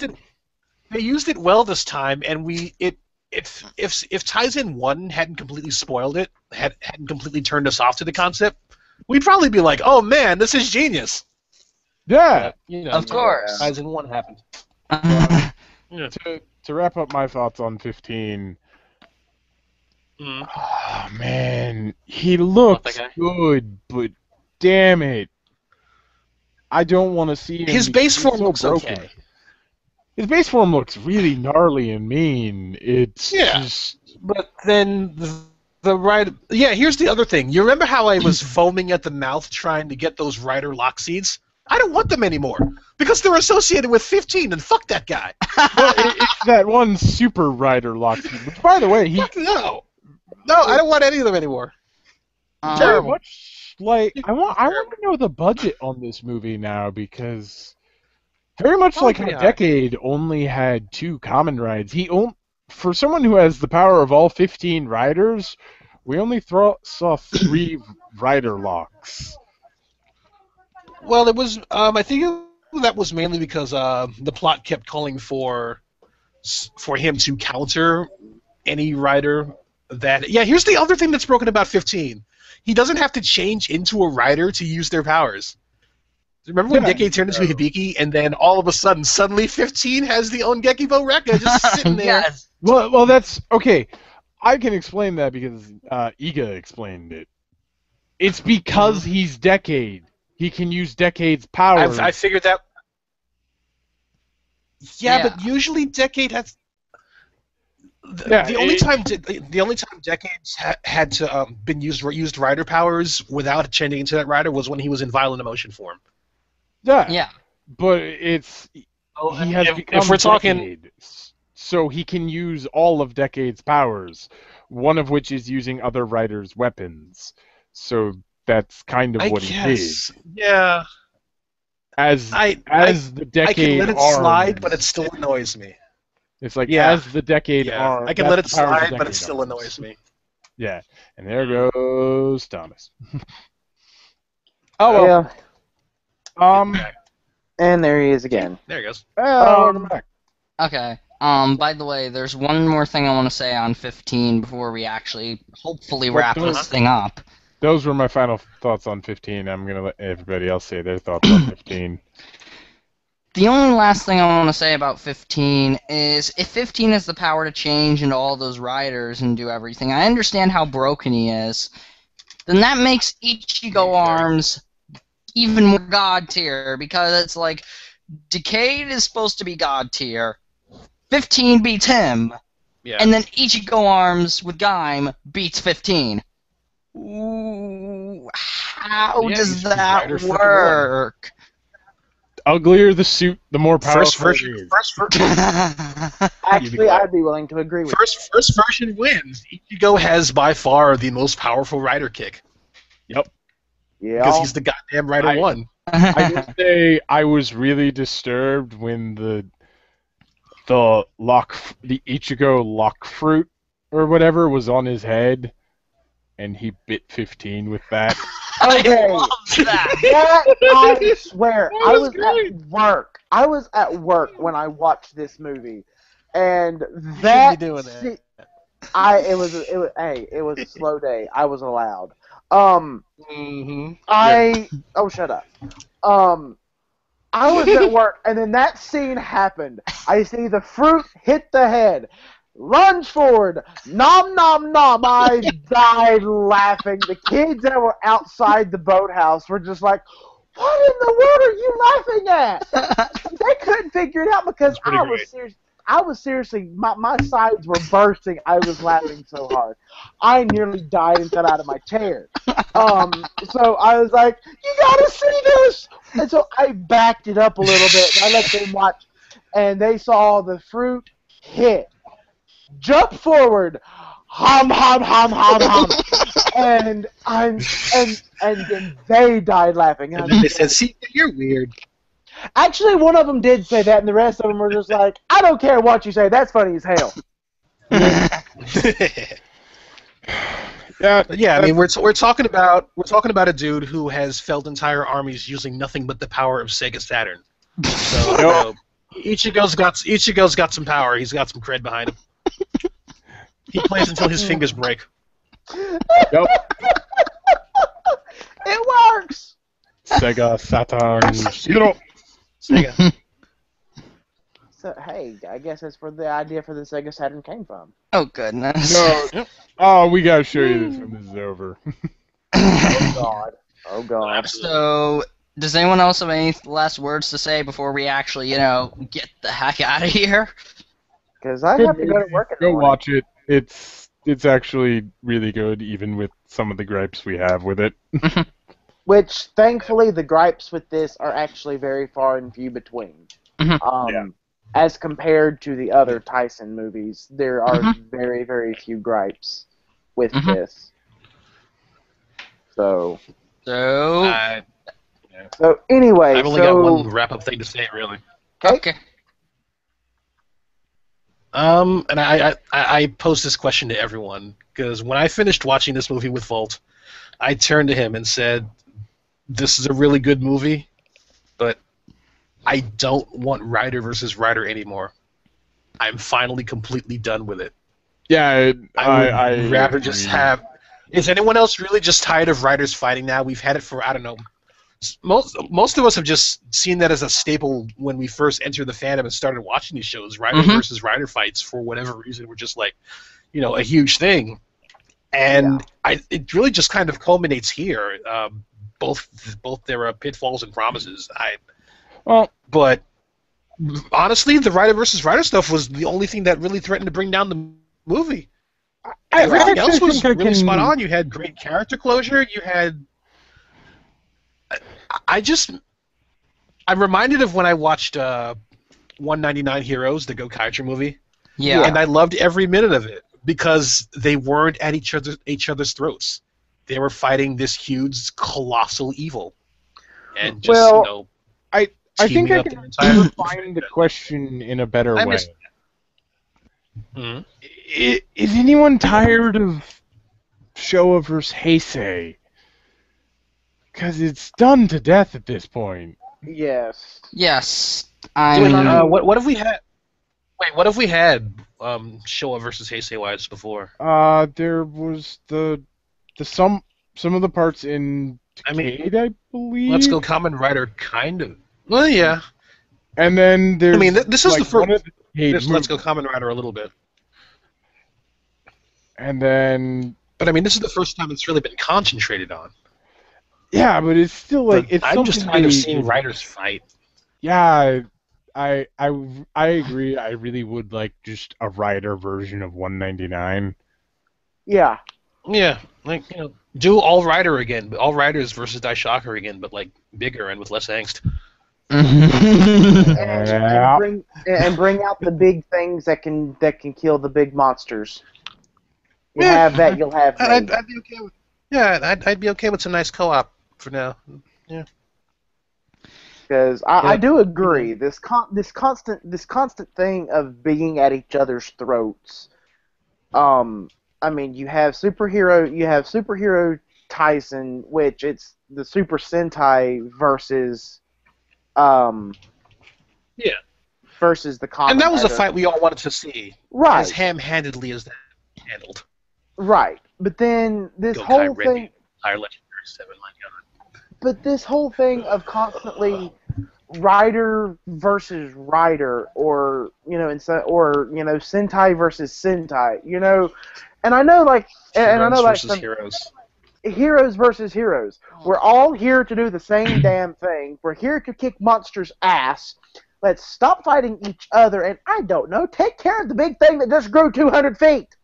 they used it well this time, and if Taisen 1 hadn't completely spoiled it, hadn't completely turned us off to the concept, we'd probably be like, "Oh man, this is genius." Yeah. Of course. Taisen 1 happened. To wrap up my thoughts on 15, Mhm. oh man, he looks that guy? good, but damn it, I don't want to see him. His because base he's form so looks broken. okay. His base form looks really gnarly and mean. It's just... But then The Rider. Yeah, here's the other thing. You remember how I was foaming at the mouth trying to get those Rider lock seeds? I don't want them anymore because they're associated with 15, and fuck that guy. Well, it's that one Super Rider lock seed, which, by the way, no, I don't want any of them anymore. Very much like I want to know the budget on this movie now, because very much like how Decade only had 2 Kamen rides. For someone who has the power of all 15 riders, we only saw 3 rider locks. Well, it was. I think that was mainly because the plot kept calling for him to counter any rider that. Yeah, here's the other thing that's broken about 15. He doesn't have to change into a rider to use their powers. Remember when Decade turned into Hibiki, and then all of a sudden, suddenly 15 has the Ongekibo Rekka just sitting there? Yes. Well, that's okay. I can explain that because Iga explained it. It's because he's Decade. He can use Decade's powers. I figured that. Yeah, but usually Decade has. The only time Decades had to used rider powers without changing into that rider was when he was in violent emotion form. Yeah. But it's he has become if we're talking, Decade, so he can use all of Decade's powers, one of which is using other riders' weapons. So that's kind of what he did. Yeah. As the Decade I can let it arms, slide, but it still annoys me. It's like as the Decade arms, I can let it slide, but it still annoys me. Yeah, and there goes Thomas. Oh well. Yeah. And there he is again. There he goes. Welcome back. Okay. By the way, there's one more thing I want to say on 15 before we actually hopefully wrap this thing up. Those were my final thoughts on 15. I'm going to let everybody else say their thoughts on 15. The only last thing I want to say about 15 is if 15 has the power to change into all those riders and do everything, I understand how broken he is. Then that makes Ichigo Arms even more god tier, because it's like Decade is supposed to be god tier, 15 beats him, and then Ichigo Arms with Gaim beats 15. Ooh, how does that work? Uglier the suit, the more powerful it is. Actually, I'd be willing to agree with First version wins. Ichigo has by far the most powerful rider kick. Yep. Yeah. Because he's the goddamn Rider 1. I would say I was really disturbed when the Ichigo lock fruit or whatever was on his head, and he bit 15 with that. Okay. I love that. I swear, I was at work. I was at work when I watched this movie, and that. You shouldn't be doing that. It was a slow day. I was allowed. Shut up. I was at work, and then that scene happened. I see the fruit hit the head, lunge forward, nom nom nom. I died laughing. The kids that were outside the boathouse were just like, "What in the world are you laughing at?" They couldn't figure it out because I was seriously, my sides were bursting. I was laughing so hard. I nearly died and fell out of my chair. So I was like, "You gotta see this!" And so I backed it up a little bit. I let them watch, and they saw the fruit hit, jump forward, hum hum hum hum hum, and then they died laughing. And then they said, "See, you're weird." Actually, one of them did say that, and the rest of them were just like, "I don't care what you say. That's funny as hell." Yeah. I mean, we're talking about a dude who has felled entire armies using nothing but the power of Sega Saturn. So Ichigo's got some power. He's got some cred behind him. He plays until his fingers break. Yep. It works. Sega Saturn Zero. Sega. So hey, I guess that's where the idea for the Sega Saturn came from. Oh, goodness. No. Oh, we gotta show you this when this is over. Oh God. Oh God. So, does anyone else have any last words to say before we actually, get the heck out of here? Because I have to go to work in the Go morning. watch it. It's it's actually really good, even with some of the gripes we have with it. Which, thankfully, the gripes with this are actually very far and few between. Yeah. As compared to the other Taisen movies, there are very, very few gripes with this. So anyway, I've only got one wrap-up thing to say, really. Okay. And I posed this question to everyone, because when I finished watching this movie with Volt, I turned to him and said, this is a really good movie, but I don't want Rider versus Rider anymore. I'm finally completely done with it. Yeah, I would rather just have... Is anyone else really just tired of Riders fighting now? We've had it for, I don't know... Most of us have just seen that as a staple when we first entered the fandom and started watching these shows. Rider versus Rider fights, for whatever reason, were just like, a huge thing. And it really just kind of culminates here. Both their pitfalls and promises. But honestly, the Rider versus Rider stuff was the only thing that really threatened to bring down the movie. Everything else was really spot on. You had great character closure. You had... I'm reminded of when I watched 199 Heroes, the Go Kaiju movie. Yeah. And I loved every minute of it because they weren't at each other's throats. They were fighting this huge, colossal evil. And just, I think I can entire find the question in a better way. Hmm? Is anyone tired of Showa vs. Heisei? Because it's done to death at this point. Yes. Yes. What have we had? Wait, what have we had Showa versus Heisei wise before? There was some of the parts in Decade, I believe. Let's Go Kamen Rider, kind of. Well, yeah. And then there's... this is the first... Let's Go movies. Kamen Rider a little bit. And then... But, this is the first time it's really been concentrated on. Yeah, but it's still like... I'm just tired of seeing Riders fight. Yeah, I agree. I really would like just a Rider version of 199. Yeah. Yeah, do All Rider again, but All Riders versus Daishocker again, but bigger and with less angst. and bring out the big things that can kill the big monsters. You have that, you'll have that. I'd be okay with. Yeah, I'd be okay with some nice co-op for now. Yeah. Because I do agree, this constant thing of being at each other's throats. You have superhero Taisen, which it's the Super Sentai versus versus the Kamen. And that was a Rider. fight we all wanted to see, right? As ham-handedly as that handled. Right, but then this whole thing. Higher Legendary 7, my God. But this whole thing of constantly Rider versus Rider, or Sentai versus Sentai, and I know versus heroes. Heroes versus heroes. We're all here to do the same damn thing. We're here to kick monsters' ass. Let's stop fighting each other and, I don't know, take care of the big thing that just grew 200 feet.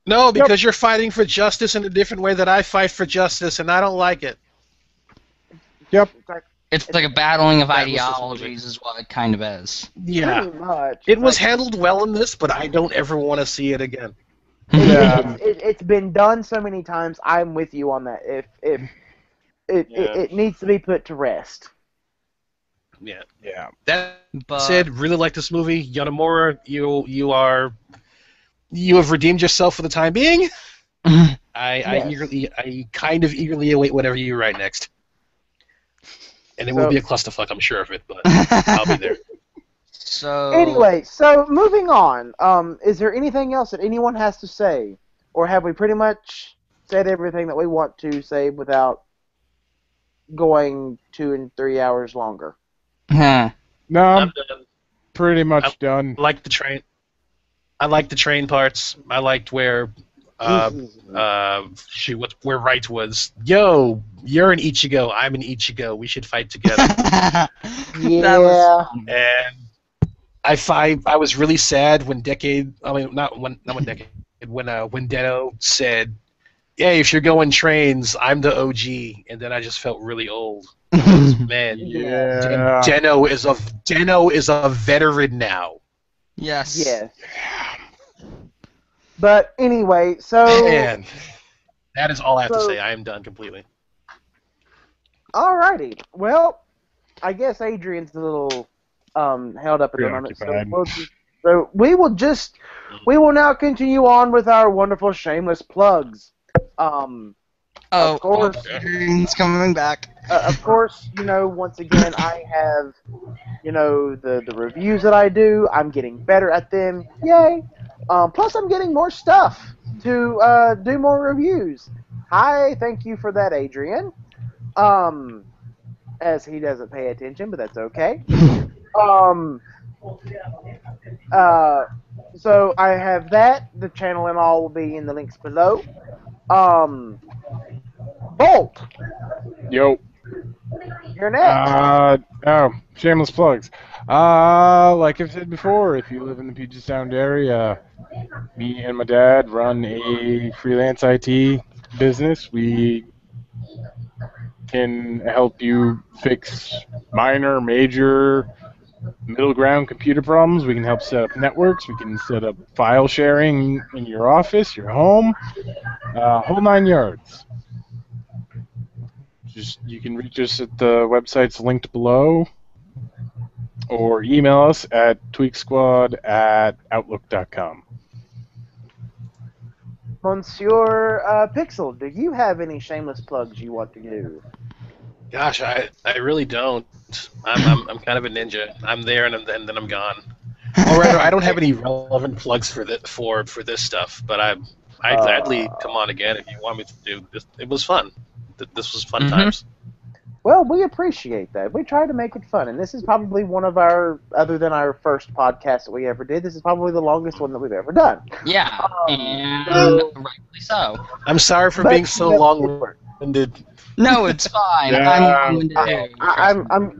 No, because you're fighting for justice in a different way that I fight for justice, and I don't like it. Yep. It's like a battling of ideologies is what it kind of is. Yeah. Pretty much. It was handled well in this, but I don't ever want to see it again. It's been done so many times. I'm with you on that. It needs to be put to rest. Yeah. Yeah. That said, really like this movie. Yonemura, you have redeemed yourself for the time being. I kind of eagerly await whatever you write next. And it will be a clusterfuck, I'm sure of it, but I'll be there. So anyway, moving on. Is there anything else that anyone has to say, or have we pretty much said everything that we want to say without going 2 and 3 hours longer? Huh. No, I'm done. Pretty much done. I like the train. I like the train parts. I liked where where Wright was. Yo, you're an Ichigo. I'm an Ichigo. We should fight together. Yeah. That was fun. And I was really sad when Decade. I mean, not when Decade. when Deno said, "Yeah, if you're going trains, I'm the OG," and then I just felt really old. Man, Yeah. Deno is a veteran now. Yes. Yes. But anyway, so Man, that is all I have to So- say. I am done completely. alrighty. Well, I guess Adrian's a little held up at the moment, Preoccupied. so we will now continue on with our wonderful shameless plugs. Of course. Adrian's coming back. Of course, once again, I have, the reviews that I do. I'm getting better at them. Yay! Plus, I'm getting more stuff to do more reviews. Hi, thank you for that, Adrian. As he doesn't pay attention, but that's okay. So I have that. The channel and all will be in the links below. Bolt, Yo. you're next. Shameless plugs. Like I've said before, if you live in the Puget Sound area, me and my dad run a freelance IT business. We can help you fix minor, major, middle ground computer problems. We can help set up networks. We can set up file sharing in your office, your home, whole 9 yards. You can reach us at the websites linked below, or email us at tweaksquad@outlook.com. Monsieur Pixel, do you have any shameless plugs you want to do? Gosh, I really don't. I'm kind of a ninja. I'm there and then I'm gone. Or rather, I don't have any relevant plugs for this stuff, but I'd gladly come on again if you want me to do this. It was fun. This was fun times. Well, we appreciate that. We try to make it fun, and this is probably one of our, other than our first podcast that we ever did, this is probably the longest one that we've ever done. Yeah, and rightfully so. I'm sorry for being so long-winded. No, it's fine. Yeah. I'm long-winded too.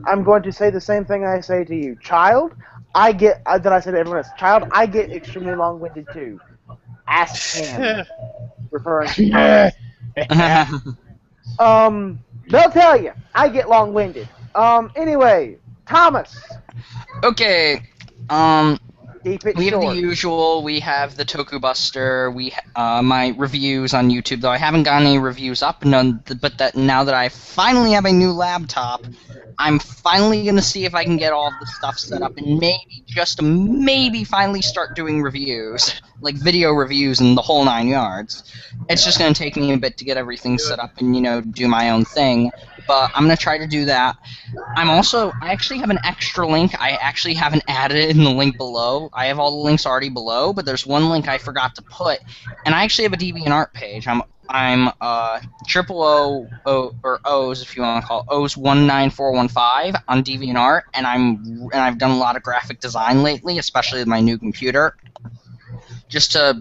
I'm going to say the same thing I say to you, child. I say to everyone else, child. I get extremely long-winded too. Ask him, referring to they'll tell you I get long-winded. Anyway, Thomas. Okay. Keep it We have short. the usual. We have the Toku Buster. My reviews on YouTube, though I haven't gotten any reviews up. But now that I finally have a new laptop, I'm finally gonna see if I can get all the stuff set up and maybe finally start doing reviews, like video reviews and the whole 9 yards. It's just gonna take me a bit to get everything set up and do my own thing. But I'm gonna try to do that. I actually have an extra link. I actually haven't added it in the link below. I have all the links already below, but there's one link I forgot to put, and I actually have a DeviantArt page. I'm triple O or O's if you want to call it O's 19415 on DeviantArt, and I've done a lot of graphic design lately, especially with my new computer. Just to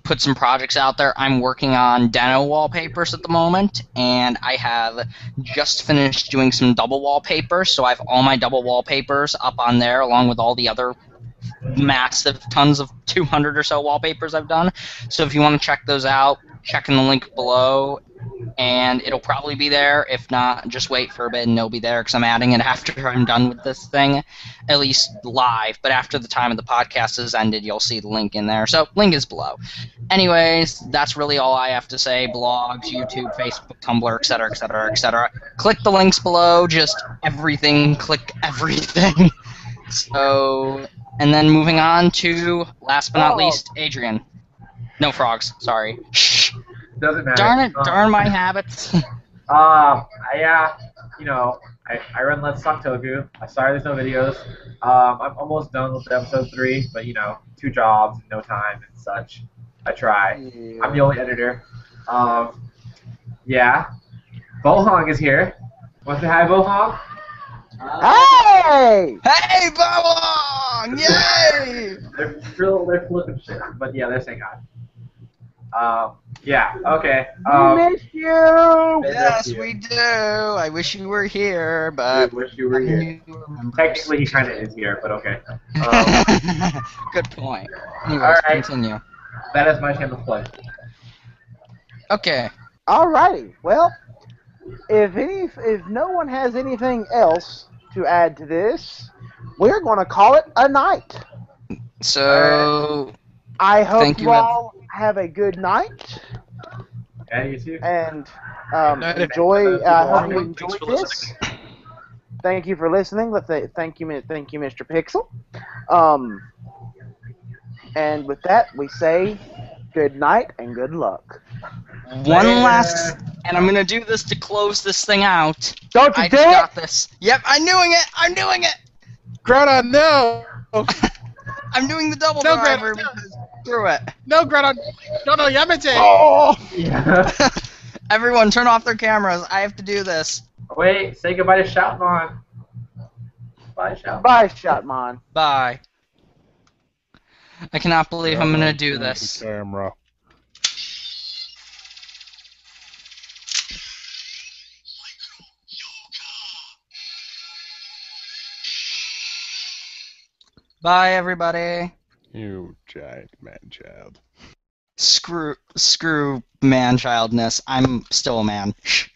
put some projects out there, I'm working on Deno wallpapers at the moment, and I have just finished doing some double wallpapers, so I have all my double wallpapers up on there along with all the other massive tons of 200 or so wallpapers I've done. So if you want to check those out, check in the link below, and it'll probably be there. If not, just wait for a bit and it'll be there, because I'm adding it after I'm done with this thing, at least live. But after the time of the podcast has ended, you'll see the link in there. So link is below. Anyways, that's really all I have to say. Blogs, YouTube, Facebook, Tumblr, etc., etc., etc. Click the links below. Just everything. Click everything. So, and then moving on to, last but not least, Adrian. No frogs, sorry. Shh. Doesn't matter. Darn it, darn my habits. I run Let's Talk Toku. I'm sorry there's no videos. I'm almost done with episode 3, but 2 jobs, no time and such. I try. Yeah. I'm the only editor. Yeah. Bohong is here. Want to say hi, Bohong? Hey! Hey, Bowong! Yay! They're flipping shit, but yeah, they're saying hi. Yeah, okay. We miss you! Yes, you. we do. I wish you were here, but... I wish you were here. Technically, he kind of is here, but okay. Good point. Anyways, Alright. continue. That is my shameless plug. Okay. Alrighty. Well, if no one has anything else to add to this, we're going to call it a night. So, I hope thank you you, all have a good night. Yeah, you too. And night, enjoy. I hope you everyone. Thanks enjoyed for this. listening. Thank you for listening. Thank you, Mr. Pixel. And with that, we say good night and good luck. one last, and I'm gonna do this to close this thing out. Don't you I dare! just got this. Yep, I'm doing it. I'm doing it. Greta, no! I'm doing the double No, driver Greta, no. because screw it. No, Greta! No, Yamete! Oh! Yeah. Everyone, turn off their cameras. I have to do this. Wait, say goodbye to Shoutmon. Bye, Shoutmon. Bye, Shotmon. Bye. I cannot believe I'm gonna do The this. camera. Bye, everybody. You giant man-child. Screw man-childness. I'm still a man. Shh.